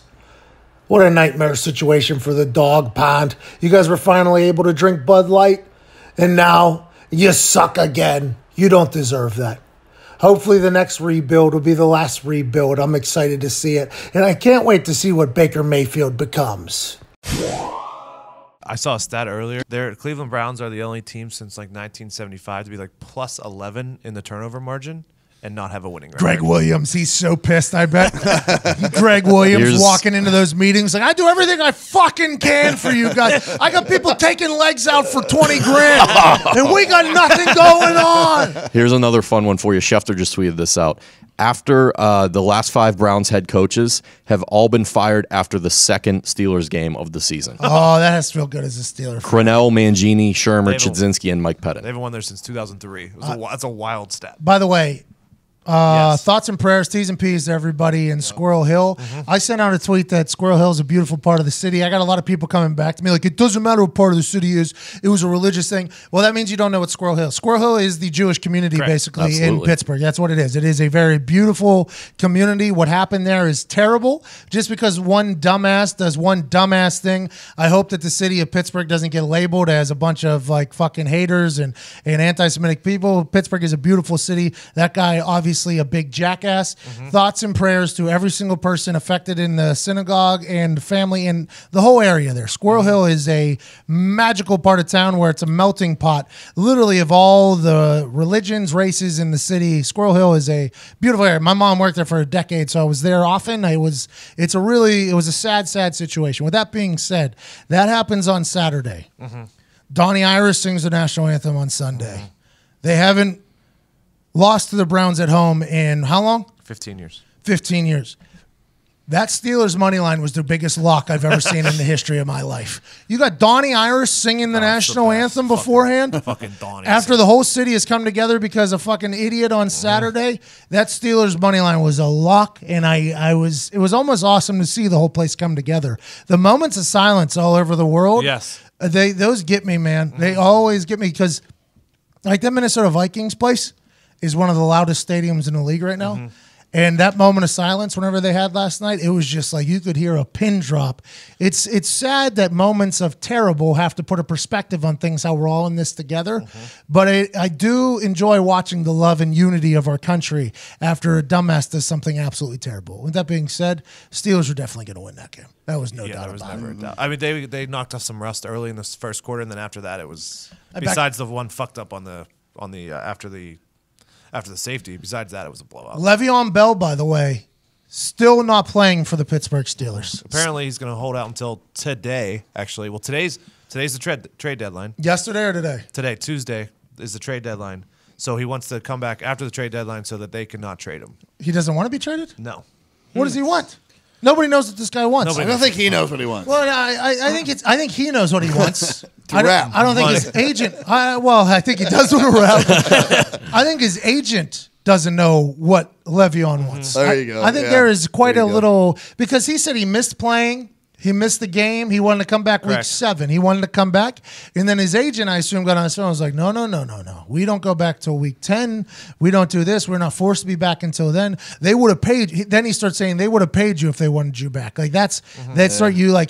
What a nightmare situation for the dog pond. You guys were finally able to drink Bud Light, and now you suck again. You don't deserve that. Hopefully the next rebuild will be the last rebuild. I'm excited to see it, and I can't wait to see what Baker Mayfield becomes. I saw a stat earlier. Cleveland Browns are the only team since like 1975 to be like plus 11 in the turnover margin and not have a winning record. Greg Williams, he's so pissed, I bet. Greg Williams walking into those meetings like, I do everything I fucking can for you guys. I got people taking legs out for 20 grand, and we got nothing going on. Here's another fun one for you. Schefter just tweeted this out. After the last 5 Browns head coaches have all been fired after the second Steelers game of the season. Oh, that has to feel good as a Steeler. Crennel, Mangini, Shermer, Chudzinski, and Mike Pettit. They haven't won there since 2003. That's a wild stat. By the way, thoughts and prayers, T's and P's to everybody in Squirrel Hill. I sent out a tweet that Squirrel Hill is a beautiful part of the city. I got a lot of people coming back to me like, it doesn't matter what part of the city is. It was a religious thing. Well, that means you don't know what Squirrel Hill is. Squirrel Hill is the Jewish community, basically, in Pittsburgh. That's what it is. It is a very beautiful community. What happened there is terrible. Just because one dumbass does one dumbass thing, I hope that the city of Pittsburgh doesn't get labeled as a bunch of like fucking haters and anti-Semitic people. Pittsburgh is a beautiful city. That guy obviously obviously a big jackass. Thoughts and prayers to every single person affected in the synagogue and family and the whole area there. Squirrel Hill is a magical part of town where it's a melting pot, literally, of all the religions, races in the city. Squirrel Hill is a beautiful area. My mom worked there for a decade, so I was there often. It was a sad situation. With that being said, that happens on Saturday. Donnie Iris sings the national anthem on Sunday. They haven't lost to the Browns at home in how long? 15 years. 15 years. That Steelers money line was the biggest lock I've ever seen in the history of my life. You got Donnie Iris singing the national anthem beforehand. Fucking Donnie. After the whole city has come together because of fucking idiot on Saturday, that Steelers money line was a lock, and it was almost awesome to see the whole place come together. The moments of silence all over the world. Yes. Those get me, man. They always get me because, like, that Minnesota Vikings place is one of the loudest stadiums in the league right now. And that moment of silence, whenever they had last night, it was just like you could hear a pin drop. It's sad that moments of terrible have to put a perspective on things, how we're all in this together. But I do enjoy watching the love and unity of our country after a dumbass does something absolutely terrible. With that being said, Steelers are definitely going to win that game. That was no doubt about it. Never a doubt. I mean, they knocked off some rust early in this first quarter, and then after that, it was besides the one fucked up on the after the safety. Besides that, it was a blowout. Le'Veon Bell, by the way, still not playing for the Pittsburgh Steelers. Apparently, he's going to hold out until today. Actually, well, today's the trade deadline. Yesterday or today? Today, Tuesday, is the trade deadline. So he wants to come back after the trade deadline so that they cannot trade him. He doesn't want to be traded? No. What does he want? Nobody knows what this guy wants. I don't think he knows what he wants. Well, I think he knows what he wants. Rap. I don't think his agent. I think he does want to rap. I think his agent doesn't know what Le'Veon wants. There you go. I think there is quite a little because he said he missed playing. He missed the game. He wanted to come back week 7. He wanted to come back. And then his agent, I assume, got on his phone and was like, no. We don't go back till week 10. We don't do this. We're not forced to be back until then. They would have paid. Then he starts saying they would have paid you if they wanted you back. Like that's,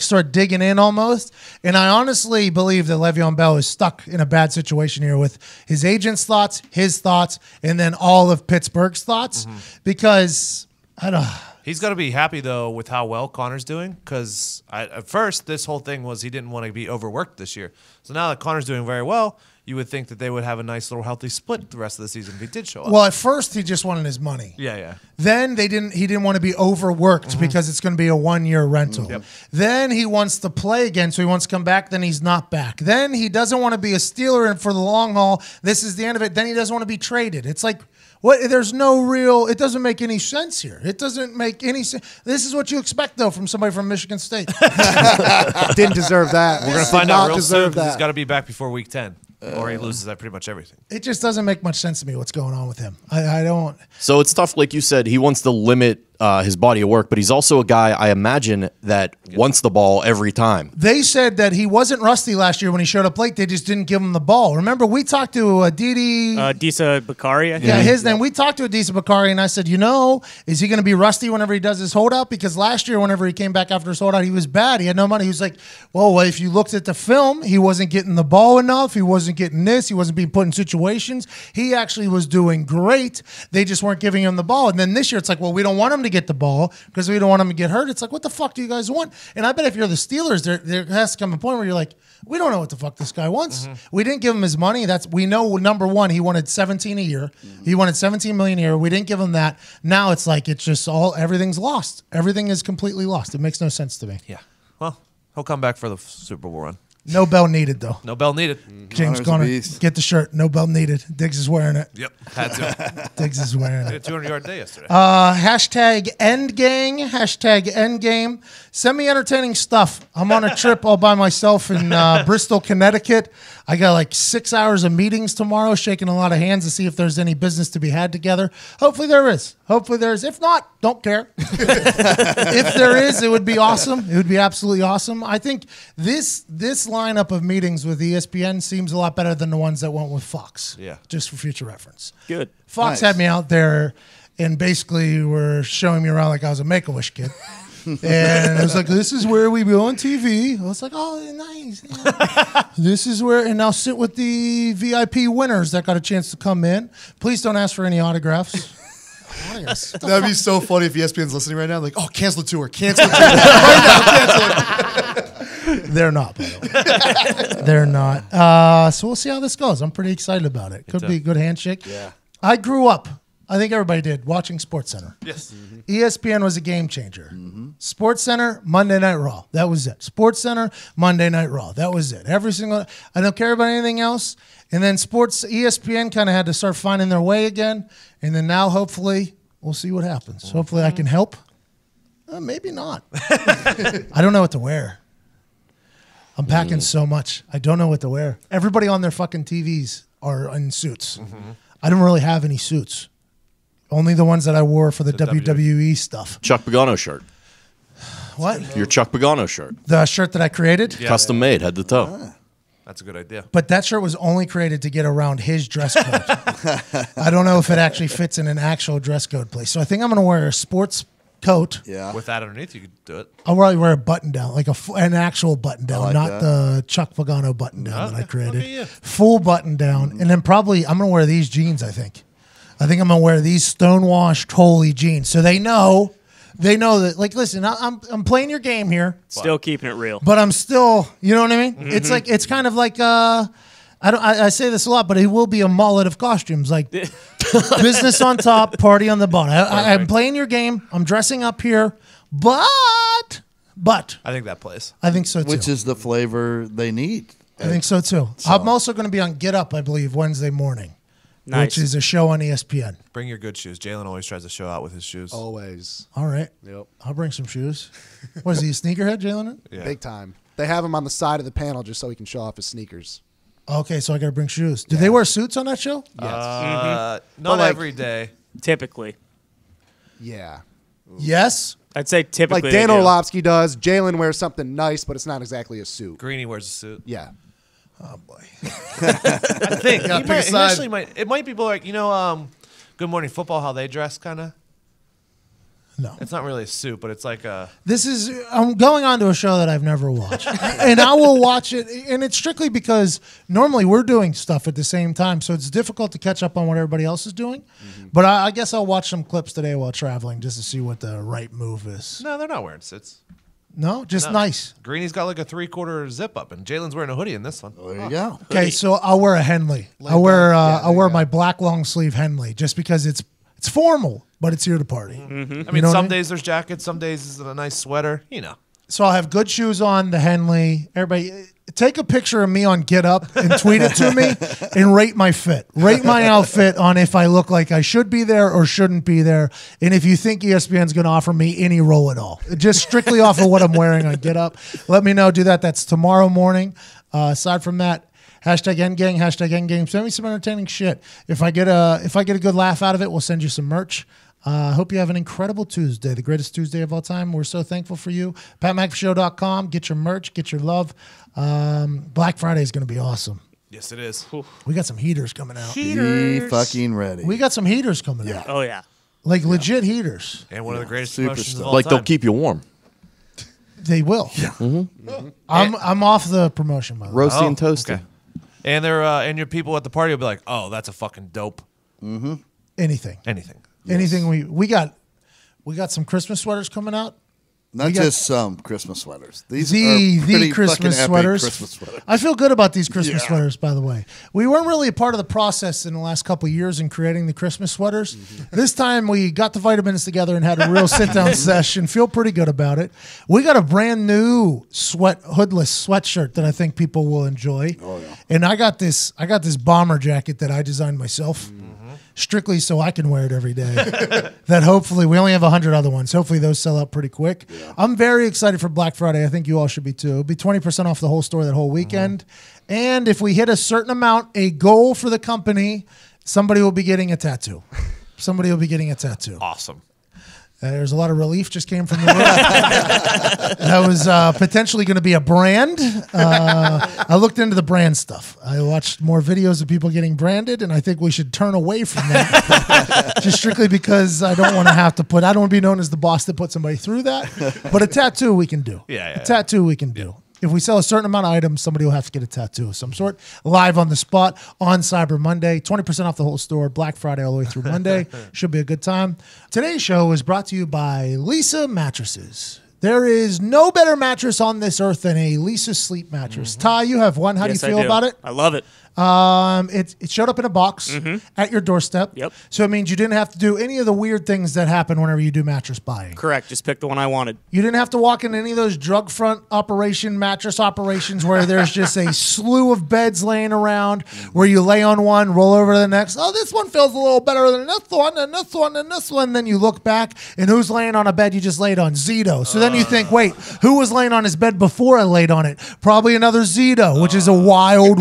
start digging in almost. And I honestly believe that Le'Veon Bell is stuck in a bad situation here with his agent's thoughts, his thoughts, and then all of Pittsburgh's thoughts because I don't. He's got to be happy, though, with how well Connor's doing because at first this whole thing was he didn't want to be overworked this year. So now that Connor's doing very well, you would think that they would have a nice little healthy split the rest of the season if he did show up. Well, at first he just wanted his money. Yeah. Then he didn't want to be overworked because it's going to be a 1-year rental. Yep. Then he wants to play again, so he wants to come back. Then he's not back. Then he doesn't want to be a Steeler and for the long haul. This is the end of it. Then he doesn't want to be traded. It's like, what? There's no real. It doesn't make any sense here. It doesn't make any sense. This is what you expect, though, from somebody from Michigan State. Didn't deserve that. We're going to find out real soon because he's got to be back before week 10. Or he loses at pretty much everything. It just doesn't make much sense to me what's going on with him. I don't. So it's tough, like you said. He wants to limit his body of work, but he's also a guy, I imagine, that wants the ball every time. They said that he wasn't rusty last year when he showed up late. They just didn't give him the ball. Remember, we talked to Disa Bakari, I think. Yeah, his name. We talked to Disa Bakari, and I said, is he going to be rusty whenever he does his holdout? Because last year, whenever he came back after his holdout, he was bad. He had no money. He was like, well, if you looked at the film, he wasn't getting the ball enough. He wasn't getting this. He wasn't being put in situations. He actually was doing great. They just weren't giving him the ball. And then this year, it's like, well, we don't want him to get the ball because we don't want him to get hurt. It's like, what the fuck do you guys want? And I bet if you're the Steelers, there has to come a point where you're like, we don't know what the fuck this guy wants. We didn't give him his money. We know, number one, he wanted $17 a year. He wanted $17 million a year. We didn't give him that. Now it's like it's just everything's lost. Everything is completely lost. It makes no sense to me. Yeah. Well, he'll come back for the Super Bowl run. No bell needed, though. No bell needed. James Conner, get the shirt. No bell needed. Diggs is wearing it. Yep, had to. Diggs is wearing it. 200-yard day yesterday. Hashtag endgang. Hashtag endgame. Send me entertaining stuff. I'm on a trip all by myself in Bristol, Connecticut. I got like 6 hours of meetings tomorrow, shaking a lot of hands to see if there's any business to be had together. Hopefully there is. If not, don't care. If there is, it would be awesome. It would be absolutely awesome. I think this lineup of meetings with ESPN seems a lot better than the ones that went with Fox. Yeah. Just for future reference. Good. Fox had me out there and basically were showing me around like I was a Make-A-Wish kid. And it was like, this is where we go on TV. I was like, oh, nice. Yeah. This is where, and I'll sit with the VIP winners that got a chance to come in. Please don't ask for any autographs. That'd be so funny if ESPN's listening right now. Like, oh, cancel the tour. Cancel the tour. Right now, cancel it. They're not, by the way. They're not. So we'll see how this goes. I'm pretty excited about it. Could be a good handshake. Yeah. I grew up, I think everybody did, watching SportsCenter. Yes. ESPN was a game changer. SportsCenter, Monday Night Raw. That was it. SportsCenter, Monday Night Raw. That was it. I don't care about anything else. And then ESPN kind of had to start finding their way again. And then now, hopefully, we'll see what happens. Hopefully, I can help. Maybe not. I don't know what to wear. I'm packing so much. I don't know what to wear. Everybody on their fucking TVs are in suits. I don't really have any suits. Only the ones that I wore for the WWE stuff. Chuck Pagano shirt. What? Your Chuck Pagano shirt. The shirt that I created? Custom made, head to toe. That's a good idea. But that shirt was only created to get around his dress code. I don't know if it actually fits in an actual dress code place. So I think I'm going to wear a sports coat. Yeah. With that underneath, you could do it. I'll probably wear a button down, like an actual button down, like not that. the Chuck Pagano button down that I created. Okay, yeah. Full button down. And then probably I'm going to wear these jeans, I think. I'm going to wear these stonewashed holy jeans. So they know that, like, listen, I'm playing your game here. Still keeping it real. But I'm still, you know what I mean? It's kind of like I say this a lot, but it will be a mullet of costumes, like business on top, party on the bottom. I'm playing your game. I'm dressing up here, but I think that plays. I think so too. Which is the flavor they need. I think so too. I'm also going to be on Get Up, I believe, Wednesday morning, which is a show on ESPN. Bring your good shoes. Jalen always tries to show out with his shoes. Always. All right. Yep. I'll bring some shoes. What is he, a sneakerhead, Jalen? Yeah. Big time. They have him on the side of the panel just so he can show off his sneakers. Okay, so I got to bring shoes. Do they wear suits on that show? Yes. Not every day. Typically. Yeah. Yes. I'd say typically. Like Dan Orlovsky does. Jalen wears something nice, but it's not exactly a suit. Greeny wears a suit. Yeah. Oh boy. I think Yeah, he pick a side. it might be like, Good Morning Football, how they dress, kind of. No. It's not really a suit, but it's like a. I'm going on to a show that I've never watched. And I will watch it. And it's strictly because normally we're doing stuff at the same time. So it's difficult to catch up on what everybody else is doing. But I guess I'll watch some clips today while traveling just to see what the right move is. No, they're not wearing suits. No? Just No. nice. Greeny's got like a 3/4 zip up, and Jalen's wearing a hoodie in this one. There you go. Okay, so I'll wear a Henley. I'll wear my black long sleeve Henley just because it's formal, but it's here to party. I mean, You know what some I mean? days there's jackets, some days it's a nice sweater. So I'll have good shoes on, the Henley. Everybody, take a picture of me on Get Up and tweet it to me and rate my fit. Rate my outfit on if I look like I should be there or shouldn't be there. And if you think ESPN's going to offer me any role at all, just strictly off of what I'm wearing on Get Up, let me know. Do that. That's tomorrow morning. Aside from that, hashtag Endgang, hashtag Endgame. Send me some entertaining shit. If I get a good laugh out of it, we'll send you some merch. Hope you have an incredible Tuesday, the greatest Tuesday of all time. We're so thankful for you. PatMcAfeeShow.com. Get your merch, get your love. Black Friday is going to be awesome. Yes, it is. We got some heaters coming out. Be fucking ready. We got some heaters coming out. Oh, yeah. Like legit heaters. And one of the greatest Super promotions stuff. of all Like time. they'll keep you warm. They will. Yeah. I'm off the promotion, by the way. Roasty and toasty. Okay. And they're and your people at the party will be like, "Oh, that's a fucking dope." Anything. Anything. We got some Christmas sweaters coming out. Not just some Christmas sweaters. These are The pretty Christmas fucking epic sweaters. Christmas sweaters. I feel good about these Christmas sweaters, by the way. We weren't really a part of the process in the last couple of years in creating the Christmas sweaters. This time we got the vitamins together and had a real sit-down session. Feel pretty good about it. We got a brand new hoodless sweatshirt that I think people will enjoy. Oh, yeah. And I got this bomber jacket that I designed myself. Strictly so I can wear it every day. That hopefully, we only have 100 other ones. Hopefully those sell out pretty quick. Yeah. I'm very excited for Black Friday. I think you all should be too. It'll be 20% off the whole store that whole weekend. And if we hit a certain amount, a goal for the company, somebody will be getting a tattoo. Somebody will be getting a tattoo. Awesome. There's a lot of relief just came from the room. That was potentially going to be a brand. I looked into the brand stuff. I watched more videos of people getting branded, and I think we should turn away from that. Just strictly because I don't want to have to I don't want to be known as the boss that put somebody through that. But a tattoo we can do. Yeah. Tattoo we can do. if we sell a certain amount of items, somebody will have to get a tattoo of some sort. Live on the spot on Cyber Monday. 20% off the whole store. Black Friday all the way through Monday. Should be a good time. Today's show is brought to you by Lisa Mattresses. There is no better mattress on this earth than a Lisa Sleep mattress. Ty, you have one. How do you feel about it? I love it. It showed up in a box at your doorstep. Yep. So it means you didn't have to do any of the weird things that happen whenever you do mattress buying. Correct. Just pick the one I wanted. You didn't have to walk in any of those drug front mattress operations where there's just a slew of beds laying around where you lay on one, roll over to the next. Oh, this one feels a little better than this one and this one and this one. Then you look back and who's laying on a bed you just laid on? Zito. So then you think, wait, who was laying on his bed before I laid on it? Probably another Zito, which is a wild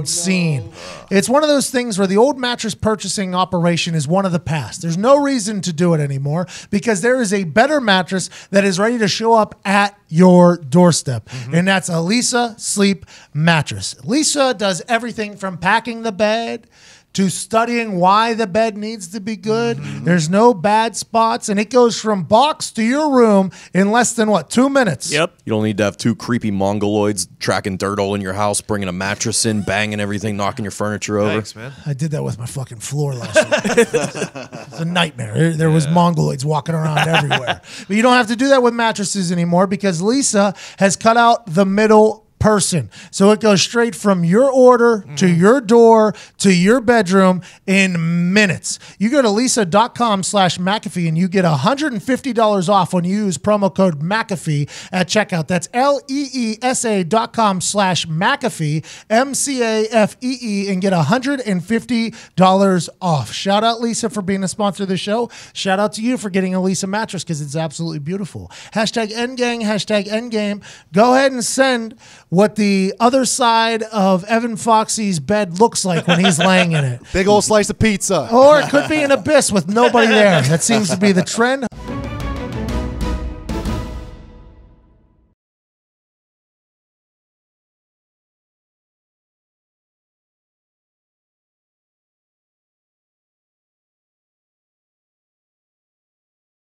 scene. It's one of those things where the old mattress purchasing operation is one of the past. There's no reason to do it anymore because there is a better mattress that is ready to show up at your doorstep. And that's a Lisa Sleep mattress. Lisa does everything from packing the bed to studying why the bed needs to be good. There's no bad spots, and it goes from box to your room in less than, 2 minutes? Yep. You don't need to have two creepy mongoloids tracking dirt all in your house, bringing a mattress in, banging everything, knocking your furniture over. Thanks, man. I did that with my fucking floor last week. It's a nightmare. There was mongoloids walking around everywhere. But you don't have to do that with mattresses anymore because Lisa has cut out the middle person. So it goes straight from your order to your door to your bedroom in minutes. You go to lisa.com/McAfee and you get $150 off when you use promo code McAfee at checkout. That's LEESA.com/McAfee, MCAFEE, and get $150 off. Shout out Lisa for being a sponsor of the show. Shout out to you for getting a Lisa mattress because it's absolutely beautiful. #Endgang, #Endgame. Go ahead and send what the other side of Evan Foxy's bed looks like when he's laying in it. Big old slice of pizza. Or it could be an abyss with nobody there. That seems to be the trend.